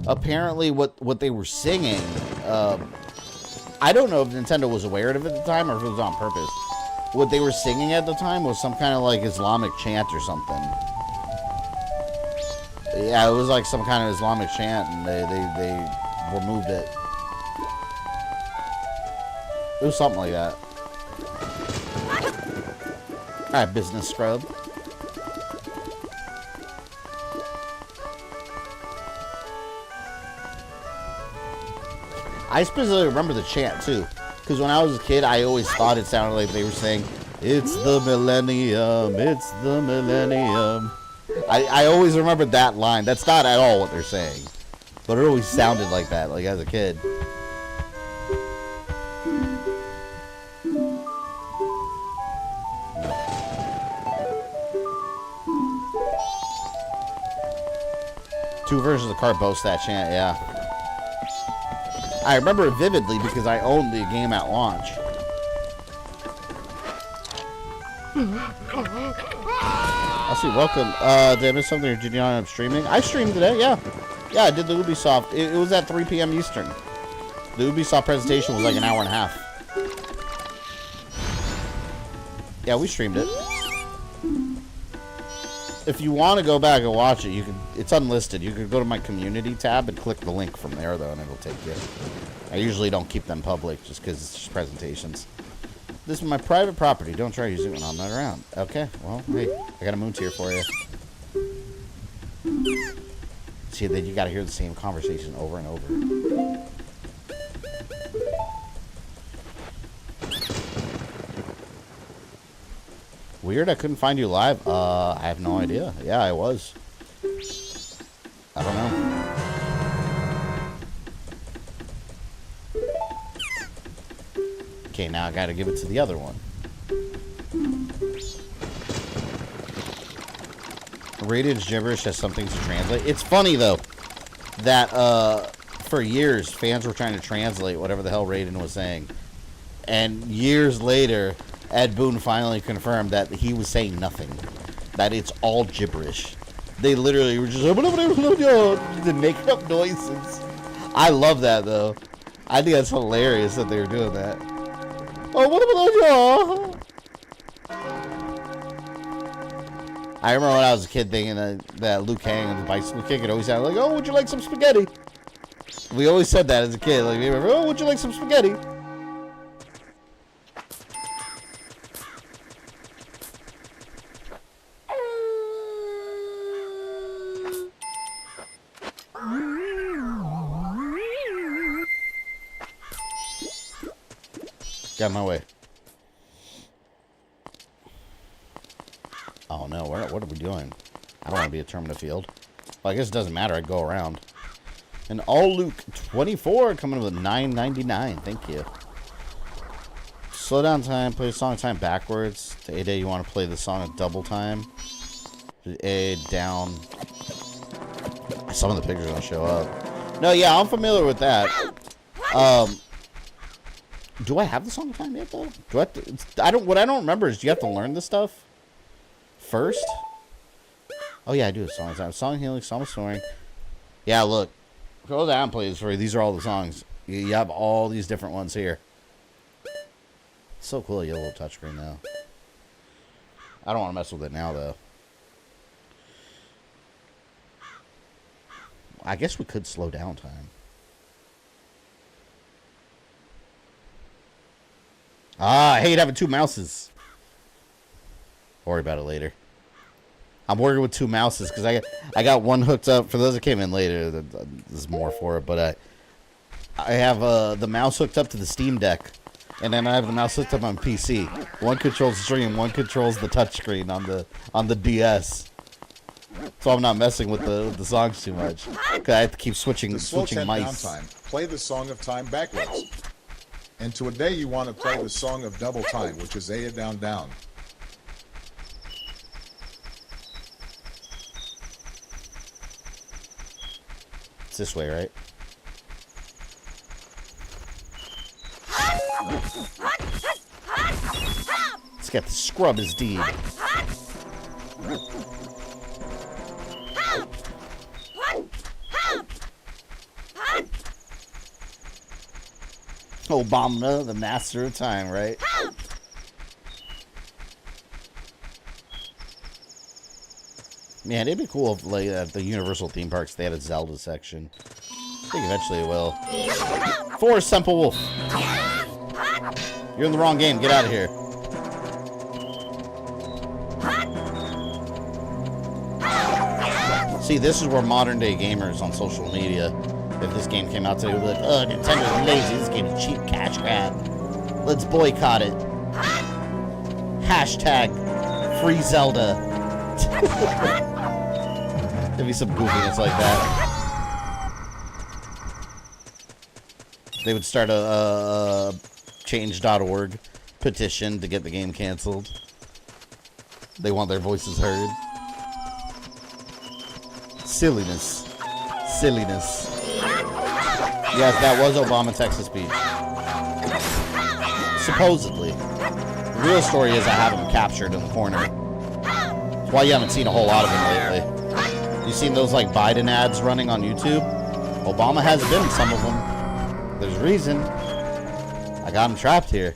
apparently what they were singing, I don't know if Nintendo was aware of it at the time or if it was on purpose. What they were singing at the time was some kind of, like, Islamic chant or something. Yeah, it was like some kind of Islamic chant, and they removed it. It was something like that. Alright, business scrub. I specifically remember the chant, too. Because when I was a kid, I always thought it sounded like they were saying, "It's the millennium, it's the millennium." I always remembered that line. That's not at all what they're saying. But it always sounded like that, like as a kid. Two versions of the card boast that chant, yeah. I remember it vividly because I owned the game at launch. I'll see, welcome. Did I miss something or did you know I'm streaming? I streamed today, yeah. Yeah, I did the Ubisoft. It was at 3 p.m. Eastern. The Ubisoft presentation was like an hour and a half. Yeah, we streamed it. If you want to go back and watch it, you can. It's unlisted. You can go to my community tab and click the link from there, though, and it'll take you. I usually don't keep them public just because it's just presentations. This is my private property. Don't try using it when I'm not around. Okay, well, hey, I got a moon tier for you. See, then you got to hear the same conversation over and over. Weird, I couldn't find you live. I have no idea. Yeah, I was. I don't know. Okay, now I gotta give it to the other one. Rated gibberish has something to translate. It's funny, though, that for years, fans were trying to translate whatever the hell Raiden was saying. And years later, Ed Boon finally confirmed that he was saying nothing. That it's all gibberish. They literally were just making up noises. I love that, though. I think that's hilarious that they were doing that. I remember when I was a kid thinking that Liu Kang and the bicycle kick, it always sounded like, oh, would you like some spaghetti? We always said that as a kid. Like, oh, would you like some spaghetti? Got my way. Oh no, what are we doing? I don't want to be a Termina field. Well, I guess it doesn't matter. I go around. And all Luke 24 coming with $9.99. Thank you. Slow down time. Play the song time backwards. To A-Day, you want to play the song at double time. A down. Some of the pictures don't show up. No, yeah, I'm familiar with that. Do I have the song time yet though? Do I have to, what I don't remember is, do you have to learn this stuff first? Oh yeah, I do. Song time, song healing, song snoring. Yeah, look. Go down, please. For these are all the songs. You have all these different ones here. So cool, you have a little touchscreen though. I don't want to mess with it now though. I guess we could slow down time. Ah, I hate having two mouses. Worry about it later. I'm working with two mouses because I got one hooked up. For those that came in later, there's more for it. But I have the mouse hooked up to the Steam Deck, and then I have the mouse hooked up on PC. One controls the stream, one controls the touchscreen on the DS. So I'm not messing with the songs too much. Cause I have to keep switching mice. Time. Play the Song of Time backwards. And today you want to play the Song of Double Time, which is A down down. It's this way, right? Let's get the scrub his deed. Obama, the master of time, right? Man, it'd be cool if, like, at the Universal theme parks, they had a Zelda section. I think eventually it will. Forest Temple Wolf. You're in the wrong game. Get out of here. See, this is where modern day gamers on social media, if this game came out today, would be like, oh, Nintendo's lazy. This game is cheap cash grab. Let's boycott it. Hashtag free Zelda. There'd be some goofiness like that. They would start a change.org petition to get the game canceled. They want their voices heard. Silliness. Silliness. Yes, that was Obama Texas speech. Supposedly. The real story is I have him captured in the corner. That's why you haven't seen a whole lot of him lately. You seen those like Biden ads running on YouTube? Obama has been in some of them. There's a reason. I got him trapped here.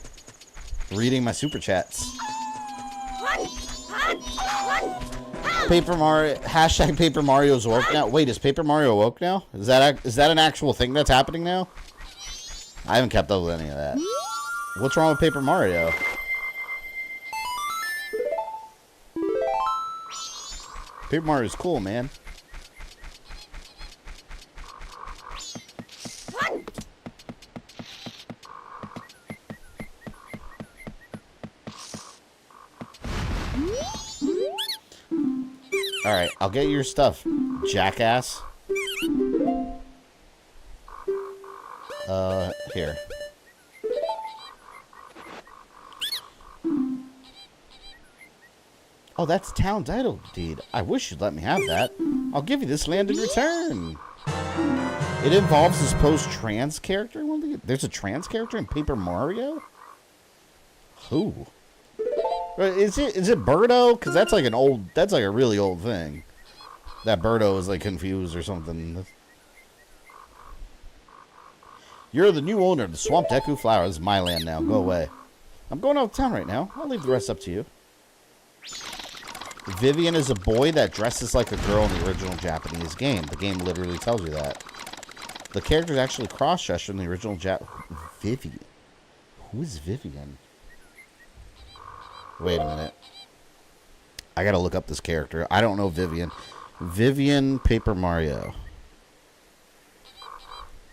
Reading my super chats. Paper Mario, hashtag Paper Mario's woke now. Wait, is Paper Mario woke now? Is that an actual thing that's happening now? I haven't kept up with any of that. What's wrong with Paper Mario? Paper Mario's cool, man. Alright, I'll get your stuff, jackass. Here. Oh, that's town title deed. I wish you'd let me have that. I'll give you this land in return. It involves this post-trans character? There's a trans character in Paper Mario? Who? Is it Birdo? Because that's like that's like a really old thing. That Birdo is like confused or something. You're the new owner of the Swamp Deku Flower. This is my land now. Go away. I'm going out of town right now. I'll leave the rest up to you. Vivian is a boy that dresses like a girl in the original Japanese game. The game literally tells you that. The character is actually cross-dressed in the original Vivian. Who is Vivian? Wait a minute. I gotta look up this character. I don't know Vivian. Vivian Paper Mario.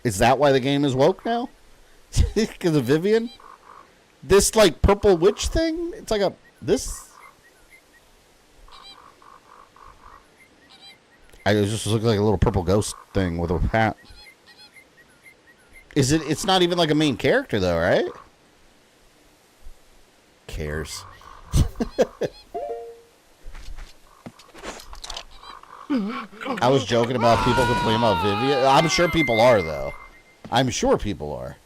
Is that why the game is woke now? Because of Vivian? This, like, purple witch thing? It's like this? I just look like a little purple ghost thing with a hat. It's not even like a main character, though, right? Cares. I was joking about people complaining about Vivian. I'm sure people are, though. I'm sure people are.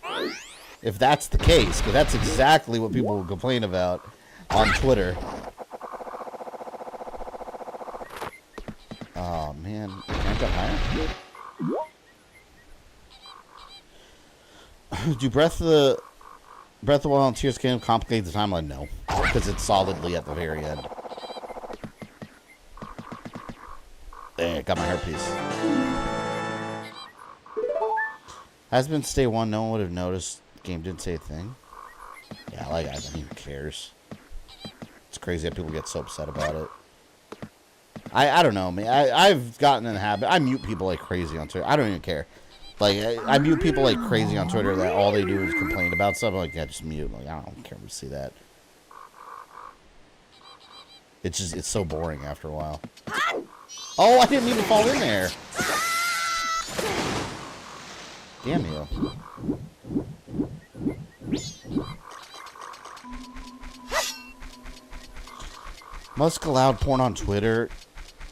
If that's the case, because that's exactly what people will complain about on Twitter. Oh, man. Can't go higher? Do Breath of the Wild and Tears game complicate the timeline? No. Because it's solidly at the very end. There, got my hairpiece. Has been stay one, no one would have noticed. The game didn't say a thing. Yeah, like, I mean, who cares? It's crazy that people get so upset about it. I don't know, man. I've gotten in the habit. I mute people like crazy on Twitter. I don't even care. Like, I mute people like crazy on Twitter that all they do is complain about stuff. I'm like, yeah, just mute. Like, I don't care to see that. It's so boring after a while. Oh, I didn't mean to fall in there. Damn you. Musk allowed porn on Twitter,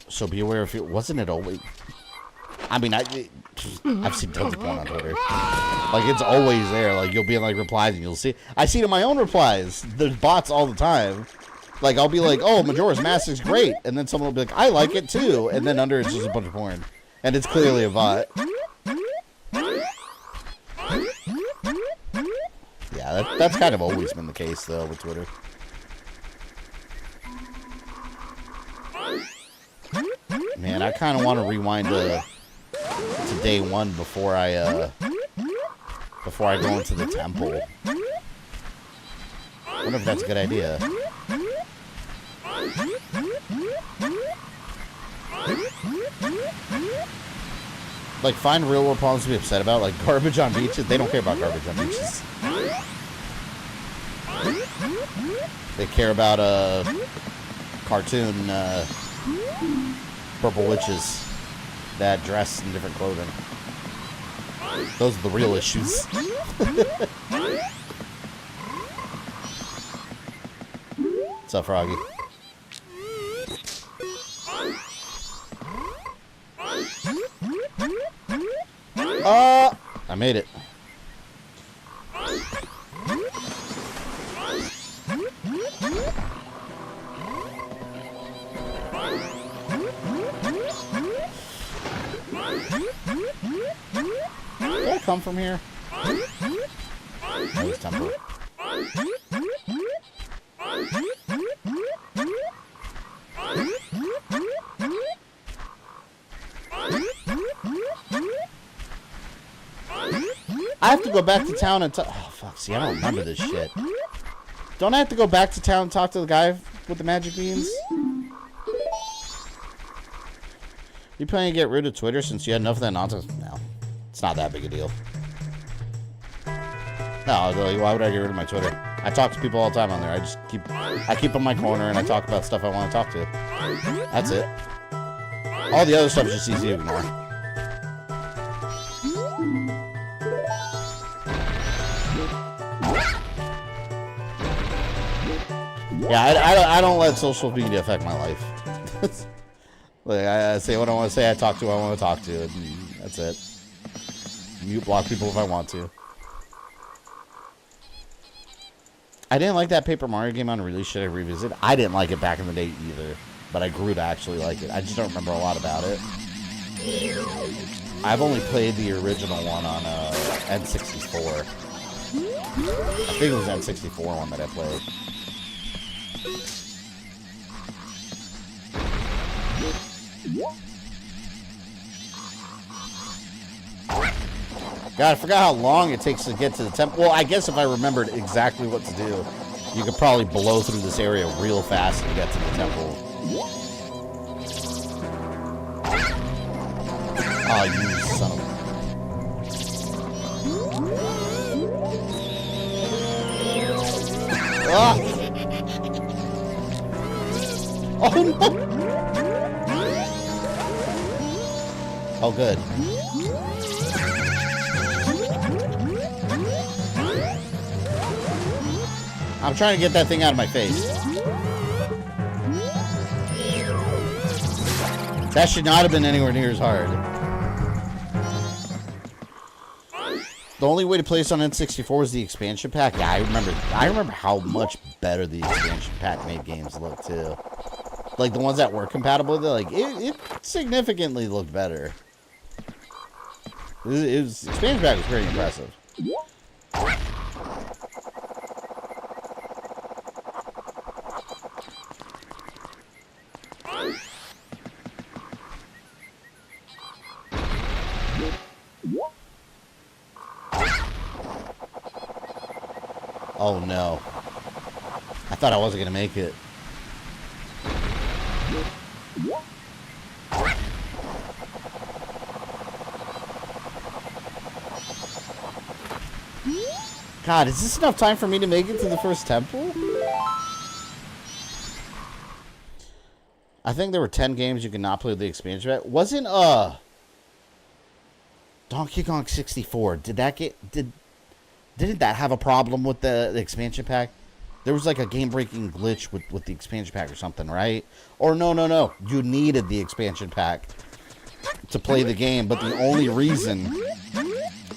so be aware if it wasn't it always. I mean, I've seen tons of porn on Twitter. Like, it's always there. Like, you'll be in like replies and you'll see. I see it in my own replies. There's bots all the time. Like, I'll be like, oh, Majora's Mask is great. And then someone will be like, I like it too. And then under it's just a bunch of porn. And it's clearly a bot. Yeah, that's kind of always been the case, though, with Twitter. Man, I kind of want to rewind to day one before I go into the temple. I wonder if that's a good idea. Like, find real world problems to be upset about, like garbage on beaches. They don't care about garbage on beaches. They care about cartoon purple witches that dress in different clothing. Those are the real issues. What's up, Froggy? I made it. Did I come from here? This temple. I have to go back to town and talk. Oh, fuck. See, I don't remember this shit. Don't I have to go back to town and talk to the guy with the magic beans? You planning to get rid of Twitter since you had enough of that nonsense? No. It's not that big a deal. No, like, why would I get rid of my Twitter? I talk to people all the time on there. I keep on my corner and I talk about stuff I want to talk to. That's it. All the other stuff is just easy to ignore. Yeah, I don't let social media affect my life. Like, I say what I want to say, I talk to who I want to talk to, and that's it. mute block people if I want to. I didn't like that Paper Mario game on release. Should I revisit? I didn't like it back in the day either, but I grew to actually like it. I just don't remember a lot about it. I've only played the original one on N64. I think it was N64 one that I played. God, I forgot how long it takes to get to the temple. Well, I guess if I remembered exactly what to do, you could probably blow through this area real fast and get to the temple. Oh, you son of a... Ah! Oh, no! Oh, good. I'm trying to get that thing out of my face. That should not have been anywhere near as hard. The only way to play this on N64 was the expansion pack. Yeah, I remember how much better the expansion pack made games look too. Like the ones that were compatible with it, like it significantly looked better. Expansion pack was pretty impressive. Oh no. I thought I wasn't gonna make it. God, is this enough time for me to make it to the first temple? I think there were 10 games you could not play with the expansion pack. Wasn't Donkey Kong 64? Didn't that have a problem with the expansion pack? There was like a game-breaking glitch with the expansion pack or something, right? Or no. You needed the expansion pack to play the game, but the only reason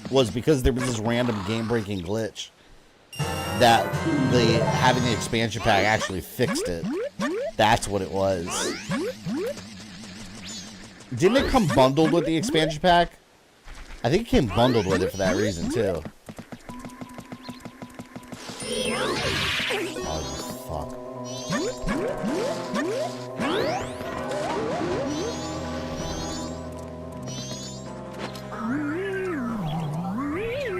was because there was this random game-breaking glitch that having the expansion pack actually fixed it. That's what it was. Didn't it come bundled with the expansion pack? I think it came bundled with it for that reason, too. Oh, fuck.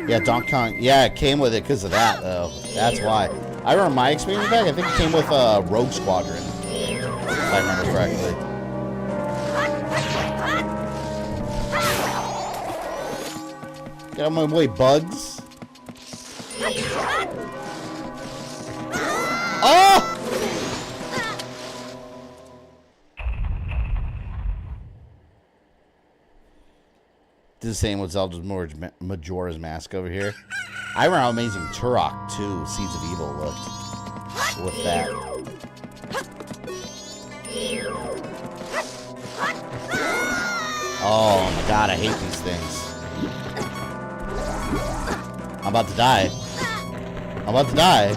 Yeah, Donkey Kong. Yeah, it came with it because of that, though. That's why. I remember my expansion pack. I think it came with Rogue Squadron, if I remember correctly. Get out of my way, bugs. Oh! Do the same with Zelda's Majora's Mask over here. I remember how amazing Turok 2 Seeds of Evil looked with that. Oh my god, I hate these things. I'm about to die. I'm about to die.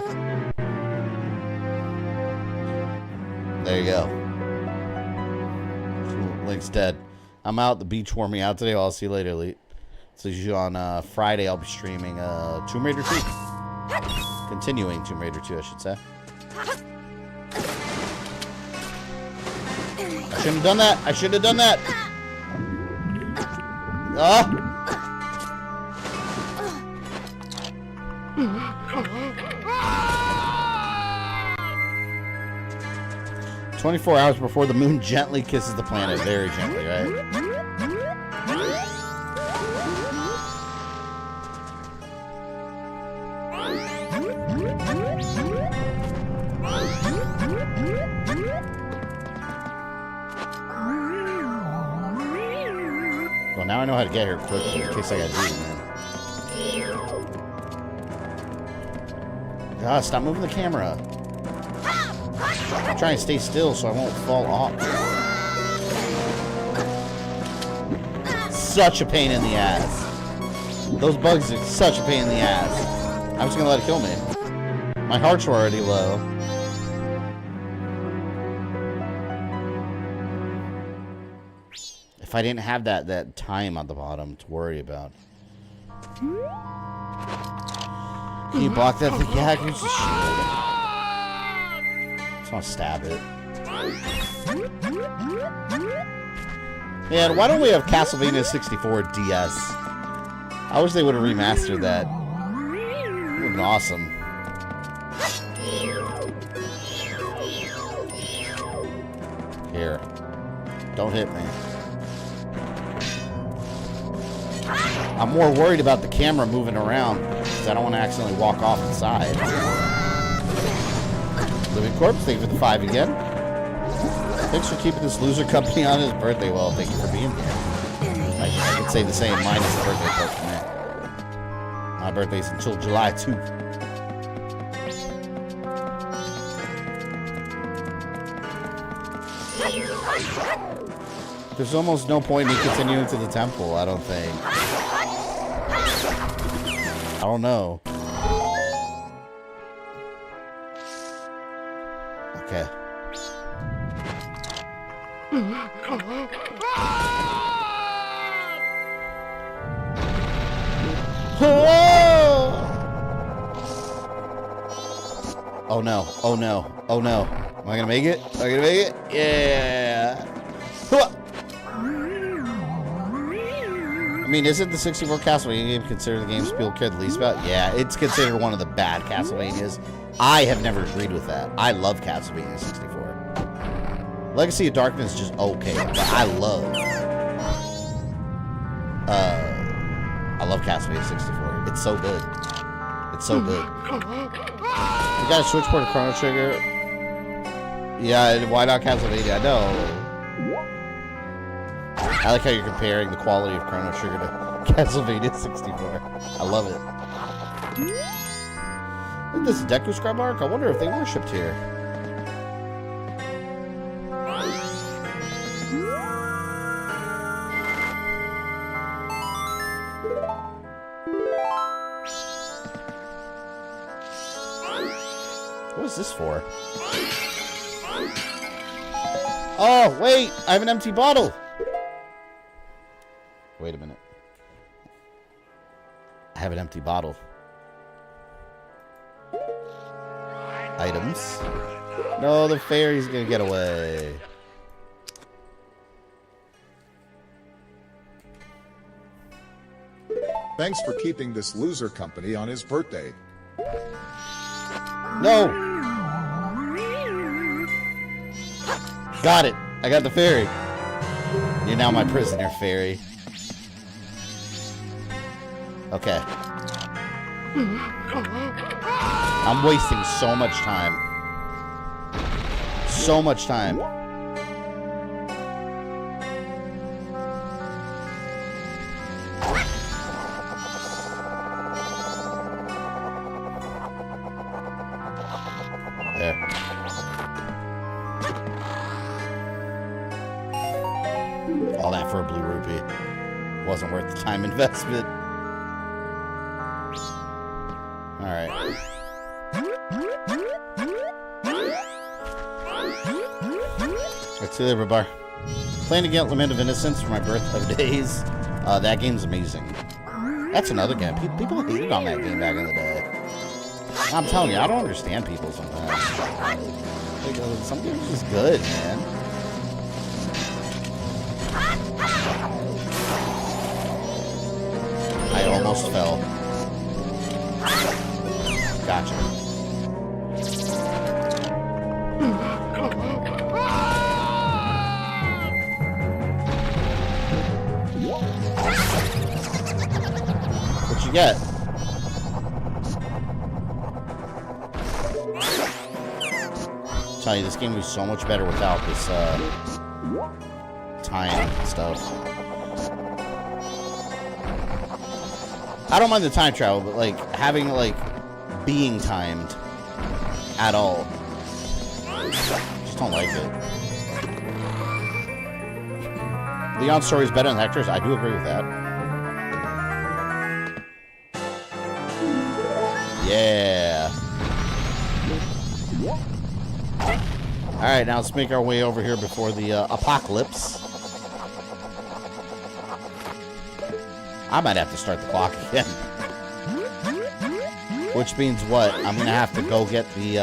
There you go. Link's dead. I'm out. The beach wore me out today. Well, I'll see you later, Elite. So on Friday, I'll be streaming Tomb Raider 2. Continuing Tomb Raider 2, I should say. I shouldn't have done that. I should have done that. Ah! 24 hours before the moon gently kisses the planet. Very gently, right? Well, now I know how to get here quickly in case I gotta do it, man. God, stop moving the camera. I'm trying to stay still so I won't fall off. Such a pain in the ass. Those bugs are such a pain in the ass. I'm just gonna let it kill me. My hearts were already low. If I didn't have that time on the bottom to worry about. Can you block that thing? Yeah, I can use the shield. Just want to stab it. Man, why don't we have Castlevania 64 DS? I wish they would have remastered that. It would have been awesome. Here. Don't hit me. I'm more worried about the camera moving around because I don't want to accidentally walk off the side. Living Corpse, thank you for the 5 again. Thanks for keeping this loser company on his birthday. Well, thank you for being here. I could say the same. Mine is the birthday part for me. My birthday's until July 2. There's almost no point in me continuing to the temple, I don't think. I don't know. Okay. Oh no, oh no, oh no. Am I gonna make it? Am I gonna make it? Yeah. I mean, isn't the 64 Castlevania game considered the games people care the least about? Yeah, it's considered one of the bad Castlevanias. I have never agreed with that. I love Castlevania 64. Legacy of Darkness is just okay, but I love Castlevania 64. It's so good. It's so good. You got a switchboard to Chrono Trigger? Yeah, why not Castlevania? I know. I like how you're comparing the quality of Chrono Trigger to Castlevania 64. I love it. Isn't this Deku Scrub Arc? I wonder if they worshipped here. What is this for? Oh, wait! I have an empty bottle! Wait a minute. I have an empty bottle. Items. No, the fairy's gonna get away. Thanks for keeping this loser company on his birthday. No! Got it. I got the fairy. You're now my prisoner, fairy. Okay. I'm wasting so much time. So much time. There. All that for a blue rupee. Wasn't worth the time investment. Alright. Let's see there, Bar. Playing to get Land of Innocence for my birthdays. That game's amazing. That's another game. People hated on that game back in the day. I'm telling you, I don't understand people sometimes. Some games are just good, man. I almost fell. Gotcha. What you get? I'll tell you, this game was so much better without this time stuff. I don't mind the time travel, but like having like being timed at all. Just don't like it. Leon's story is better than Hector's. I do agree with that. Yeah. Alright, now let's make our way over here before the apocalypse. I might have to start the clock again. Which means what? I'm going to have to go get the,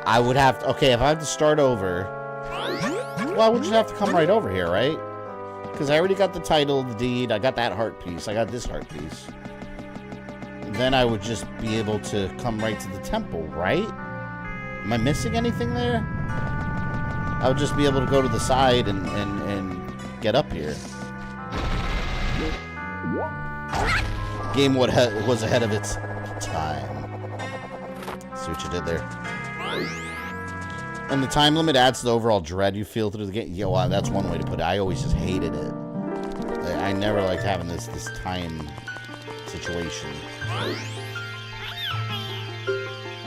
I would have to... Okay, if I have to start over... Well, I would just have to come right over here, right? Because I already got the title, the deed, I got that heart piece, I got this heart piece. Then I would just be able to come right to the temple, right? Am I missing anything there? I would just be able to go to the side and get up here. Game was ahead of its time. See what you did there. And the time limit adds to the overall dread you feel through the game. Yeah, well, that's one way to put it. I always just hated it. I never liked having this time situation.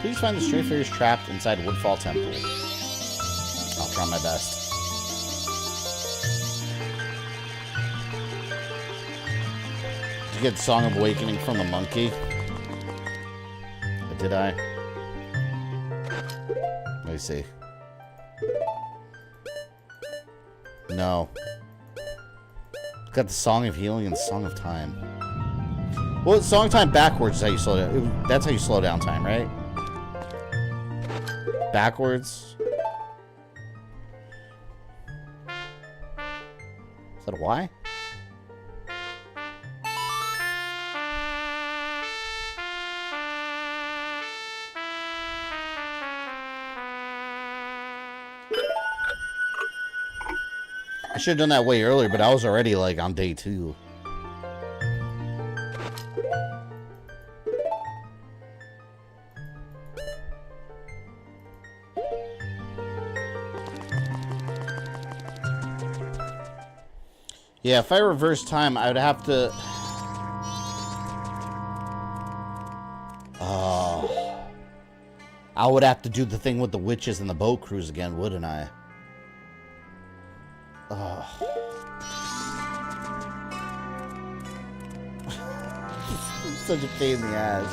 Please find the stray fairies trapped inside Woodfall Temple. I'll try my best. Did you get the Song of Awakening from the monkey? Or did I? Let me see. No. Got the Song of Healing and the Song of Time. Well, Song of Time backwards is how you slow down. That's how you slow down time, right? Backwards. Is that a Y? I should have done that way earlier, but I was already, like, on day 2. Yeah, if I reverse time, I would have to... I would have to do the thing with the witches and the boat cruise again, wouldn't I? Such a pain in the ass.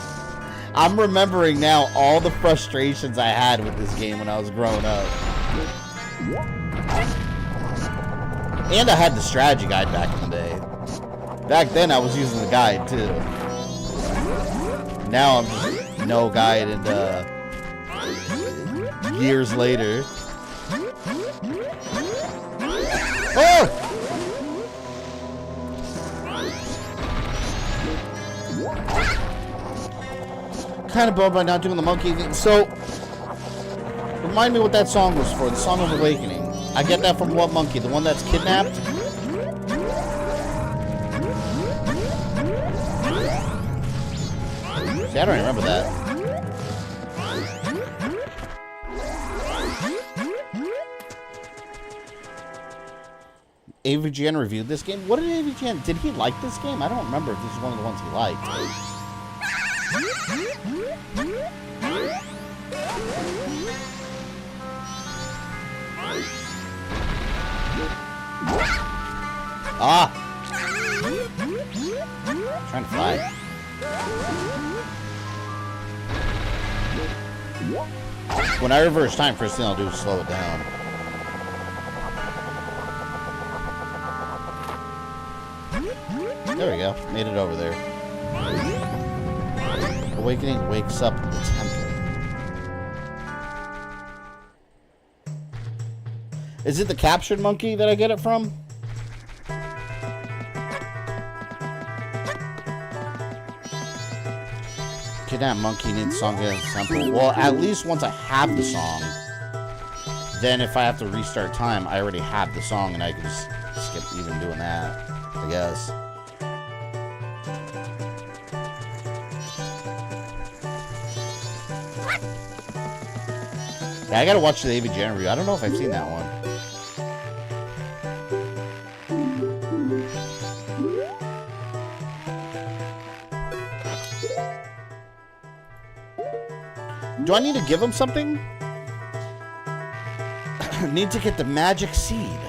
I'm remembering now all the frustrations I had with this game when I was growing up. And I had the strategy guide back in the day. Back then I was using the guide too. Now I'm just no guide and years later. Oh! Kind of bummed by not doing the monkey thing. So, remind me what that song was for. The Song of Awakening. I get that from what monkey? The one that's kidnapped? See, I don't remember that. AVGN reviewed this game. What did AVGN... Did he like this game? I don't remember if this is one of the ones he liked. Ah! I'm trying to fly. When I reverse time, first thing I'll do is slow it down. There we go. Made it over there. Awakening wakes up the temple. Is it the captured monkey that I get it from? Kidnap monkey needs song of the temple. Well, at least once I have the song, then if I have to restart time, I already have the song and I can just skip even doing that, I guess. Yeah, I gotta watch the AVGN review. I don't know if I've seen that one. Do I need to give him something? Need to get the magic seed.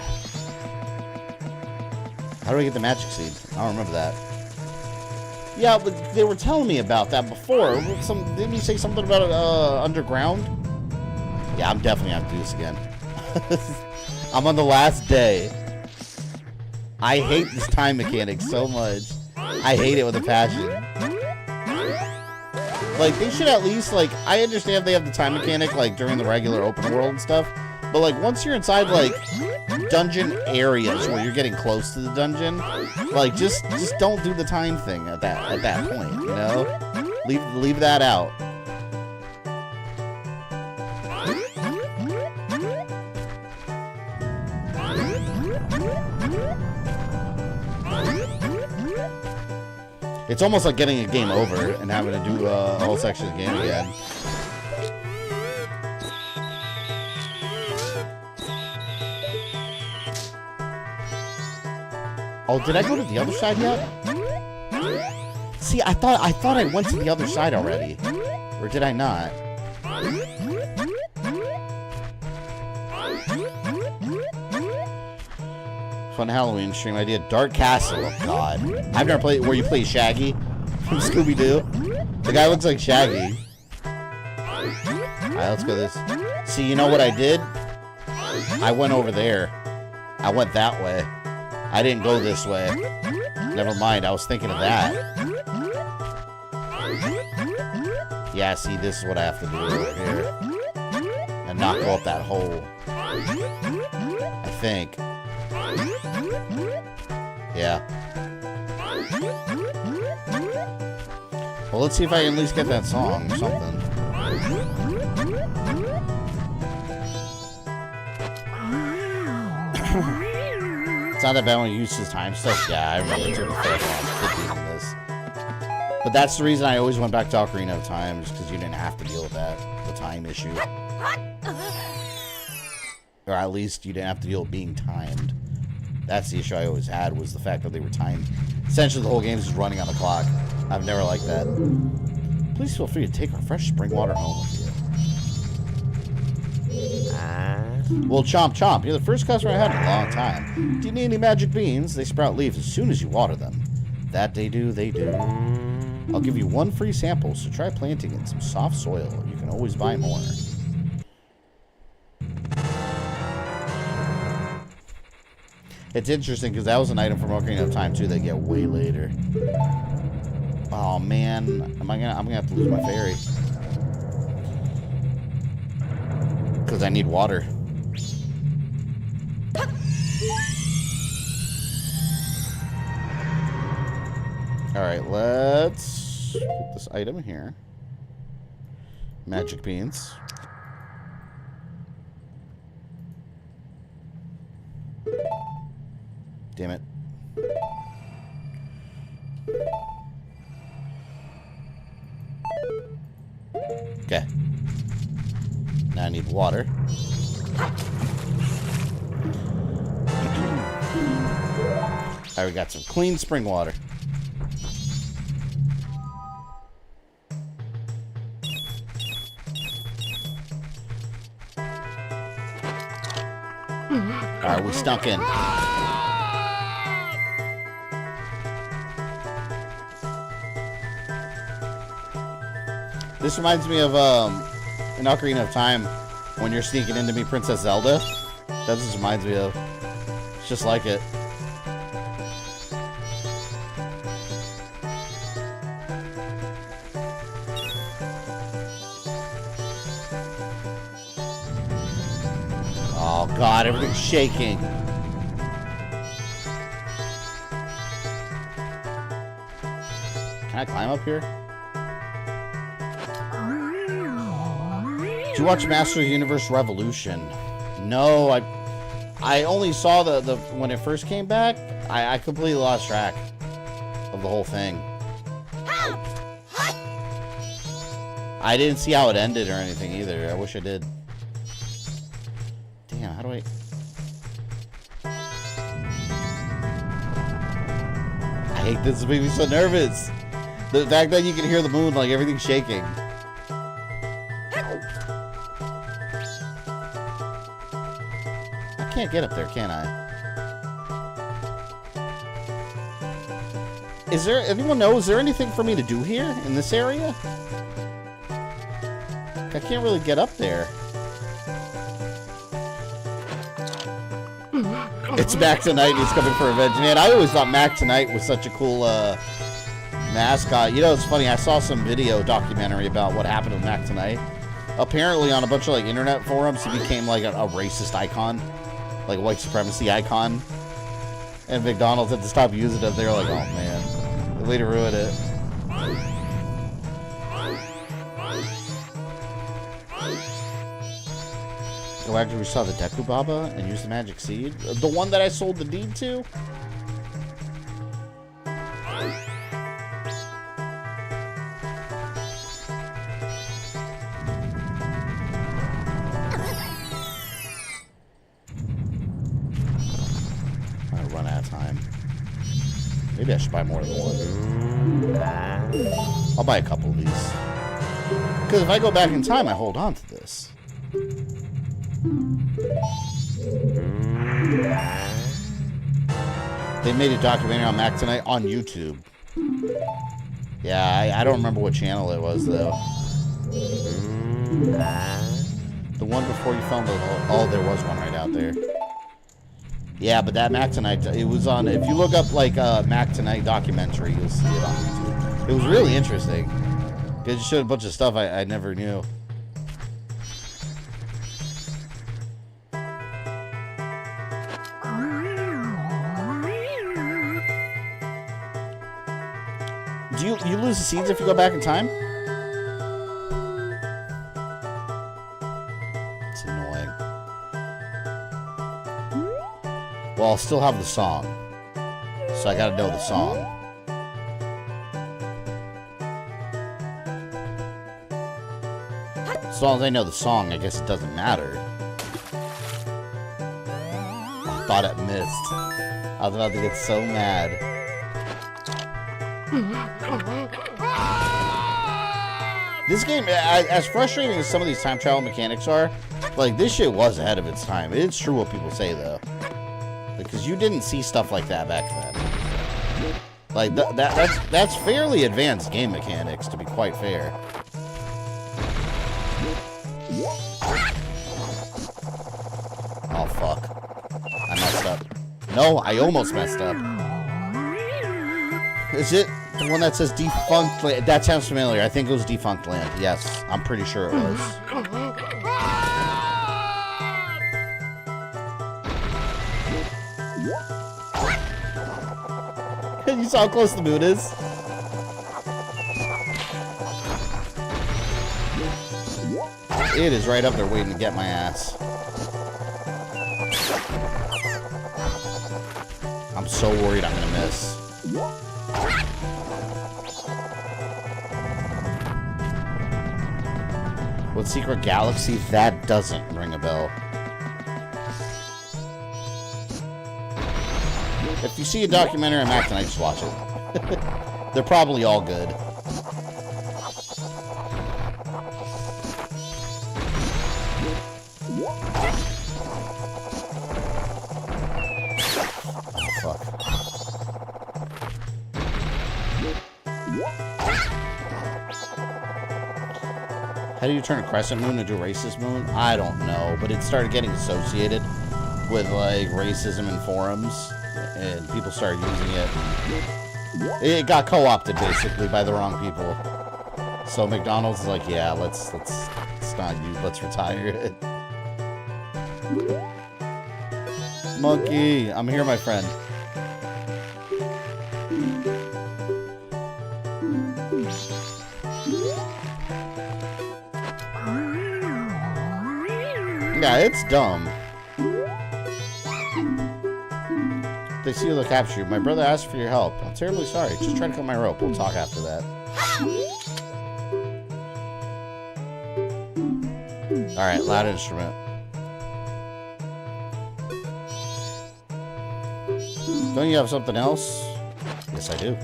How do I get the magic seed? I don't remember that. Yeah, but they were telling me about that before. Didn't you say something about underground? Yeah, I'm definitely gonna have to do this again. I'm on the last day. I hate this time mechanic so much. I hate it with a passion. Like, they should at least, like, I understand they have the time mechanic, like, during the regular open world and stuff, but, like, once you're inside, like, dungeon areas where you're getting close to the dungeon, like, just don't do the time thing at that point, you know? Leave that out. It's almost like getting a game over and having to do a whole section of the game again. Oh, did I go to the other side yet? See, I thought I went to the other side already. Or did I not? Fun Halloween stream idea. Dark Castle. Oh, God. I've never played where you play Shaggy from Scooby-Doo. The guy looks like Shaggy. Alright, let's go this. See, you know what I did? I went over there. I went that way. I didn't go this way. Never mind, I was thinking of that. Yeah, see, this is what I have to do over here. And not go up that hole. I think. Yeah. Well, let's see if I can at least get that song or something. It's not that bad when you use his time stuff. Yeah, I remember it took me forever on this. But that's the reason I always went back to Ocarina of Time, just because you didn't have to deal with that, the time issue. Or at least you didn't have to deal with being timed. That's the issue I always had, was the fact that they were timed. Essentially, the whole game is just running on the clock. I've never liked that. Please feel free to take our fresh spring water home with you. Well, Chomp Chomp, you're the first customer I had in a long time. Do you need any magic beans? They sprout leaves as soon as you water them. That they do, they do. I'll give you one free sample, so try planting in some soft soil. You can always buy more. It's interesting because that was an item from Ocarina of Time too that get way later. Oh man, I'm gonna have to lose my fairy because I need water. All right, let's put this item here. Magic beans. Damn it. Okay. Now I need water. Alright, we got some clean spring water. Alright, we snuck in. This reminds me of an Ocarina of Time when you're sneaking into me Princess Zelda. That just reminds me of. It's just like it. Oh God, everything's shaking. Can I climb up here? Did you watch Master of the Universe Revolution? No, I only saw the when it first came back. I completely lost track of the whole thing. I didn't see how it ended or anything either. I wish I did. Damn, how do I... I hate this. It makes me so nervous. The fact that you can hear the moon, like everything's shaking. I can't get up there, can I? Is there, anyone know, is there anything for me to do here in this area? I can't really get up there. It's Mac Tonight and he's coming for revenge. Man, I always thought Mac Tonight was such a cool mascot. You know, it's funny, I saw some video documentary about what happened with Mac Tonight. Apparently on a bunch of like internet forums, he became like a racist icon. Like a white supremacy icon. And McDonald's had to stop using it. They were like, oh man, the way to ruin it. Go after we saw the Deku Baba and use the magic seed. The one that I sold the deed to? I run out of time. Maybe I should buy more than one. I'll buy a couple of these. Because if I go back in time, I hold on to this. They made a documentary on Mac Tonight on YouTube. Yeah, I don't remember what channel it was, though. The one before you found the... Oh, there was one right out there. Yeah, but that Mac Tonight, it was on... If you look up, like, Mac Tonight documentary, you'll see it on YouTube. It was really interesting. It just showed a bunch of stuff I never knew. Do you lose the seeds if you go back in time? It's annoying. Well, I'll still have the song. So I gotta know the song. As long as I know the song, I guess it doesn't matter. I thought it missed. I was about to get so mad. This game, as frustrating as some of these time travel mechanics are, like, this shit was ahead of its time. It's true what people say, though. Because you didn't see stuff like that back then. Like, that's fairly advanced game mechanics, to be quite fair. Oh, fuck. I messed up. No, I almost messed up. Is it the one that says Defunct Land? That sounds familiar. I think it was Defunct Land. Yes, I'm pretty sure it was. You saw how close the moon is? It is right up there waiting to get my ass. I'm so worried I'm gonna miss. What secret galaxy? That doesn't ring a bell. If you see a documentary on Mac Tonight, just watch it. They're probably all good. Oh, fuck. How do you turn a crescent moon into a racist moon? I don't know, but it started getting associated with, like, racism in forums, and people started using it. It got co-opted, basically, by the wrong people. So McDonald's is like, yeah, let's not use, let's retire it. Monkey, I'm here, my friend. Yeah, it's dumb. They see you, they'll capture you. My brother asked for your help. I'm terribly sorry. Just try to cut my rope. We'll talk after that. Alright, loud instrument. Don't you have something else? Yes, I do.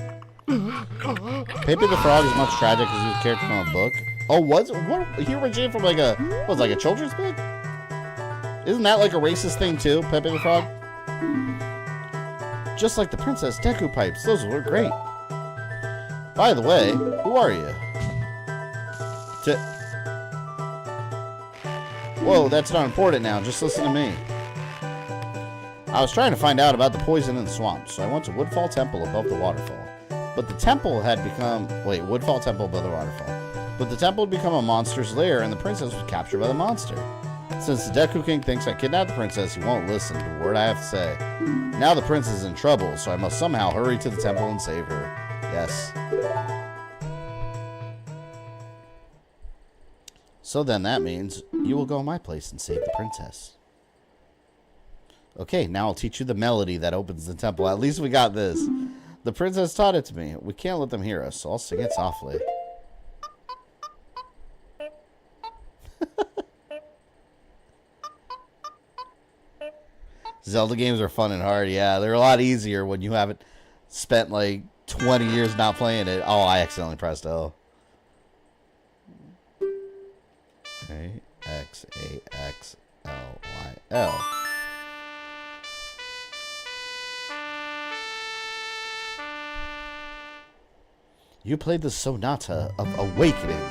Pepe the Frog is much tragic because he was a character from a book. Oh, was it? What? He originated from like a, what was it, like a children's book? Isn't that like a racist thing too, Pepe the Frog? Just like the Princess Deku Pipes. Those were great. By the way, who are you? Whoa, that's not important now. Just listen to me. I was trying to find out about the poison in the swamp, so I went to Woodfall Temple above the waterfall. But the temple had become... Wait, Woodfall Temple above the waterfall. But the temple had become a monster's lair, and the princess was captured by the monster. Since the Deku King thinks I kidnapped the princess, he won't listen to a word I have to say. Now the princess is in trouble, so I must somehow hurry to the temple and save her. Yes. So then that means you will go in my place and save the princess. Okay, now I'll teach you the melody that opens the temple. At least we got this. The princess taught it to me. We can't let them hear us, so I'll sing it softly. Zelda games are fun and hard. Yeah, they're a lot easier when you haven't spent like 20 years not playing it. Oh, I accidentally pressed L. A-X-A-X-L-Y-L. You played the Sonata of Awakening.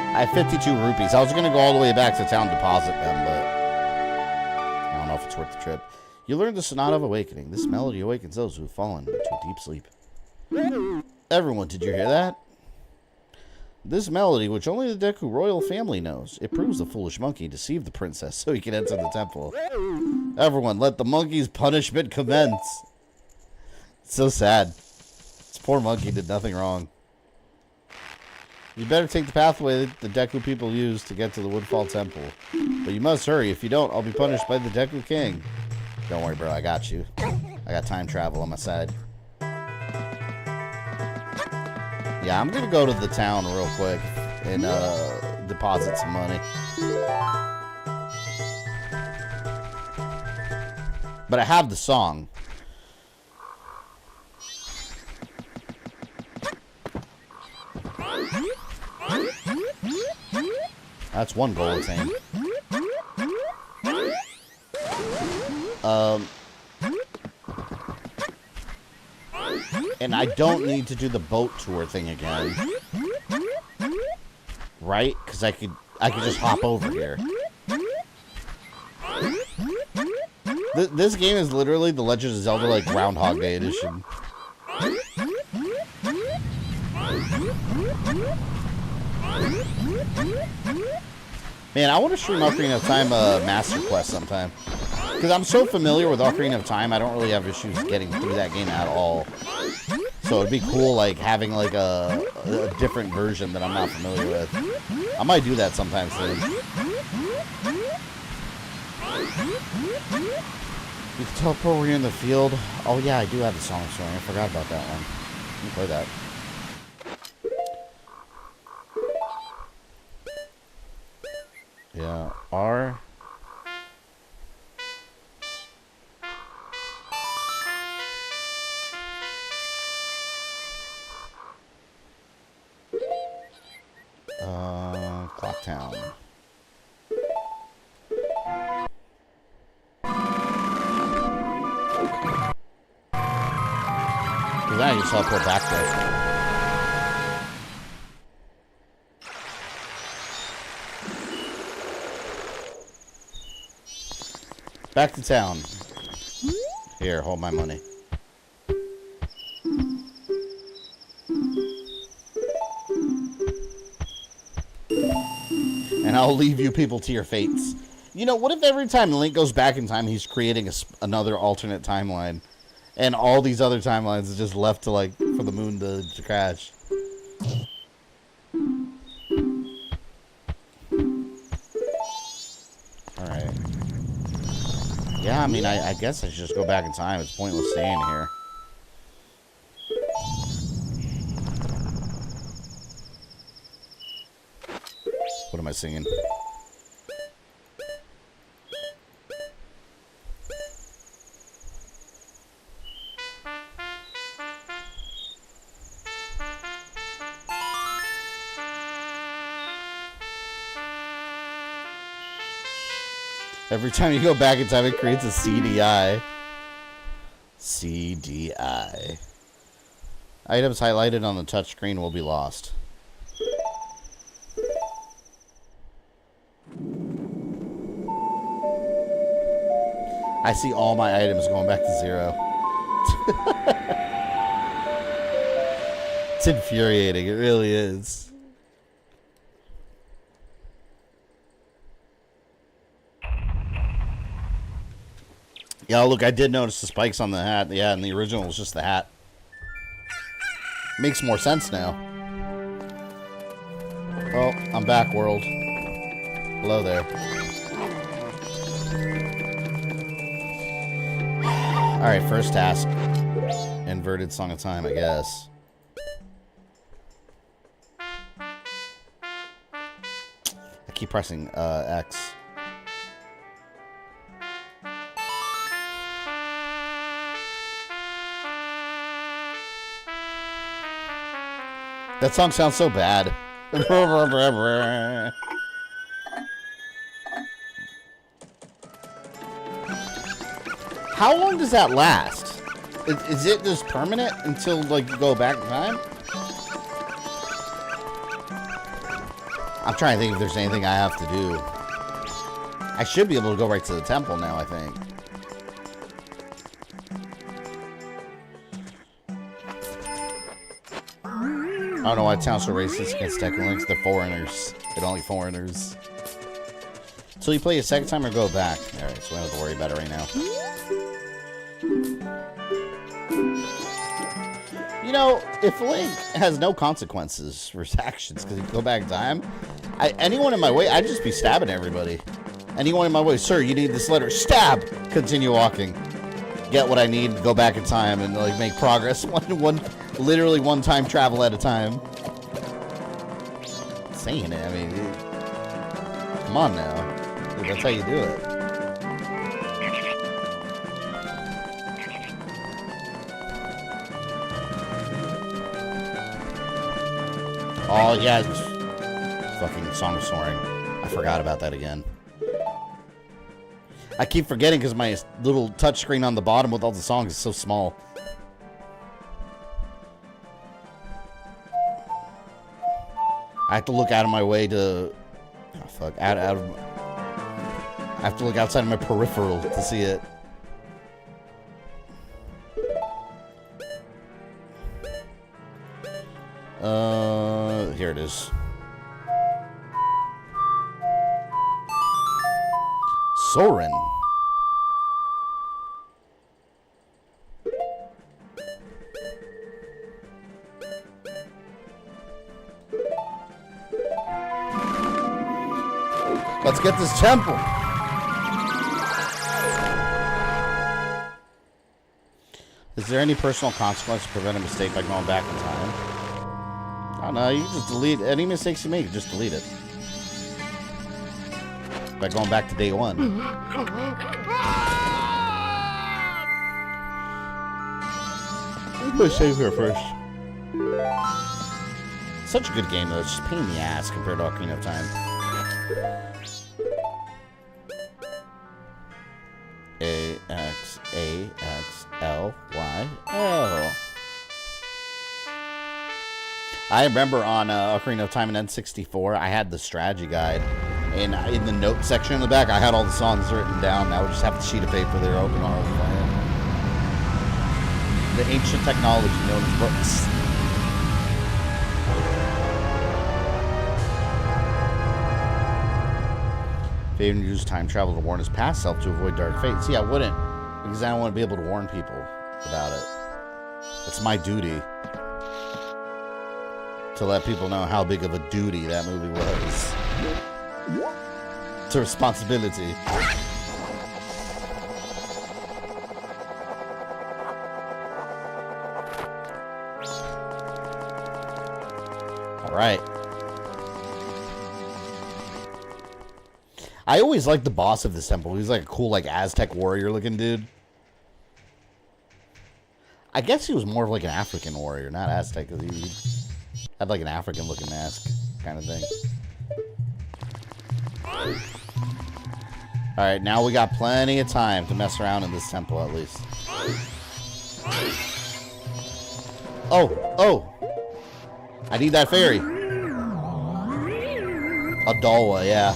I have 52 rupees. I was going to go all the way back to town, deposit them, but I don't know if it's worth the trip. You learned the Sonata of Awakening. This melody awakens those who have fallen into a deep sleep. Everyone, did you hear that? This melody, which only the Deku royal family knows, it proves the foolish monkey deceived the princess so he can enter the temple. Everyone, let the monkey's punishment commence. It's so sad. This poor monkey did nothing wrong. You better take the pathway that the Deku people use to get to the Woodfall Temple. But you must hurry. If you don't, I'll be punished by the Deku King. Don't worry, bro. I got you. I got time travel on my side. Yeah, I'm going to go to the town real quick and deposit some money. But I have the song. That's one goal attained. And I don't need to do the boat tour thing again. Right? Because I could just hop over here. This game is literally the Legend of Zelda, like, Groundhog Day edition. Man, I want to stream Ocarina of Time Master Quest sometime. Because I'm so familiar with Ocarina of Time, I don't really have issues getting through that game at all. So it'd be cool, like, having, like, a different version that I'm not familiar with. I might do that sometime soon. You can teleport when you're in the field. Oh, yeah, I do have the song story. I forgot about that one. Let me play that. Yeah, R. Clocktown. Because now you just teleport back there. Back to town. Here, hold my money. And I'll leave you people to your fates. You know, what if every time Link goes back in time, he's creating another alternate timeline? And all these other timelines are just left to, like, for the moon to crash. Alright. Yeah, I mean, I guess I should just go back in time. It's pointless staying here. What am I singing? Every time you go back in time, it creates a CDI. CDI. Items highlighted on the touchscreen will be lost. I see all my items going back to 0. It's infuriating. It really is. Yeah, look, I did notice the spikes on the hat. Yeah, and the original was just the hat. Makes more sense now. Well, I'm back, world. Hello there. Alright, first task. Inverted Song of Time, I guess. I keep pressing X. That song sounds so bad. How long does that last? Is it just permanent until, like, you go back in time? I'm trying to think if there's anything I have to do. I should be able to go right to the temple now, I think. I don't know why town's so racist against tech links. They're foreigners. They don't like foreigners. So you play a second time or go back? Alright, so we don't have to worry about it right now. You know, if Link has no consequences for his actions because he can go back in time, anyone in my way, I'd just be stabbing everybody. Anyone in my way, sir, you need this letter. Stab! Continue walking. Get what I need, go back in time, and like make progress. Literally one time travel at a time. Saying it, I mean, come on now. Dude, that's how you do it. Oh, yeah. Fucking Song of Soaring. I forgot about that again. I keep forgetting because my little touchscreen on the bottom with all the songs is so small. I have to look out of my way to... Oh, fuck. I have to look outside of my peripheral to see it. Here it is. Soren. Let's get this temple. Is there any personal consequence to prevent a mistake by going back in time? Oh no, you can just delete any mistakes you make, just delete it. By going back to day one. I'm gonna save here first. Such a good game though, it's just a pain in the ass compared to Ocarina of Time. A-X-A-X-L-Y-L. I remember on Ocarina of Time and N64, I had the strategy guide, and in the note section in the back, I had all the songs written down. I would just have the sheet of paper there open while I was playing. The ancient technology known as books. Faden used time travel to warn his past self to avoid dark fate. See, I wouldn't, because I don't want to be able to warn people about it. It's my duty to let people know how big of a duty that movie was. It's a responsibility. All right. I always liked the boss of this temple. He was like a cool, like, Aztec warrior looking dude. I guess he was more of like an African warrior, not Aztec, because he had like an African looking mask kind of thing. Alright, now we got plenty of time to mess around in this temple, at least. Oh! I need that fairy. Odolwa, yeah.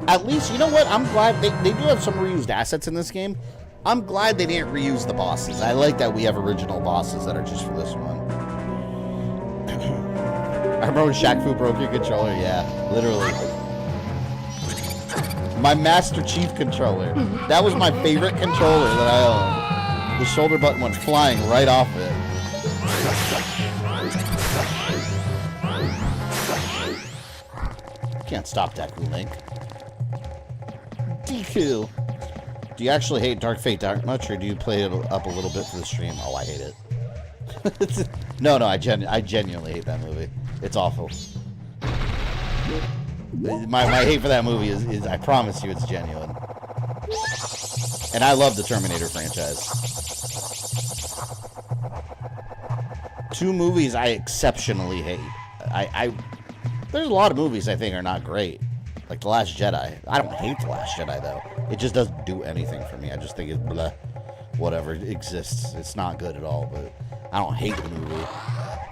At least, you know what? I'm glad they do have some reused assets in this game. I'm glad they didn't reuse the bosses. I like that we have original bosses that are just for this one. I remember when Shaq Fu broke your controller. Yeah, literally. My Master Chief controller. That was my favorite controller that I owned. The shoulder button went flying right off it. Can't stop Deku Link. Deku. Do you actually hate Dark Fate that much, or do you play it up a little bit for the stream? Oh, I hate it. No, I genuinely hate that movie. It's awful. My hate for that movie is I promise you, it's genuine. And I love the Terminator franchise. 2 movies I exceptionally hate. There's a lot of movies I think are not great. Like The Last Jedi. I don't hate The Last Jedi, though. It just doesn't do anything for me. I just think it's blah. Whatever. It exists. It's not good at all, but I don't hate the movie.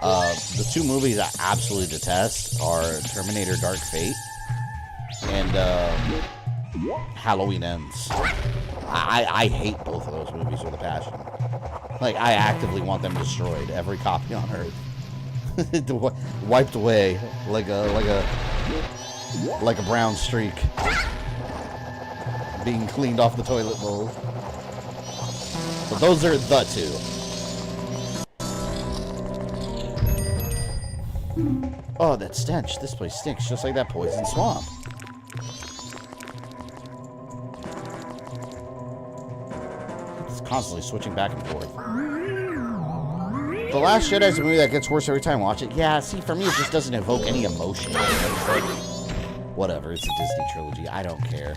The 2 movies I absolutely detest are Terminator Dark Fate and Halloween Ends. I hate both of those movies with a passion. Like, I actively want them destroyed. Every copy on Earth. Wiped away like a brown streak being cleaned off the toilet bowl. But those are the 2. Oh, that stench. This place stinks just like that poison swamp. It's constantly switching back and forth. The Last Jedi is a movie that gets worse every time I watch it. Yeah, see, for me, it just doesn't evoke any emotion. It's like, whatever, it's a Disney trilogy. I don't care.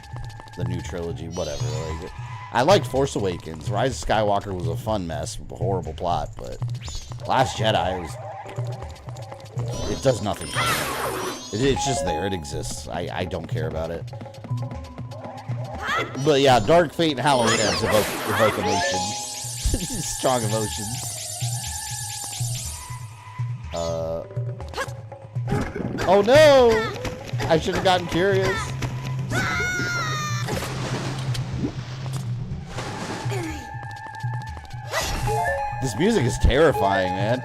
The new trilogy, whatever. Like, I liked Force Awakens. Rise of Skywalker was a fun mess with a horrible plot, but Last Jedi was... It does nothing for me. It's just there. It exists. I don't care about it. But yeah, Dark Fate and Halloween Ends evoke emotions. Strong emotions. Oh no! I should have gotten curious. This music is terrifying, man.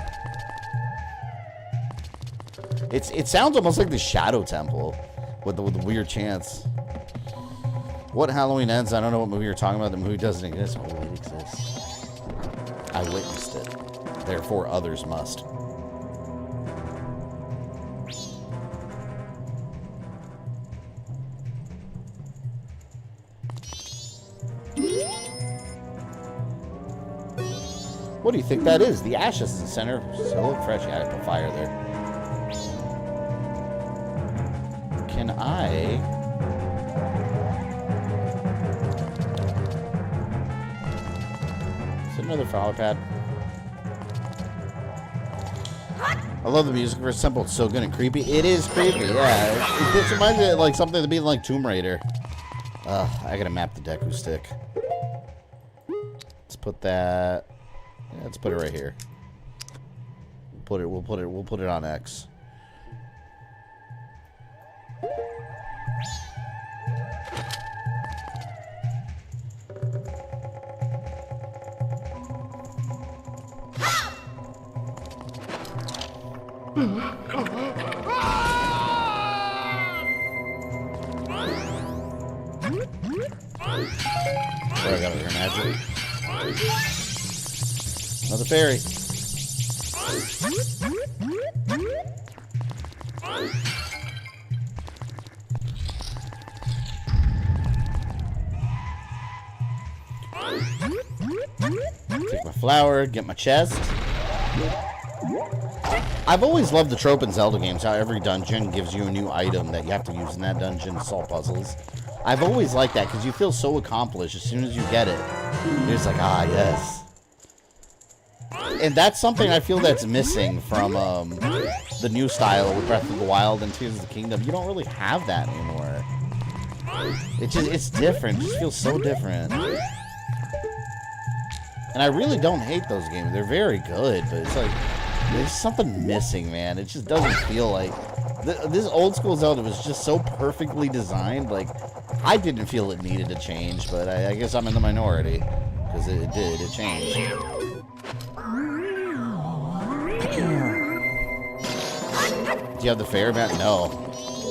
It sounds almost like the Shadow Temple with the weird chants. What Halloween Ends? I don't know what movie you're talking about. The movie doesn't exist. Oh, it exists. I witnessed it. Therefore, others must. What do you think that is? The ashes in the center. So look fresh. Yeah, I put fire there. Can I... Is it another flower pad? I love the music for Temple. It's so good and creepy. It is creepy, yeah. It reminds me of like something to be like Tomb Raider. I gotta map the Deku stick. Let's put that... Yeah, let's put it right here. We'll put it on X. Where I got it here, magic. Another fairy. Take my flower, get my chest. I've always loved the trope in Zelda games, how every dungeon gives you a new item that you have to use in that dungeon to solve puzzles. I've always liked that, because you feel so accomplished as soon as you get it. You're just like, ah, yes. And that's something I feel that's missing from the new style with Breath of the Wild and Tears of the Kingdom. You don't really have that anymore. It's different. It just feels so different. And I really don't hate those games. They're very good, but it's like there's something missing, man. It just doesn't feel like this old school Zelda was just so perfectly designed. Like I didn't feel it needed to change, but I guess I'm in the minority because it did. It changed. Do you have the fair map? No.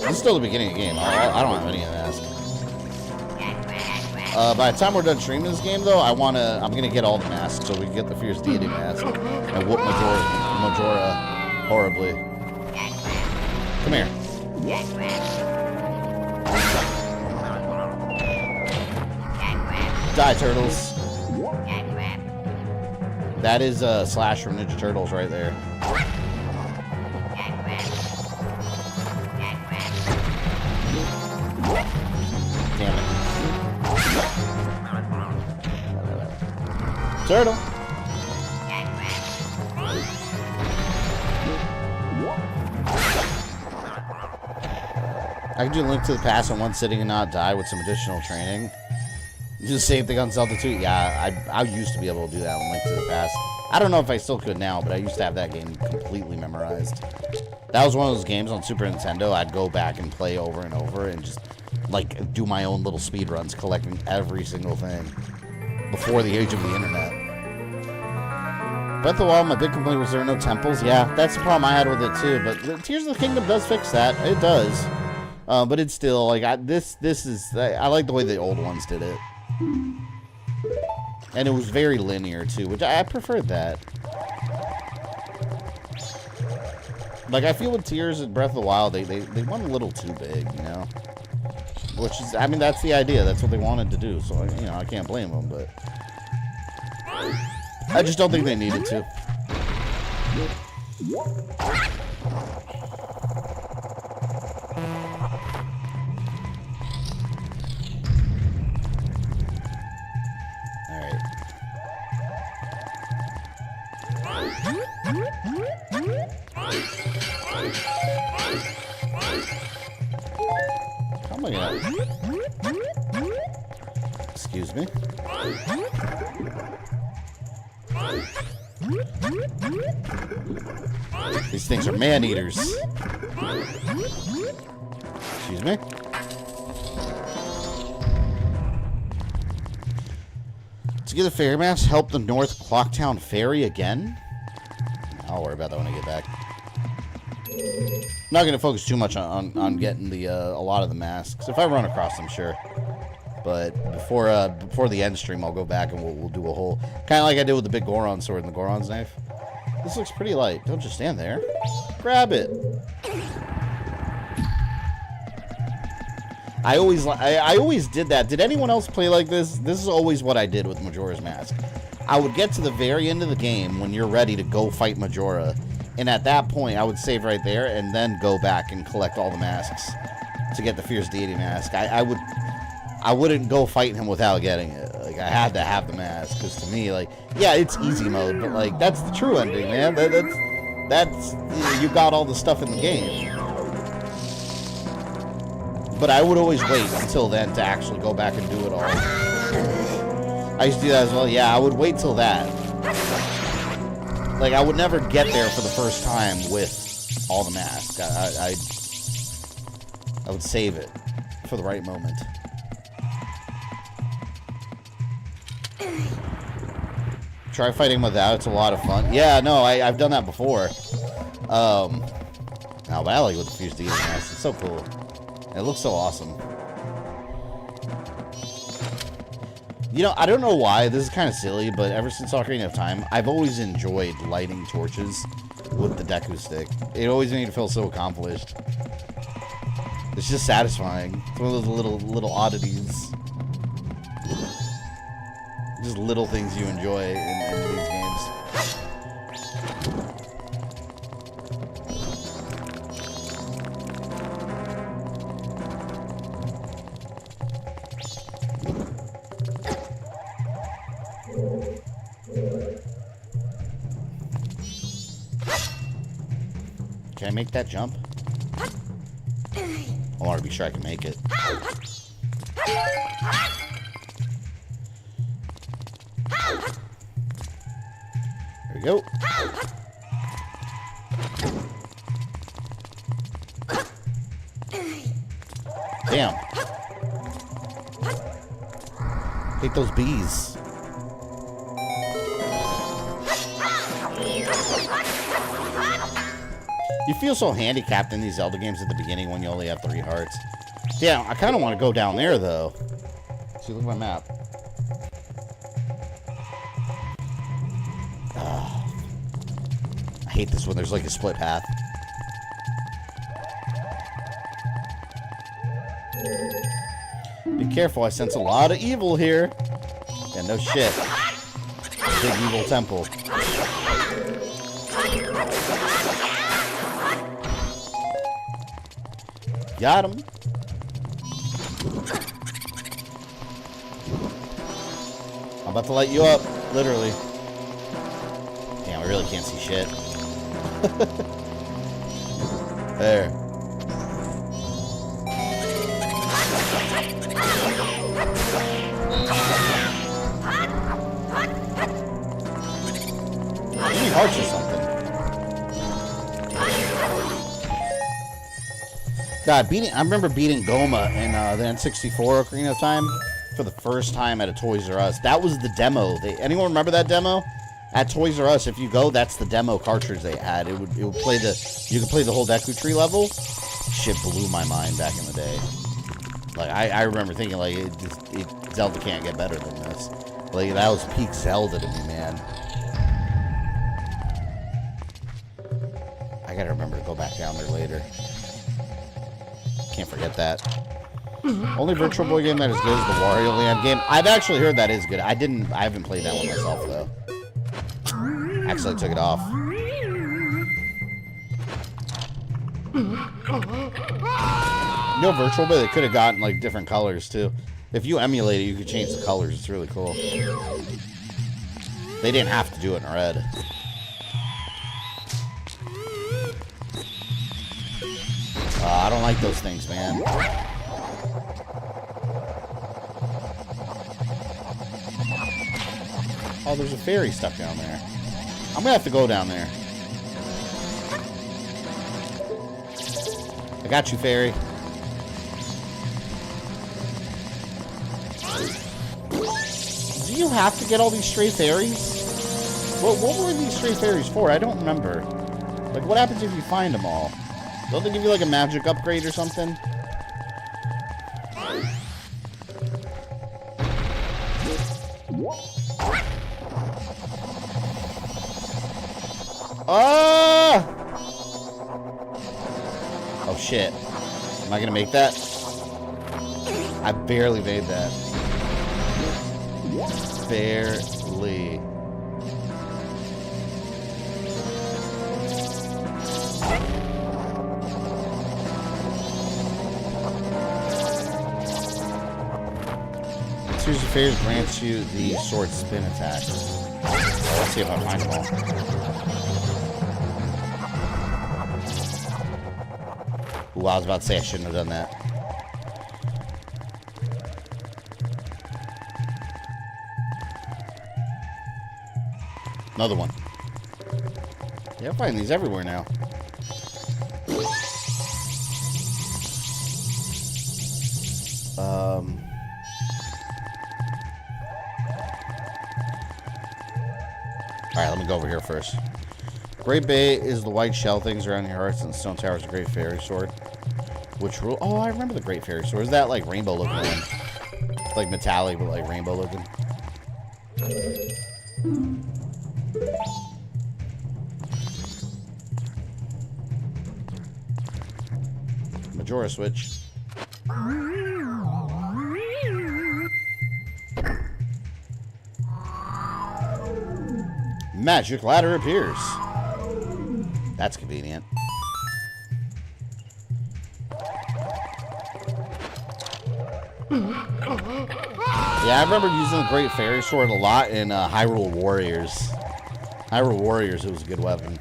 This is still the beginning of the game. I don't have any of that. By the time we're done streaming this game, though, I'm gonna get all the masks so we can get the Fierce Deity mask and whoop Majora horribly. Come here. Die, turtles. That is Slash from Ninja Turtles right there. Damn it. Turtle. I can do Link to the Past in one sitting and not die with some additional training. Do the same thing on Zelda 2. Yeah, I used to be able to do that on Link to the Past. I don't know if I still could now, but I used to have that game completely memorized. That was one of those games on Super Nintendo I'd go back and play over and over and just, like, do my own little speed runs, collecting every single thing before the age of the internet. Breath of the Wild, my big complaint was there are no temples. Yeah, that's the problem I had with it too, but Tears of the Kingdom does fix that. It does. But it's still, like, I like the way the old ones did it. And it was very linear too, which I preferred that. Like, I feel with Tears and Breath of the Wild, they went a little too big, you know? Which is, I mean, that's the idea. That's what they wanted to do, so, you know, I can't blame them, but I just don't think they needed to. Alright. How am I gonna... Excuse me? These things are man-eaters. Excuse me? To get the ferry maps, help the North Clocktown Ferry again? I'll worry about that when I get back. I'm not going to focus too much on getting the a lot of the masks. If I run across them, sure. But before the end stream, I'll go back and we'll do a whole... Kind of like I did with the big Goron sword and the Goron's knife. This looks pretty light. Don't just stand there. Grab it. I always did that. Did anyone else play like this? This is always what I did with Majora's Mask. I would get to the very end of the game when you're ready to go fight Majora. And at that point, I would save right there and then go back and collect all the masks to get the Fierce Deity mask. I wouldn't go fight him without getting it. Like, I had to have the mask, because to me, like, yeah, it's easy mode, but, like, that's the true ending, man. That's you got all the stuff in the game. But I would always wait until then to actually go back and do it all. I used to do that as well. Yeah, I would wait till that. Like, I would never get there for the first time with all the masks. I would save it for the right moment. Try fighting without, it's a lot of fun. Yeah, no, I've done that before. Now Valley with the Fierce Deity mask, it's so cool. It looks so awesome. You know, I don't know why, this is kind of silly, but ever since Ocarina of Time, I've always enjoyed lighting torches with the Deku stick. It always made me feel so accomplished. It's just satisfying. It's one of those little oddities. Just little things you enjoy in these games. Can I make that jump? I want to be sure I can make it. There we go. Damn. Hate those bees. You feel so handicapped in these Zelda games at the beginning when you only have 3 hearts. Damn, I kind of want to go down there, though. See, look at my map. I hate this when there's like a split path. Be careful, I sense a lot of evil here. Yeah, no shit. Big evil temple. Got him. I'm about to light you up, literally. Damn, I really can't see shit. There. You need hearts or something. God, I remember beating Goma in the N64 Ocarina of Time for the first time at a Toys R Us. That was the demo. Anyone remember that demo? At Toys R Us, if you go, that's the demo cartridge they had. It would play you could play the whole Deku Tree level. Shit blew my mind back in the day. Like I remember thinking like Zelda can't get better than this. Like that was peak Zelda to me, man. I gotta remember to go back down there later. Can't forget that. Only Virtual Boy game that is good is the Wario Land game. I've actually heard that is good. I haven't played that one myself though. Actually, I took it off. No Virtual Boy, they could have gotten like different colors too. If you emulate it, you could change the colors. It's really cool. They didn't have to do it in red. I don't like those things, man. Oh, there's a fairy stuck down there. I'm gonna have to go down there. I got you, fairy. Do you have to get all these stray fairies? What were these stray fairies for? I don't remember. Like, what happens if you find them all? Don't they give you like a magic upgrade or something? Ah! Oh shit. Am I gonna make that? I barely made that. Barely. Series of Fairies grants you the sword spin attack. Let's see if I find them all. Ooh, I was about to say I shouldn't have done that. Another one. Yeah, I'm finding these everywhere now. Alright, let me go over here first. Great Bay is the white shell things around your hearts, and Stone Tower is a Great Fairy Sword. Which rule? Oh, I remember the Great Fairy Sword. Is that like rainbow looking one? It's like metallic, but like rainbow looking. Majora switch. Magic ladder appears. That's convenient. Yeah, I remember using the Great Fairy Sword a lot in Hyrule Warriors. Hyrule Warriors, it was a good weapon.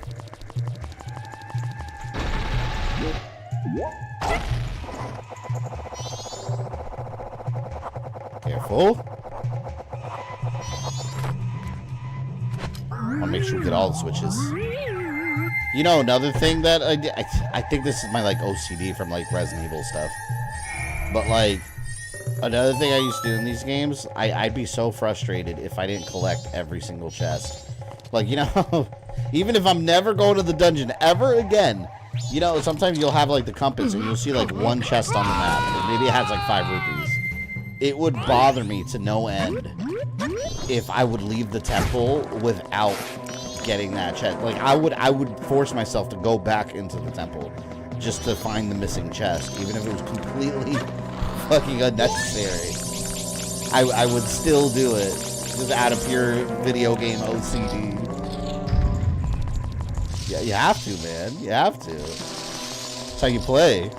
Careful. I'll make sure we get all the switches. You know, another thing that I think this is my, like, OCD from, like, Resident Evil stuff. But, like, another thing I used to do in these games, I'd be so frustrated if I didn't collect every single chest. Like, you know, even if I'm never going to the dungeon ever again, you know, sometimes you'll have, like, the compass and you'll see, like, one chest on the map. And maybe it has, like, 5 rupees. It would bother me to no end if I would leave the temple without getting that chest. Like, I would force myself to go back into the temple just to find the missing chest, even if it was completely fucking unnecessary. I would still do it just out of pure video game OCD. Yeah, you have to, man. You have to. That's how you play.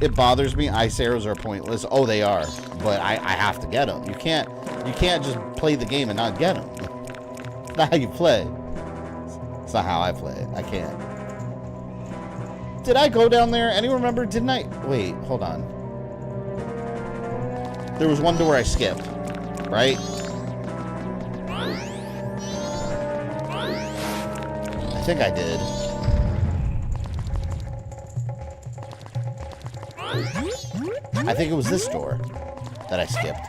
It bothers me. Ice arrows are pointless. Oh, they are. But I have to get them. You can't just play the game and not get them. It's not how you play. It's not how I play. I can't. Did I go down there? Anyone remember? Didn't I? Wait, hold on. There was one door I skipped, right? I think I did. I think it was this door that I skipped.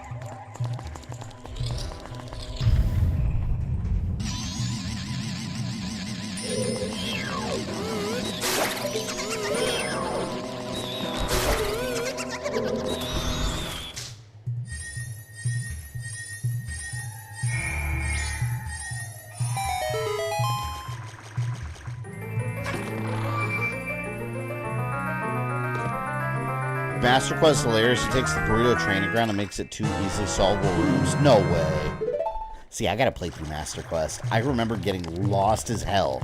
Master Quest is hilarious. He takes the burrito training ground and makes it 2 easily solvable rooms. No way. See, I gotta play through Master Quest. I remember getting lost as hell.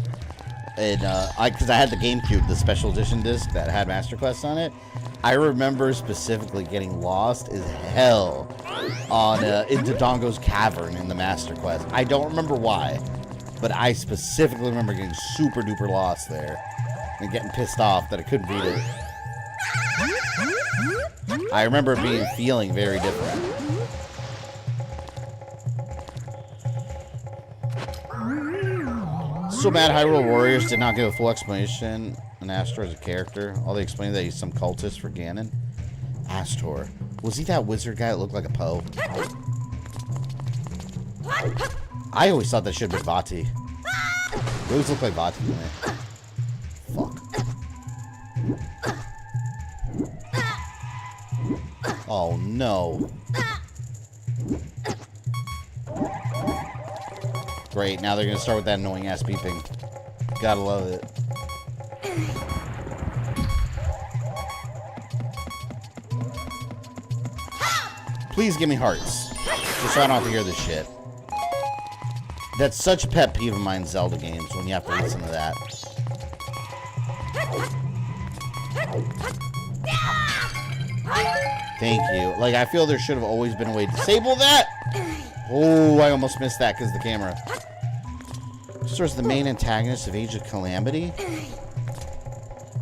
And, because I had the GameCube, the special edition disc that had Master Quest on it. I remember specifically getting lost as hell on, in Dodongo's Cavern in the Master Quest. I don't remember why, but I specifically remember getting super duper lost there. And getting pissed off that I couldn't beat it. I remember feeling very different. So mad Hyrule Warriors did not give a full explanation on Astor as a character. All they explained that he's some cultist for Ganon. Astor. Was he that wizard guy that looked like a Poe? I always thought that should have been Vati. He always looked like Vati to me. Fuck. Oh no. Great, now they're gonna start with that annoying ass beeping. Gotta love it. Please give me hearts. Just so I don't have to hear this shit. That's such a pet peeve of mine in Zelda games when you have to listen to that. Thank you. Like, I feel there should have always been a way to disable that. Oh, I almost missed that because of the camera. Source the main antagonist of Age of Calamity.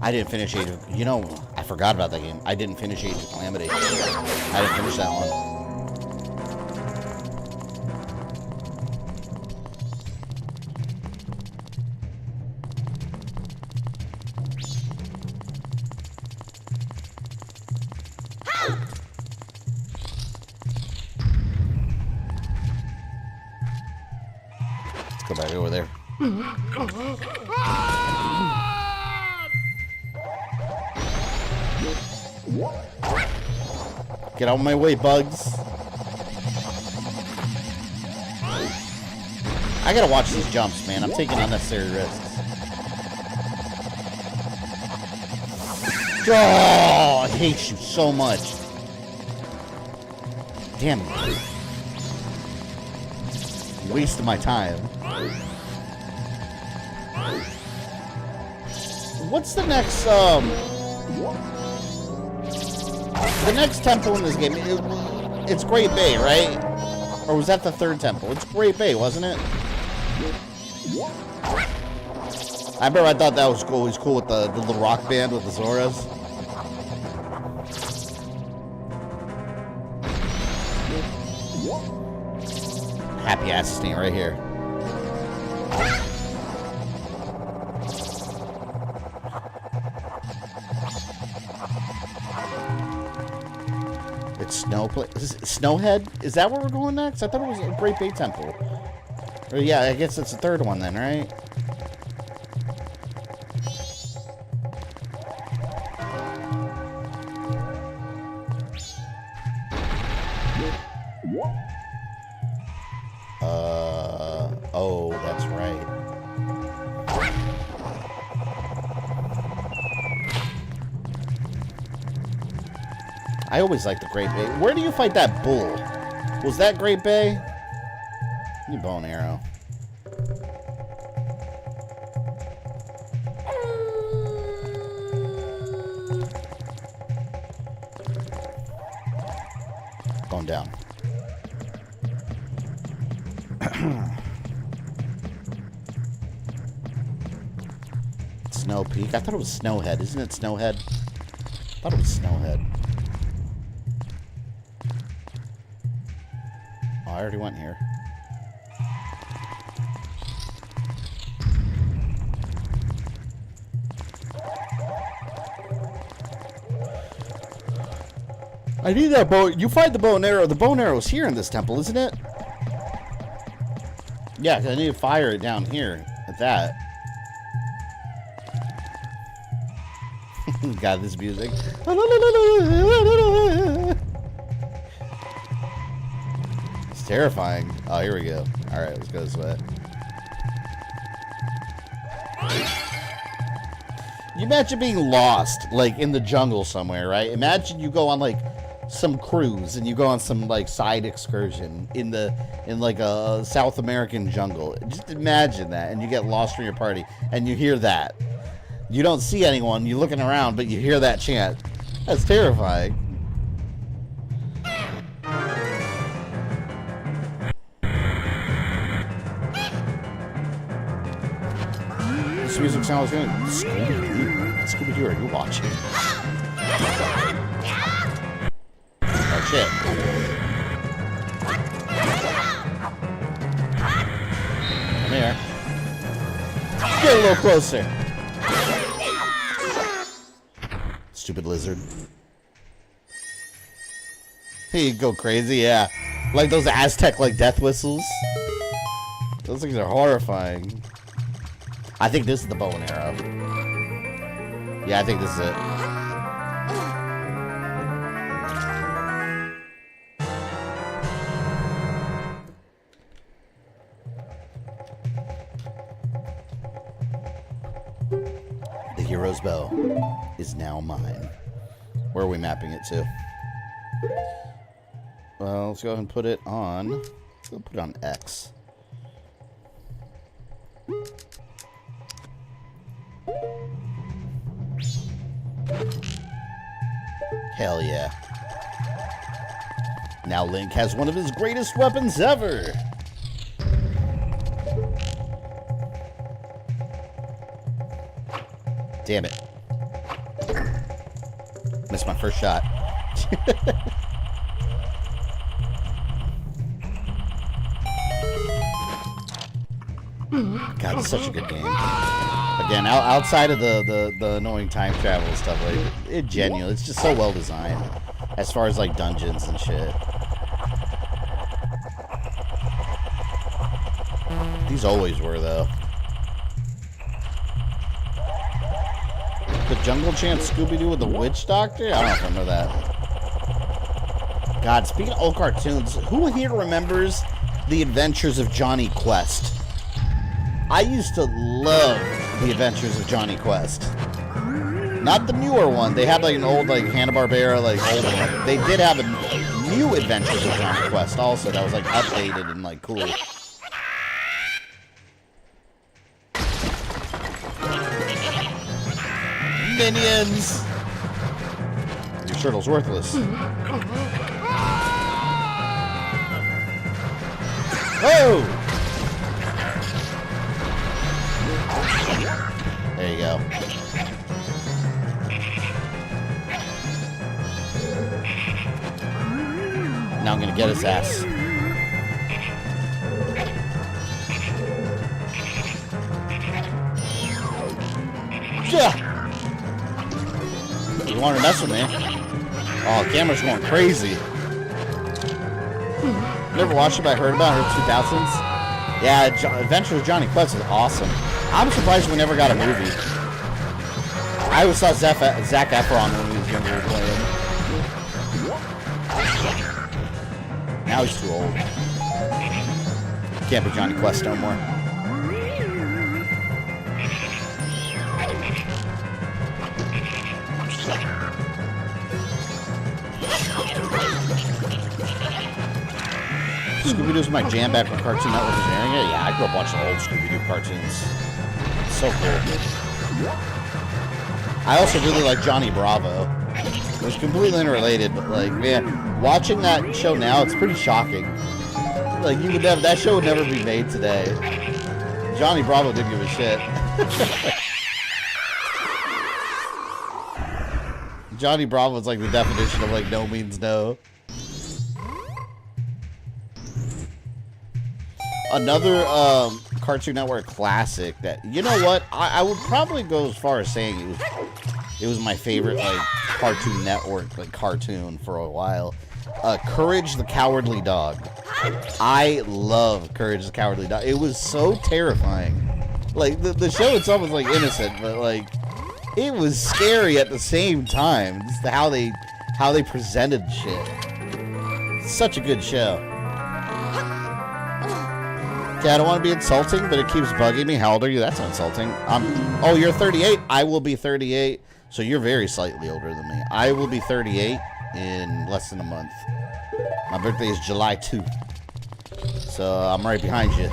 I didn't finish Age of... You know, I forgot about that game. I didn't finish Age of Calamity. I didn't finish that one. Go back over there. Get out of my way, bugs. I gotta watch these jumps, man. I'm taking unnecessary risks. Oh, I hate you so much. Damn it. Wasted my time. What's the next, the next temple in this game? It's Great Bay, right? Or was that the third temple? It's Great Bay, wasn't it? I remember I thought that was cool. It was cool with the little rock band with the Zoras. Happy ass staying right here. It's Snowhead? Is that where we're going next? I thought it was a Great Bay Temple. Or yeah, I guess it's the third one then, right? Oh, that's right. I always liked the Great Bay. Where do you fight that bull? Was that Great Bay? Need bow and arrow. Going down. Snow Peak. I thought it was Snowhead. Isn't it Snowhead? I thought it was Snowhead. Oh, I already went here. I need that bow. You find the bow and arrow. The bow and arrow is here in this temple, isn't it? Yeah, 'cause I need to fire it down here at that. God, this music. It's terrifying. Oh, here we go. All right, let's go this way. You imagine being lost, like, in the jungle somewhere, right? Imagine you go on, like, some cruise and you go on some, like, side excursion in like a South American jungle. Just imagine that, and you get lost from your party, and you hear that. You don't see anyone, you're looking around, but you hear that chant. That's terrifying. This music sounds good. Scooby-Doo. What Scooby-Doo are you watching? Oh, shit. Come here. Get a little closer. Stupid lizard. Here you go crazy, yeah. Like those Aztec, like, death whistles. Those things are horrifying. I think this is the bow and arrow. Yeah, I think this is it. The hero's bow is now mine. Where are we mapping it to? Well, let's go ahead and put it on. Let's go put it on X. Hell yeah. Now Link has one of his greatest weapons ever. Damn it. Missed my first shot. God, it's such a good game. Again, outside of the annoying time travel stuff, like, it's genuine. It's just so well designed. As far as, like, dungeons and shit. These always were, though. The Jungle Chant Scooby-Doo with the Witch Doctor? I don't know if I know that. God, speaking of old cartoons, who here remembers The Adventures of Johnny Quest? I used to love The Adventures of Johnny Quest. Not the newer one. They had like an old like Hanna-Barbera like old one. They did have a new Adventures of Johnny Quest also that was like updated and like cool. Minions! Your turtle's worthless. Oh! There you go. Now I'm gonna get his ass. You want to mess with me? Oh, the camera's going crazy. Never watched it, but I heard about it in 2000s. Yeah, Adventures of Johnny Quest is awesome. I'm surprised we never got a movie. I always thought Zac Efron when he was younger playing. Now he's too old. Can't be Johnny Quest no more. Scooby-Doo's my jam back when Cartoon Network was airing it. Yeah, I grew up watching old Scooby-Doo cartoons. So cool. I also really like Johnny Bravo. It was completely unrelated, but like, man, watching that show now, it's pretty shocking. Like, you would never, that show would never be made today. Johnny Bravo didn't give a shit. Johnny Bravo is like the definition of like no means no. Another Cartoon Network classic that, you know what, I would probably go as far as saying it was my favorite like Cartoon Network like cartoon for a while. Courage the Cowardly Dog. I love Courage the Cowardly Dog. It was so terrifying. Like the show itself was like innocent, but like it was scary at the same time. Just how they presented shit. Such a good show. Yeah, I don't want to be insulting, but it keeps bugging me. How old are you? That's insulting. Oh, you're 38? I will be 38. So you're very slightly older than me. I will be 38 in less than a month. My birthday is July 2. So I'm right behind you.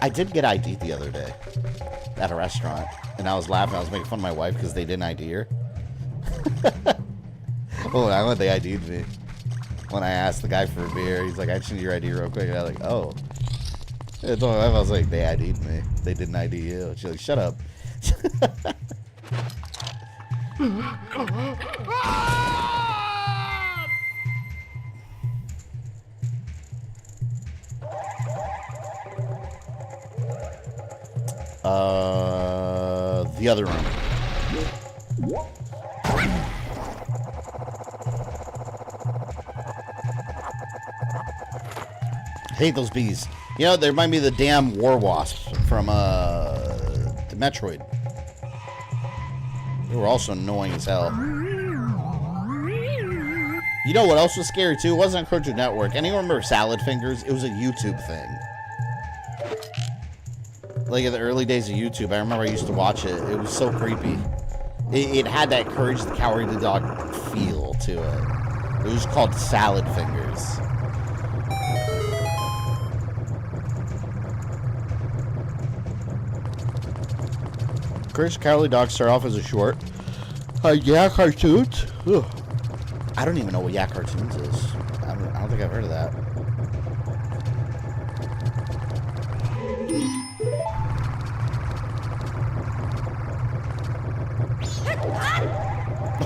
I did get ID'd the other day at a restaurant. And I was laughing. I was making fun of my wife because they didn't ID her. Oh, I went, they ID'd me. When I asked the guy for a beer, he's like, I just need your ID real quick. And I was like, oh. I told my wife, I was like, they ID'd me. They didn't ID you. She's like, shut up. The other room. Hate those bees. You know, they remind me of the damn war wasps from the Metroid. They were also annoying as hell. You know what else was scary too? It wasn't on Cartoon Network. Anyone remember Salad Fingers? It was a YouTube thing. Like in the early days of YouTube, I remember I used to watch it. It was so creepy. It had that Courage the Cowardly Dog feel to it. It was called Salad Fingers. Courage the Cowardly Dog started off as a short. Yeah, cartoons. Ugh. I don't even know what Yeah Cartoons is. I don't think I've heard of that.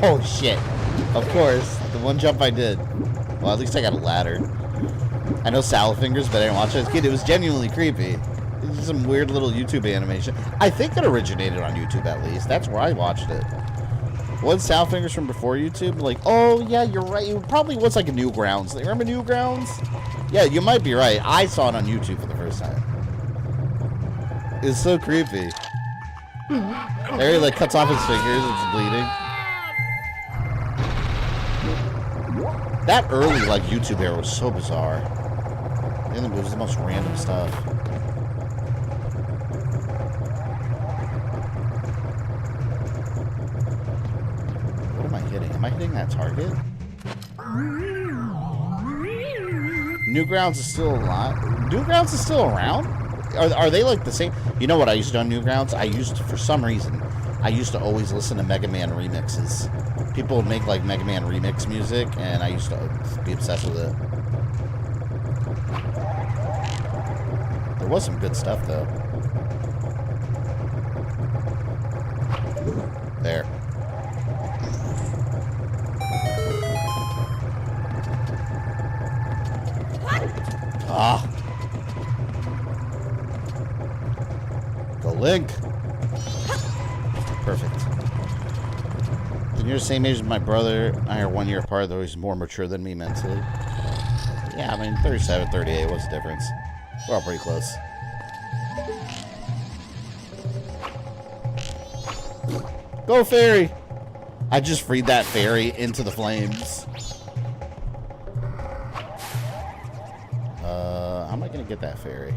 Oh shit. Of course. The one jump I did. Well, at least I got a ladder. I know Salad Fingers, but I didn't watch it as a kid. It was genuinely creepy. It was some weird little YouTube animation. I think it originated on YouTube at least. That's where I watched it. Was Salad Fingers from before YouTube? Like, oh yeah, you're right. It probably was like a Newgrounds. Remember Newgrounds? Yeah, you might be right. I saw it on YouTube for the first time. It's so creepy. Harry like cuts off his fingers, it's bleeding. That early like YouTube era was so bizarre. It was the most random stuff. What am I hitting? Am I hitting that target? Newgrounds is still alive. Newgrounds is still around? Are they like the same? You know what I used to do on Newgrounds? I used to, for some reason, I used to always listen to Mega Man remixes. People would make like Mega Man remix music, and I used to be obsessed with it. There was some good stuff though. There. Ah. Link. Perfect. Then you're the same age as my brother. I are 1 year apart, though he's more mature than me mentally. Yeah, I mean, 37, 38, what's the difference? We're all pretty close. Go, fairy! I just freed that fairy into the flames. How am I gonna get that fairy?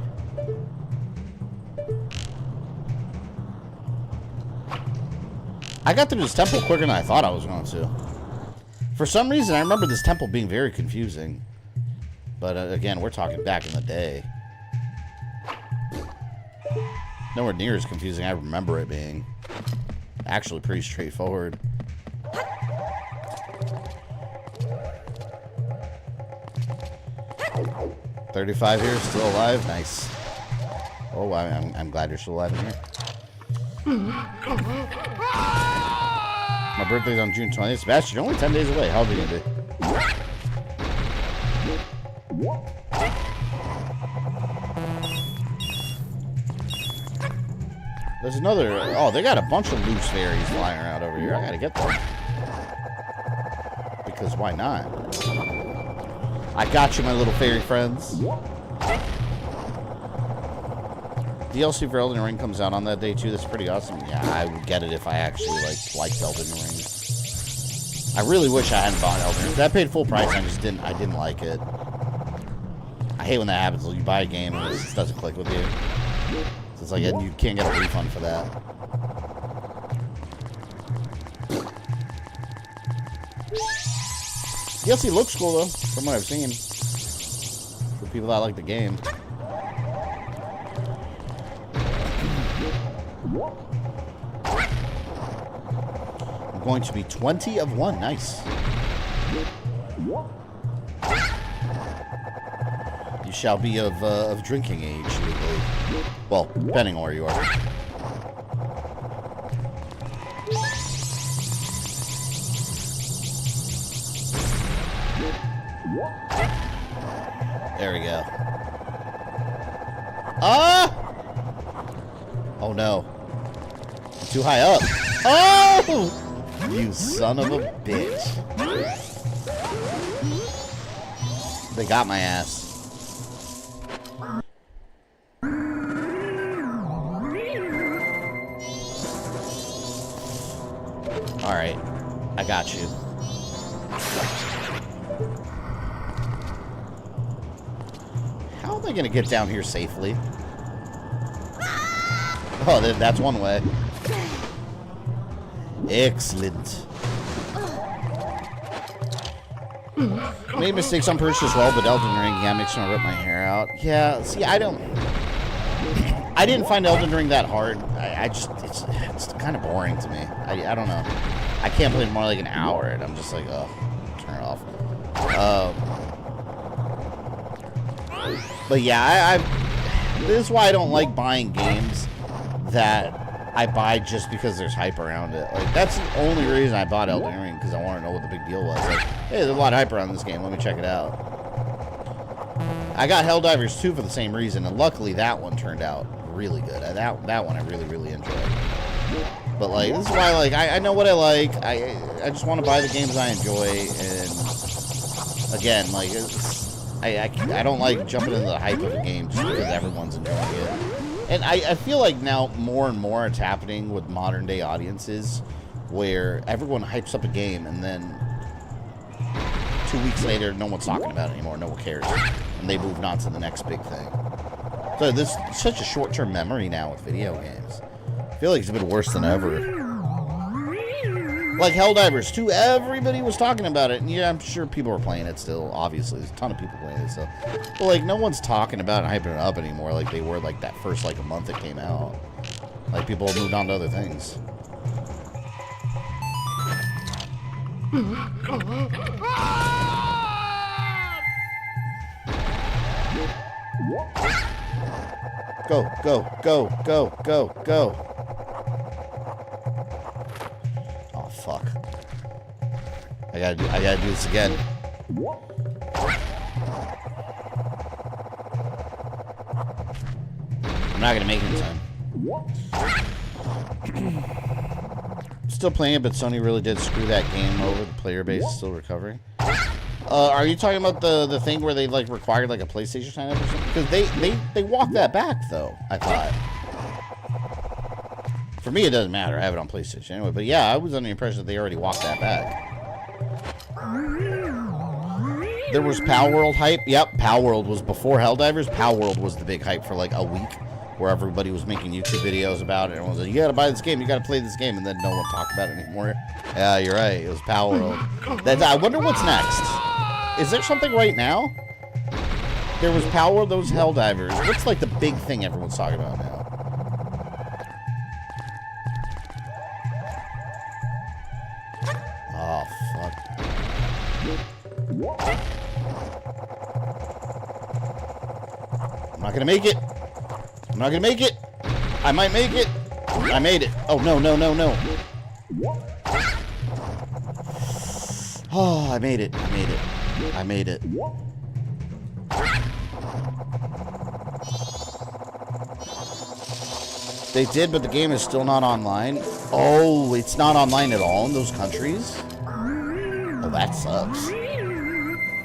I got through this temple quicker than I thought I was going to. For some reason, I remember this temple being very confusing. But again, we're talking back in the day. Nowhere near as confusing I remember it being. Actually pretty straightforward. $35 years, still alive? Nice. Oh, I'm glad you're still alive in here. My birthday's on June 20th. Sebastian, you're only 10 days away. How old are you gonna be? There's another... Oh, they got a bunch of loose fairies flying around over here. I gotta get them. Because why not? I got you, my little fairy friends. DLC for Elden Ring comes out on that day, too. That's pretty awesome. Yeah, I would get it if I actually, liked Elden Ring. I really wish I hadn't bought Elden Ring. I paid full price, I didn't like it. I hate when that happens. You buy a game and it just doesn't click with you. So it's like, you can't get a refund for that. DLC looks cool, though, from what I've seen. For people that like the game. I'm going to be 20 of 1. Nice. You shall be of drinking age, legally. Well, depending on where you are. There we go. Ah! Oh no. I'm too high up. Oh! You son of a bitch. They got my ass. Alright. I got you. How am I gonna get down here safely? Oh, that's one way. Excellent. Made mistakes on purchase as well, but Elden Ring, yeah, makes me rip my hair out. Yeah, see, I didn't find Elden Ring that hard. It's kind of boring to me. I don't know. I can't play more like an hour, and I'm just like, oh, turn it off. But yeah, this is why I don't like buying games that I buy just because there's hype around it. Like, that's the only reason I bought Elden Ring, because I want to know what the big deal was. Like, hey, there's a lot of hype around this game. Let me check it out. I got Helldivers 2 for the same reason, and luckily that one turned out really good. That one I really, really enjoyed. But, like, this is why, like, I know what I like. I just want to buy the games I enjoy, and, again, like, I don't like jumping into the hype of a game just because everyone's enjoying it. And I feel like now more and more it's happening with modern day audiences where everyone hypes up a game and then 2 weeks later no one's talking about it anymore, no one cares, and they move on to the next big thing. So this is such a short-term memory now with video games. I feel like it's been worse than ever. Like Helldivers 2, everybody was talking about it, and yeah, I'm sure people are playing it still, obviously. There's a ton of people playing it still. But, like, no one's talking about it and hyping it up anymore like they were, like, that first, like, a month it came out. Like, people have moved on to other things. Go, go, go, go, go, go. Oh, fuck. I gotta do this again. I'm not gonna make it in time. Still playing it, but Sony really did screw that game over. The player base is still recovering. Are you talking about the thing where they like required like a PlayStation sign up or something? Because they walked that back though, I thought. For me, it doesn't matter. I have it on PlayStation anyway. But yeah, I was under the impression that they already walked that back. There was Power World hype. Yep, Power World was before Helldivers. Power World was the big hype for like a week, where everybody was making YouTube videos about it. Everyone was like, you gotta buy this game, you gotta play this game, and then no one talked about it anymore. Yeah, you're right. It was Power World. I wonder what's next. Is there something right now? There was Power World, those Helldivers. What's like the big thing everyone's talking about now? Oh, fuck. I'm not gonna make it. I'm not gonna make it. I might make it. I made it. Oh, no, no, no, no. Oh, I made it. I made it. I made it. They did, but the game is still not online. Oh, it's not online at all in those countries? Oh, that sucks.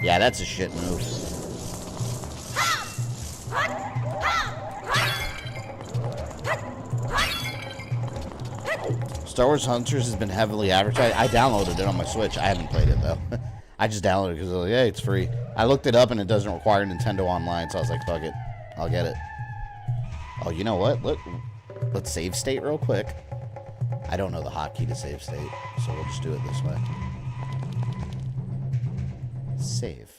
Yeah, that's a shit move. Star Wars Hunters has been heavily advertised. I downloaded it on my Switch. I haven't played it, though. I just downloaded it because I was like, hey, it's free. I looked it up, and it doesn't require Nintendo Online, so I was like, fuck it. I'll get it. Oh, you know what? Let's save state real quick. I don't know the hotkey to save state, so we'll just do it this way. Save.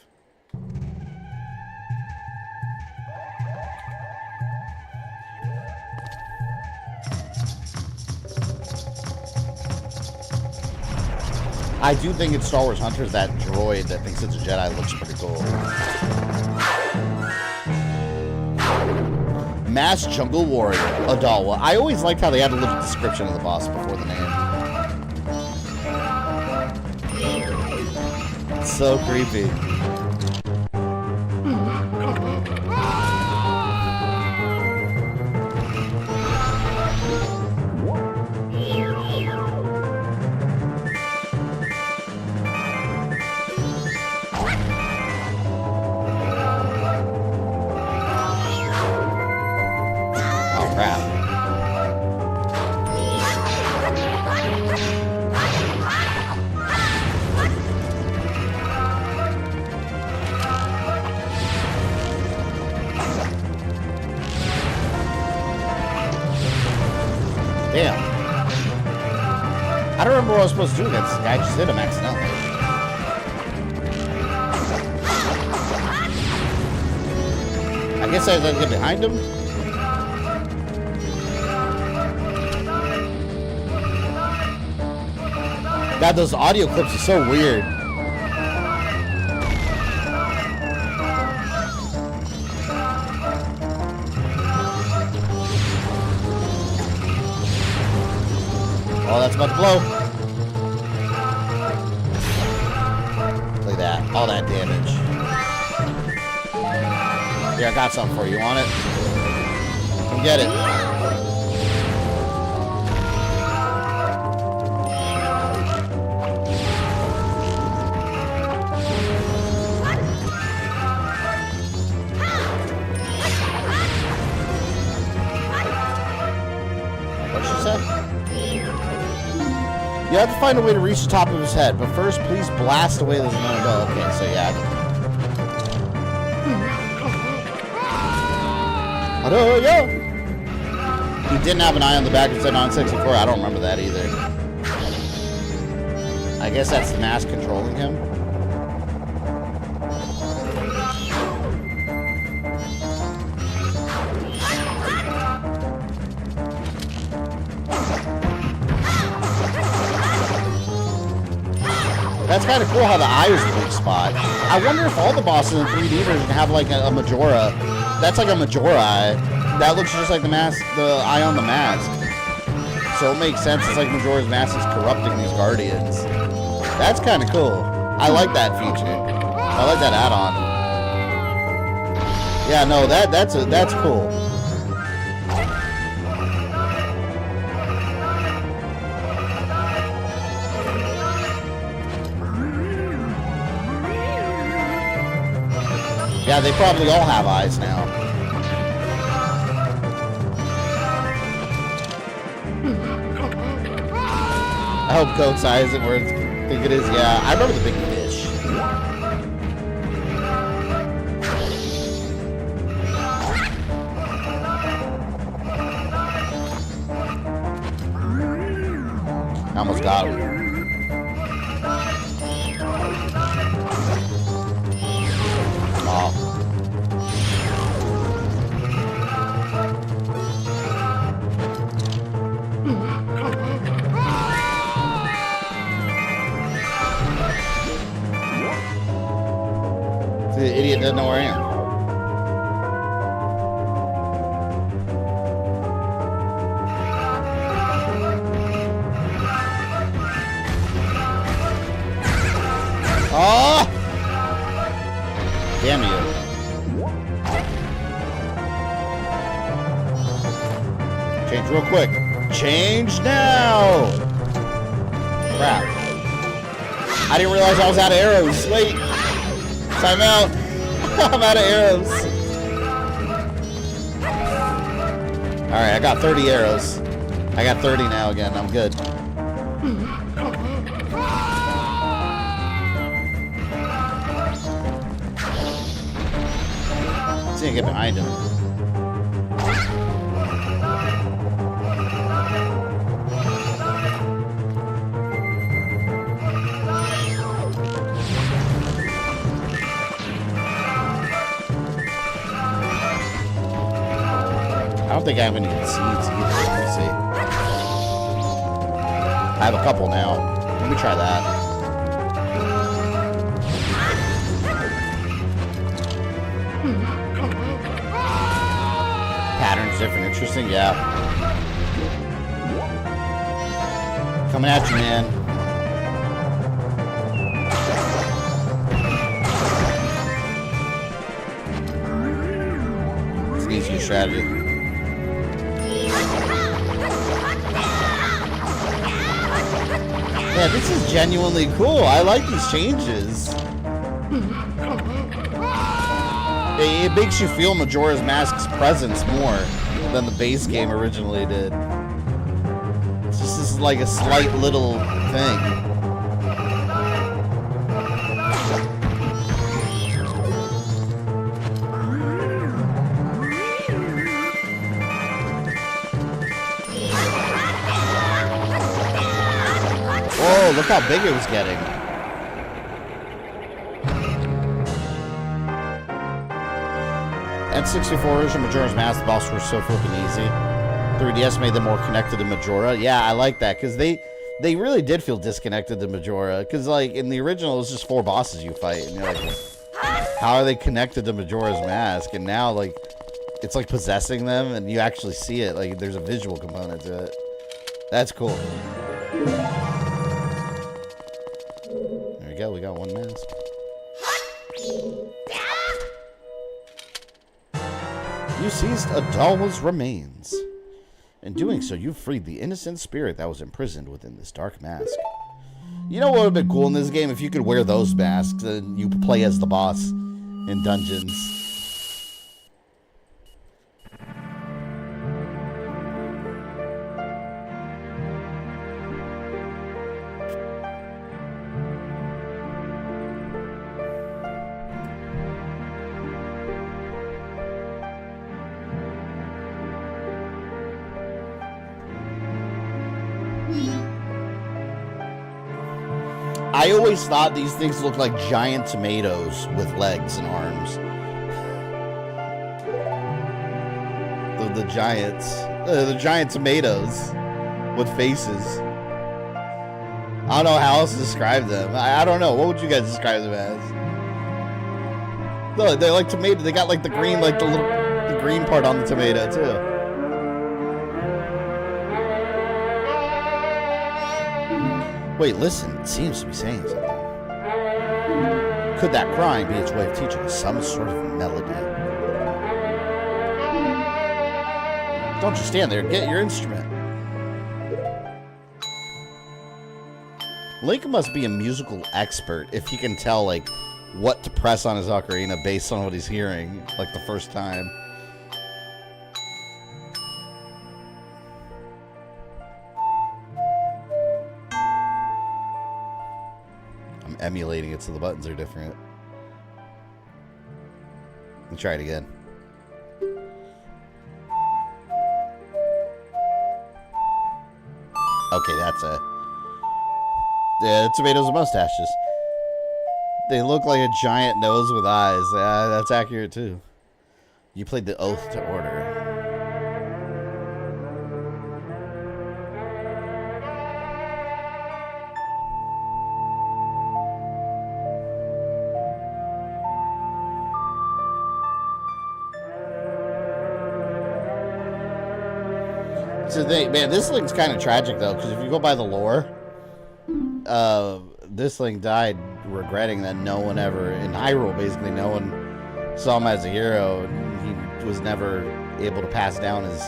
I do think it's Star Wars Hunters, that droid that thinks it's a Jedi looks pretty cool. Mass Jungle Warrior, Odolwa. I always liked how they had a little description of the boss before the name. It's so creepy. Damn. I don't remember what I was supposed to do against this guy. I just hit him accidentally. I guess I had to get behind him. God, those audio clips are so weird. Oh, that's about to blow. Look at that. All that damage. Here, I got something for you. You want it? Come get it. What she said? You have to find a way to reach the top of his head, but first, please blast away those annoying bells. Okay, so yeah. Hello, yo! He didn't have an eye on the back and said on 64. I don't remember that either. I guess that's the mask controlling him. That's kind of cool how the eye is a big spot. I wonder if all the bosses in the 3D version have like a Majora. That's like a Majora eye. That looks just like the mask, the eye on the mask. So it makes sense. It's like Majora's mask is corrupting these guardians. That's kind of cool. I like that feature. I like that add-on. Yeah, no, that's cool. Yeah, they probably all have eyes now. I hope Coke's eye isn't where I think it is. Yeah, I remember the big fish. I almost got him. Aw. The idiot doesn't know where I am. Oh! Damn you. Change real quick. Change now! Crap. I didn't realize I was out of arrows. Wait. Time out. I'm out of arrows. Alright, I got 30 arrows. I got 30 now again. I'm good. See, I get behind him. I don't think I have any seeds either. Let me see. I have a couple now. Let me try that. Patterns different, interesting, yeah. Coming at you, man. It's an easy strategy. Yeah, this is genuinely cool. I like these changes. It makes you feel Majora's Mask's presence more than the base game originally did. It's just this is like a slight little thing. Whoa, look how big it was getting. N64 version Majora's Mask, the boss were so flipping easy. 3DS made them more connected to Majora. Yeah, I like that, because they really did feel disconnected to Majora. Because, like, in the original, it was just 4 bosses you fight. And you're like, how are they connected to Majora's Mask? And now, like, it's like possessing them, and you actually see it. Like, there's a visual component to it. That's cool. There we go, we got one mask. You seized Odolwa's remains. In doing so, you freed the innocent spirit that was imprisoned within this dark mask. You know what would have been cool in this game? If you could wear those masks and you play as the boss in dungeons. I always thought these things looked like giant tomatoes with legs and arms. The giants. The giant tomatoes with faces. I don't know how else to describe them. I don't know. What would you guys describe them as? No, they're like tomato. They got like the green, like the green part on the tomato too. Wait, listen, it seems to be saying something. Could that crying be its way of teaching us some sort of melody? Don't just stand there, get your instrument. Link must be a musical expert if he can tell, like, what to press on his ocarina based on what he's hearing, like the first time. I'm emulating it so the buttons are different. Let's try it again. Okay, that's a... Yeah, tomatoes and mustaches. They look like a giant nose with eyes. Yeah, that's accurate, too. You played the Oath to Order. So man, this Link's kind of tragic, though, because if you go by the lore, this Link died regretting that no one ever, in Hyrule, basically, no one saw him as a hero, and he was never able to pass down his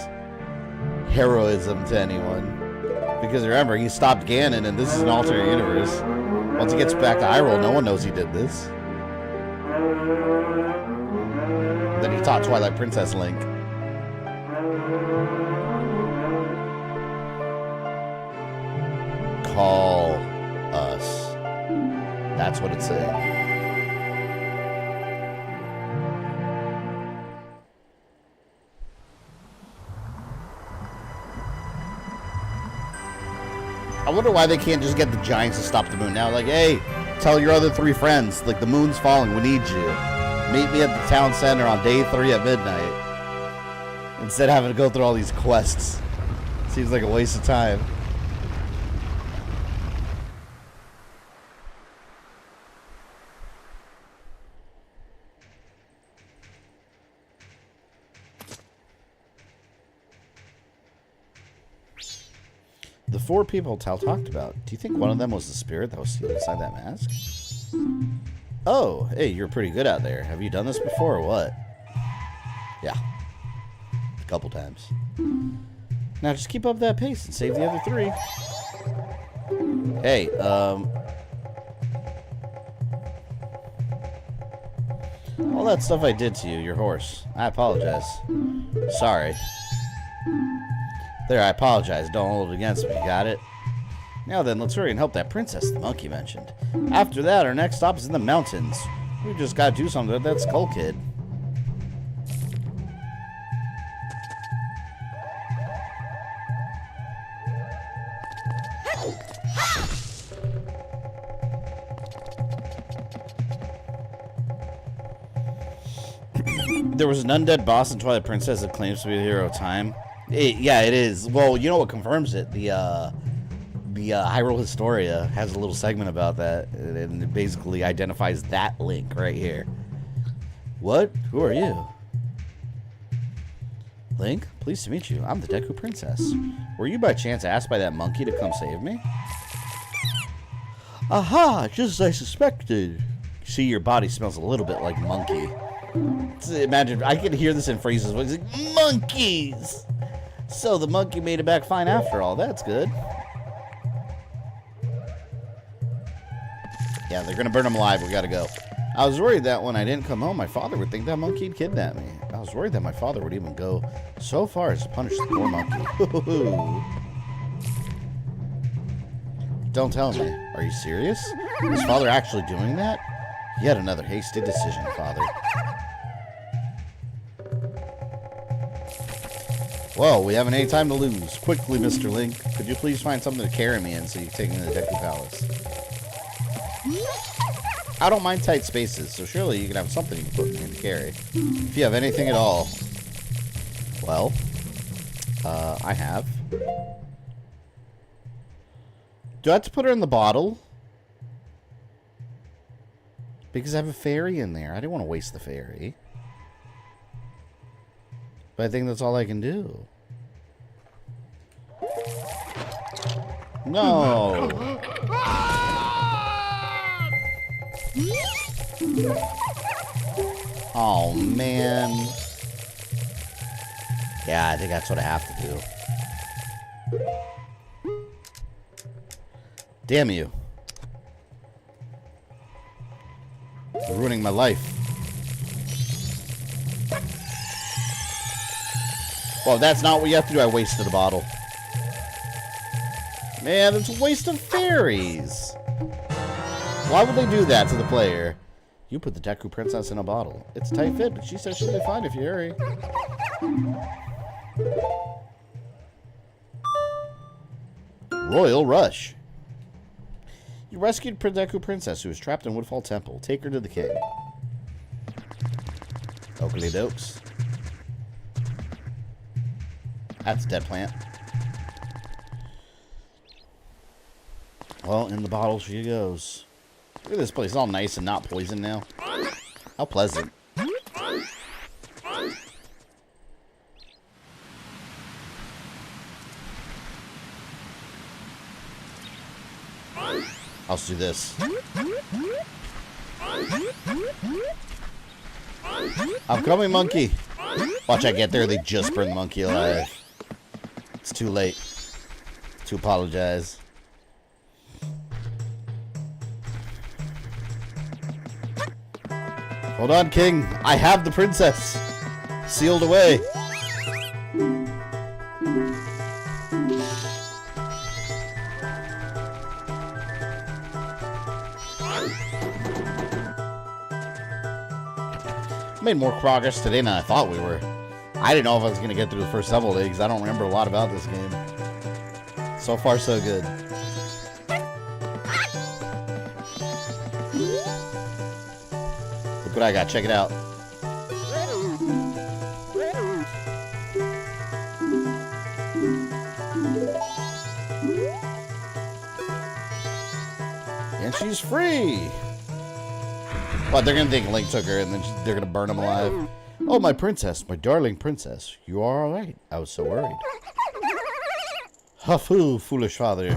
heroism to anyone. Because remember, he stopped Ganon, and this is an alternate universe. Once he gets back to Hyrule, no one knows he did this. Then he taught Twilight Princess Link. Call us. That's what it's saying. I wonder why they can't just get the Giants to stop the moon now. Like, hey, tell your other 3 friends, like, the moon's falling, we need you. Meet me at the town center on day 3 at midnight. Instead of having to go through all these quests. Seems like a waste of time. The 4 people Tal talked about. Do you think one of them was the spirit that was sealed inside that mask? Oh, hey, you're pretty good out there. Have you done this before or what? Yeah. A couple times. Now just keep up that pace and save the other 3. Hey, all that stuff I did to you, your horse. I apologize. Sorry. There, I apologize. Don't hold it against me. Got it? Now then, let's hurry and help that princess the monkey mentioned. After that, our next stop is in the mountains. We just gotta do something with that skull kid. There was an undead boss in Twilight Princess that claims to be the hero of time. Yeah, it is. Well, you know what confirms it? The Hyrule Historia has a little segment about that, and it basically identifies that Link right here. What? Who are you? Link, pleased to meet you. I'm the Deku Princess. Were you by chance asked by that monkey to come save me? Aha! Just as I suspected. See, your body smells a little bit like monkey. Imagine, I could hear this in phrases. It's like, monkeys! So the monkey made it back fine after all. That's good. Yeah, they're gonna burn him alive. We gotta go. I was worried that when I didn't come home, my father would think that monkey had kidnapped me. I was worried that my father would even go so far as to punish the poor monkey. Don't tell me. Are you serious? Is father actually doing that? Yet another hasty decision, father. Whoa, we haven't any time to lose. Quickly, Mr. Link, could you please find something to carry me in so you can take me to the Deku Palace? I don't mind tight spaces, so surely you can have something you can put me in to carry. If you have anything at all. Well, I have. Do I have to put her in the bottle? Because I have a fairy in there. I didn't want to waste the fairy. But I think that's all I can do. No. Oh, man. Yeah, I think that's what I have to do. Damn you. ruining my life. Well, if that's not what you have to do, I wasted a bottle. Man, it's a waste of fairies. Why would they do that to the player? You put the Deku Princess in a bottle. It's a tight fit, but she says she'll be fine if you hurry. Royal Rush. You rescued Deku Princess, who was trapped in Woodfall Temple. Take her to the king. Oakley dokes. That's a dead plant. Well, in the bottle she goes. Look at this place. It's all nice and not poison now. How pleasant. I'll do this. I'm coming, monkey. Watch I get there, they just burn the monkey alive. It's too late to apologize. Hold on, king. I have the princess. Sealed away. Made more progress today than I thought we were. I didn't know if I was going to get through the first level today because I don't remember a lot about this game. So far, so good. Look what I got. Check it out. And she's free. What, they're going to think Link took her and then they're going to burn him alive. Oh, my princess, my darling princess. You are all right. I was so worried. Huffoo, foolish father.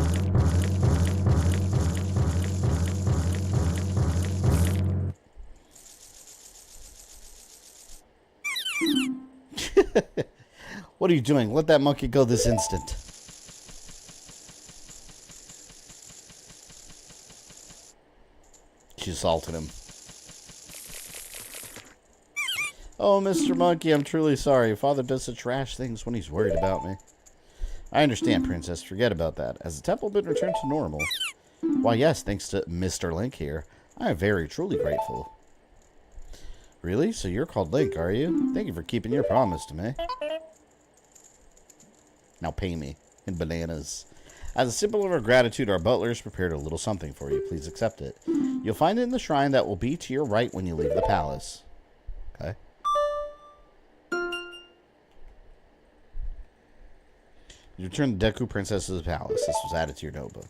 What are you doing? Let that monkey go this instant. She assaulted him. Oh, Mr. Monkey, I'm truly sorry. Father does such rash things when he's worried about me. I understand, Princess. Forget about that. Has the temple been returned to normal? Why, yes, thanks to Mr. Link here. I am very, truly grateful. Really? So you're called Link, are you? Thank you for keeping your promise to me. Now pay me in bananas. As a symbol of our gratitude, our butler has prepared a little something for you. Please accept it. You'll find it in the shrine that will be to your right when you leave the palace. Okay. You return the Deku Princess to the palace. This was added to your notebook.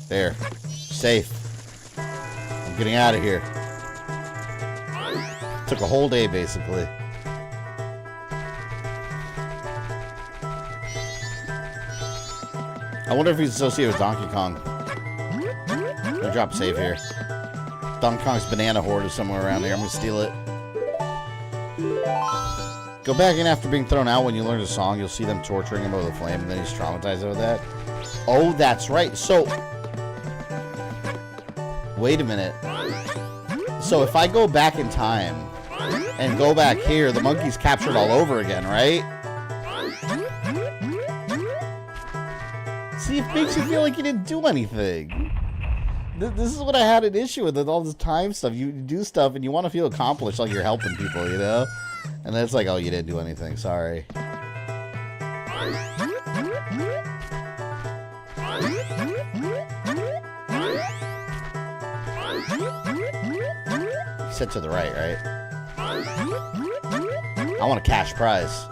There. Safe. I'm getting out of here. Took a whole day, basically. I wonder if he's associated with Donkey Kong. I'm gonna drop a save here. Donkey Kong's banana hoard is somewhere around here. I'm gonna steal it. Go back in after being thrown out. When you learn the song, you'll see them torturing him over the flame, and then he's traumatized over that. Oh, that's right. So, wait a minute. So if I go back in time and go back here, the monkey's captured all over again, right? See, it makes you feel like you didn't do anything. This is what I had an issue with all this time stuff. You do stuff and you want to feel accomplished, like you're helping people, you know? And then it's like, oh, you didn't do anything. Sorry. You said to the right, right? I want a cash prize.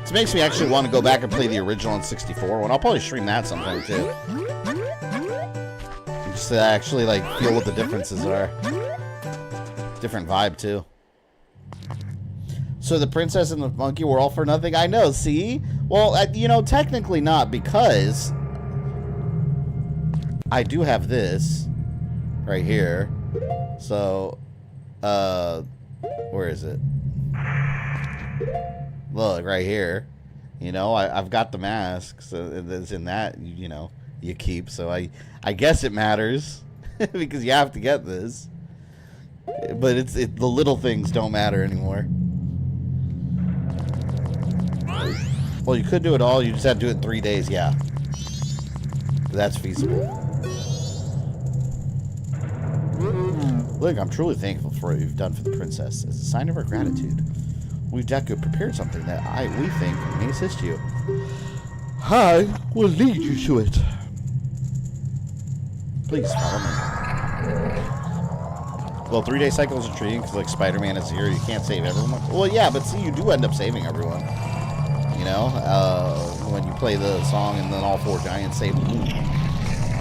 This makes me actually want to go back and play the original on 64 one. I'll probably stream that sometime too. Just to actually like feel what the differences are. Different vibe too. So the princess and the monkey were all for nothing? I know, see? Well, you know, technically not, because I do have this right here. So, where is it? Look, right here. You know, I've got the mask, so it's in that, you know, you keep. So I guess it matters because you have to get this. But the little things don't matter anymore. Well, you could do it all. You just have to do it in 3 days. Yeah, that's feasible. Look, I'm truly thankful for what you've done for the princess. As a sign of our gratitude, we've prepared something that we think may assist you. I will lead you to it. Please follow me. Well, 3-day cycle is intriguing because, like, Spider-Man is here. You can't save everyone. Well, yeah, but see, you do end up saving everyone. You know, when you play the song and then all 4 giants save the moon.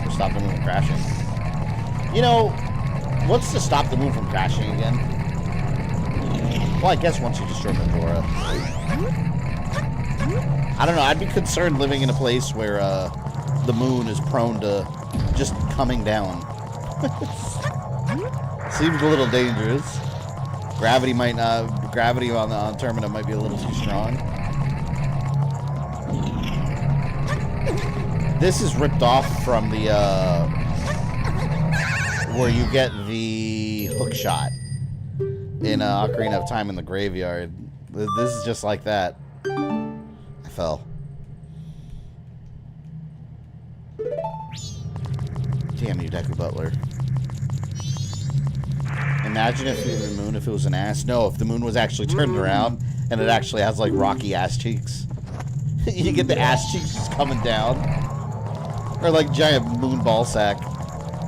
Or stop the moon from crashing. You know, what's to stop the moon from crashing again? Well, I guess once you destroy Majora. I don't know. I'd be concerned living in a place where the moon is prone to just coming down. Seems a little dangerous. Gravity might not. Gravity on Termina might be a little too strong. This is ripped off from the where you get the hook shot in Ocarina of Time in the graveyard. This is just like that. I fell. Damn you, Deku Butler. Imagine if the moon, if it was an ass. No, if the moon was actually turned around and it actually has like rocky ass cheeks. You get the ass cheeks just coming down. Or like giant moon ball sack.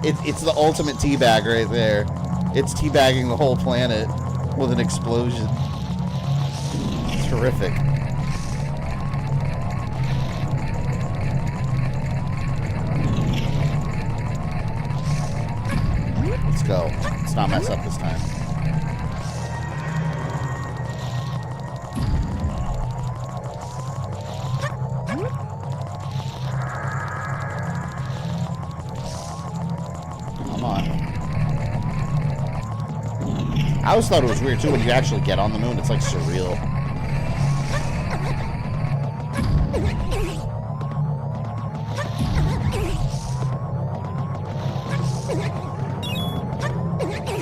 It's the ultimate teabag right there. It's teabagging the whole planet with an explosion. Terrific. Let's go. Let's not mess up this time. Come on. I always thought it was weird too when you actually get on the moon. It's like surreal.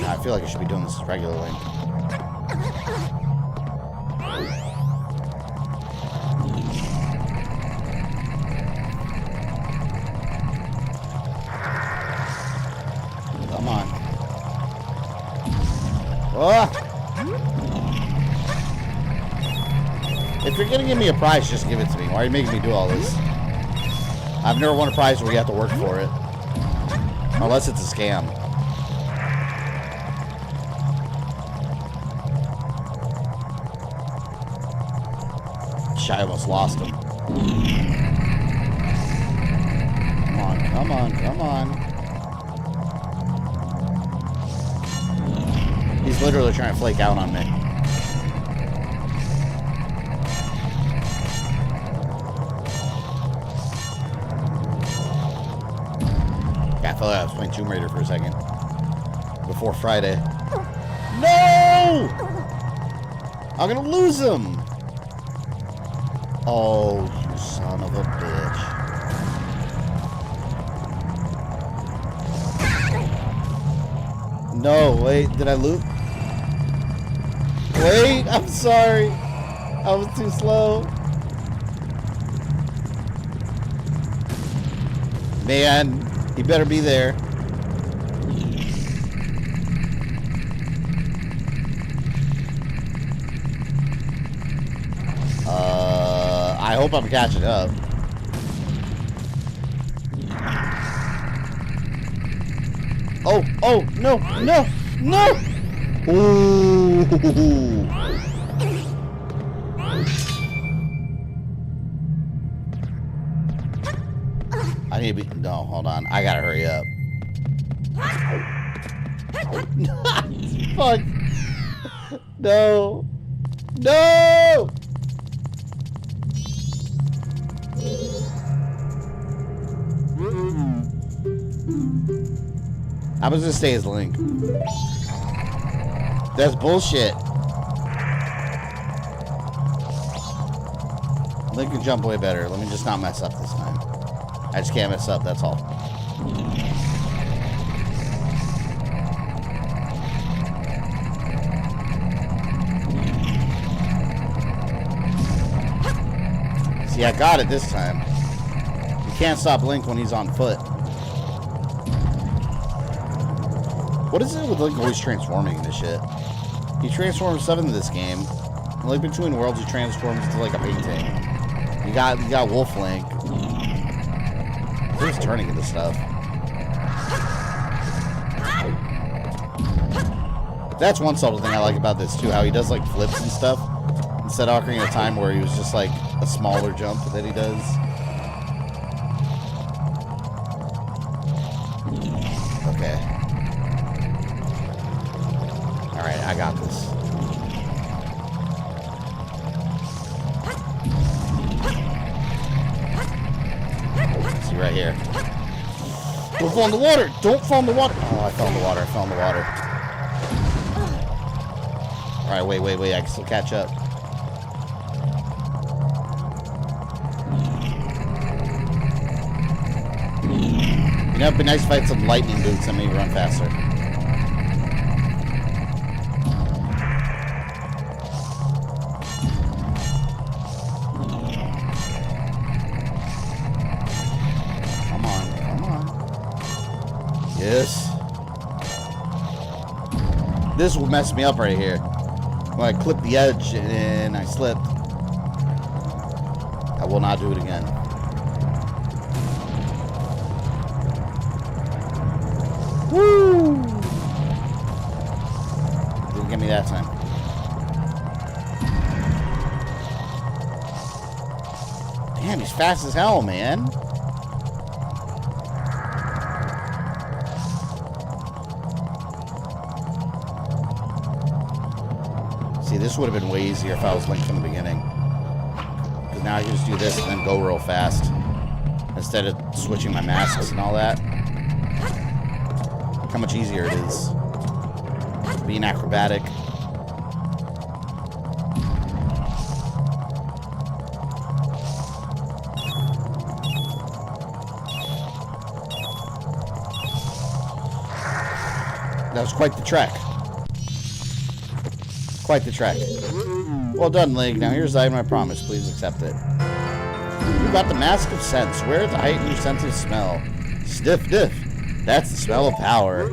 I feel like I should be doing this regularly. Come on. Oh! If you're gonna give me a prize, just give it to me. Why are you making me do all this? I've never won a prize where you have to work for it. Unless it's a scam. I almost lost him. Come on, come on, come on. He's literally trying to flake out on me. Yeah, I felt like I was playing Tomb Raider for a second. Before Friday. No! I'm gonna lose him! Oh, you son of a bitch. No, wait, did I lose? Wait, I'm sorry. I was too slow. Man, he better be there. I hope I'm catching up. Oh, oh, no, no, no! Ooh. I need to be, no, hold on. I gotta hurry up. Fuck. No. No! I was gonna stay as Link. That's bullshit. Link can jump way better. Let me just not mess up this time. I just can't mess up, that's all. See, I got it this time. You can't stop Link when he's on foot. What is it with Link always transforming this shit? He transforms stuff into this game. And like between worlds, he transforms into like a painting. You got Wolf Link. He's turning into stuff. That's one subtle thing I like about this too, how he does like flips and stuff. Instead of Ocarina of Time where he was just like a smaller jump that he does. Okay. Alright, I got this. See right here. Don't fall in the water! Don't fall in the water! Oh, I fell in the water. I fell in the water. Alright, wait. I can still catch up. You know, it'd be nice if I had some lightning boots and maybe run faster. Come on. Yes. This will mess me up right here. When I clipped the edge and I slipped. I will not do it again. Woo! Didn't get me that time. Damn, he's fast as hell, man. See, this would have been way easier if I was Link from the beginning. Because now I can just do this and then go real fast. Instead of switching my masks and all that. How much easier it is being acrobatic. That was quite the trek. Quite the trek. Well done, Link. Now here's the item I promised. Please accept it. You got the Mask of Sense. Wear it to heighten your sense of smell. Stiff diff. That's the smell of power.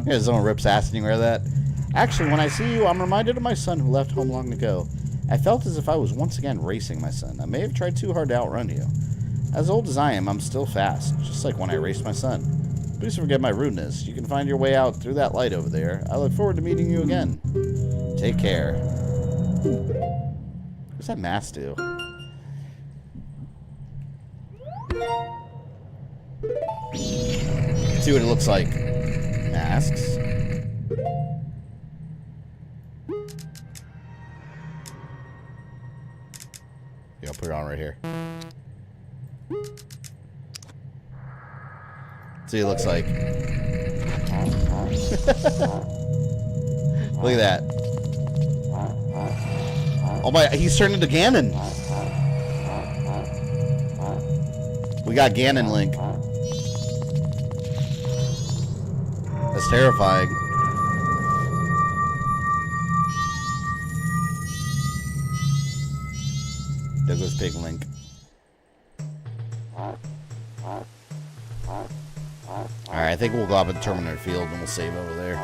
Here's someone rips ass and you wear that. Actually, when I see you, I'm reminded of my son who left home long ago. I felt as if I was once again racing my son. I may have tried too hard to outrun you. As old as I am, I'm still fast, just like when I raced my son. Please forgive my rudeness. You can find your way out through that light over there. I look forward to meeting you again. Take care. What's that mask do? See what it looks like. Masks. Yeah, I'll put it on right here. See what it looks like. Look at that. Oh my, he's turned into Ganon. We got Ganon Link. That's terrifying. There goes Big Link. Alright, I think we'll go up at the Termina field and we'll save over there.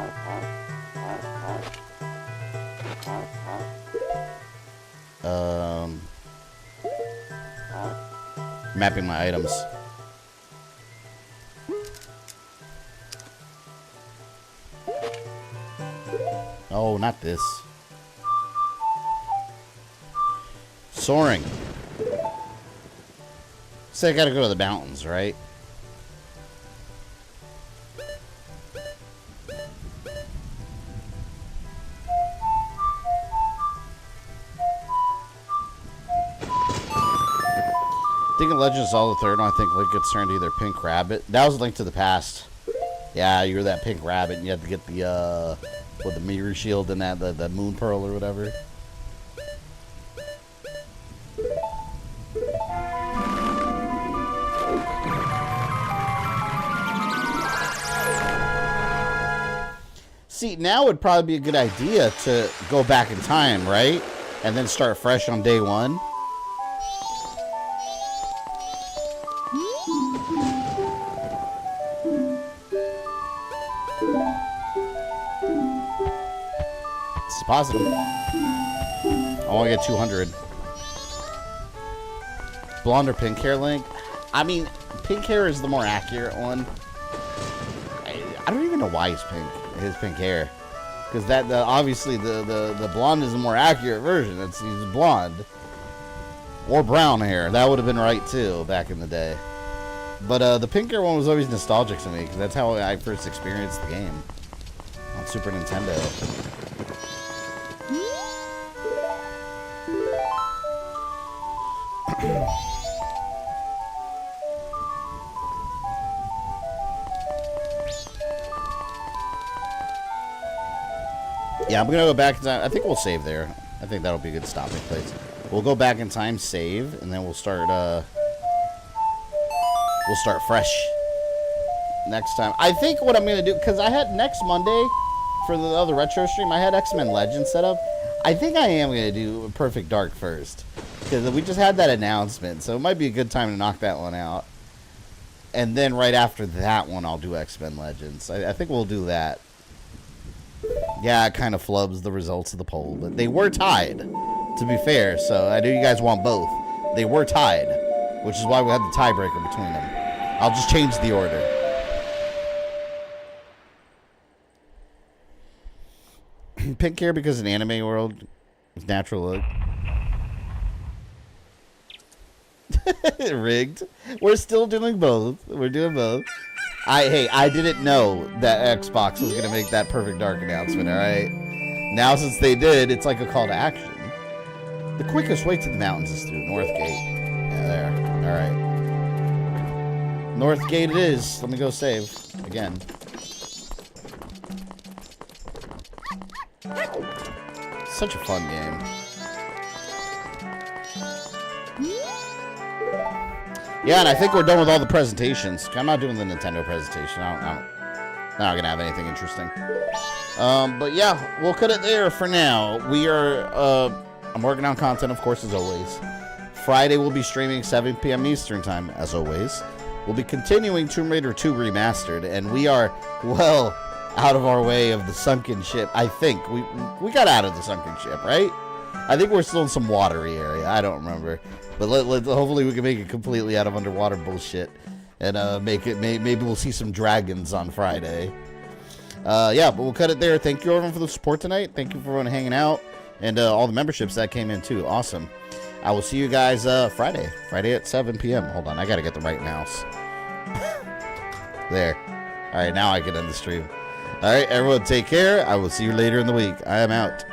Mapping my items. Oh, not this. Soaring. So I gotta go to the mountains, right? Thinking Legend of Zelda 3rd, I think Link gets turned to either Pink Rabbit. That was Link to the Past. Yeah, you were that Pink Rabbit, and you had to get the with the mirror shield and that the Moon Pearl or whatever. See, now would probably be a good idea to go back in time, right? And then start fresh on day one. It's positive. I want to get 200. Blonde or pink hair, Link? I mean, pink hair is the more accurate one. I don't even know why he's pink. His pink hair, because that obviously the blonde is the more accurate version. He's blonde or brown hair. That would have been right too back in the day. But the pink hair one was always nostalgic to me because that's how I first experienced the game on Super Nintendo. Yeah, I'm gonna go back in time. I think we'll save there. I think that'll be a good stopping place. We'll go back in time, save, and then we'll start fresh next time. I think what I'm gonna do, because I had next Monday for the other retro stream, I had X-Men Legends set up. I think I am gonna do Perfect Dark first, because we just had that announcement, so it might be a good time to knock that one out. And then right after that one, I'll do X-Men Legends. I think we'll do that. Yeah, it kind of flubs the results of the poll, but they were tied, to be fair, so I know you guys want both. They were tied, which is why we had the tiebreaker between them. I'll just change the order. Pink hair because in anime world, it's natural look. Rigged. We're still doing both. We're doing both. I didn't know that Xbox was going to make that Perfect Dark announcement, alright? Now since they did, it's like a call to action. The quickest way to the mountains is through North Gate. Yeah, there. Alright. North Gate it is. Let me go save. Again. Such a fun game. Yeah, and I think we're done with all the presentations. I'm not doing the Nintendo presentation. I'm not gonna have anything interesting. But yeah, we'll cut it there for now. We are, I'm working on content, of course, as always. Friday we'll be streaming 7 p.m. Eastern time, as always. We'll be continuing Tomb Raider 2 Remastered, and we are well out of our way of the sunken ship. I think we got out of the sunken ship, right? I think we're still in some watery area. I don't remember. But hopefully we can make it completely out of underwater bullshit. And make it, maybe we'll see some dragons on Friday. Yeah, but we'll cut it there. Thank you everyone for the support tonight. Thank you for everyone hanging out. And all the memberships that came in too. Awesome. I will see you guys Friday. Friday at 7 p.m. Hold on, I gotta get the right mouse. There. Alright, now I can end the stream. Alright, everyone take care. I will see you later in the week. I am out.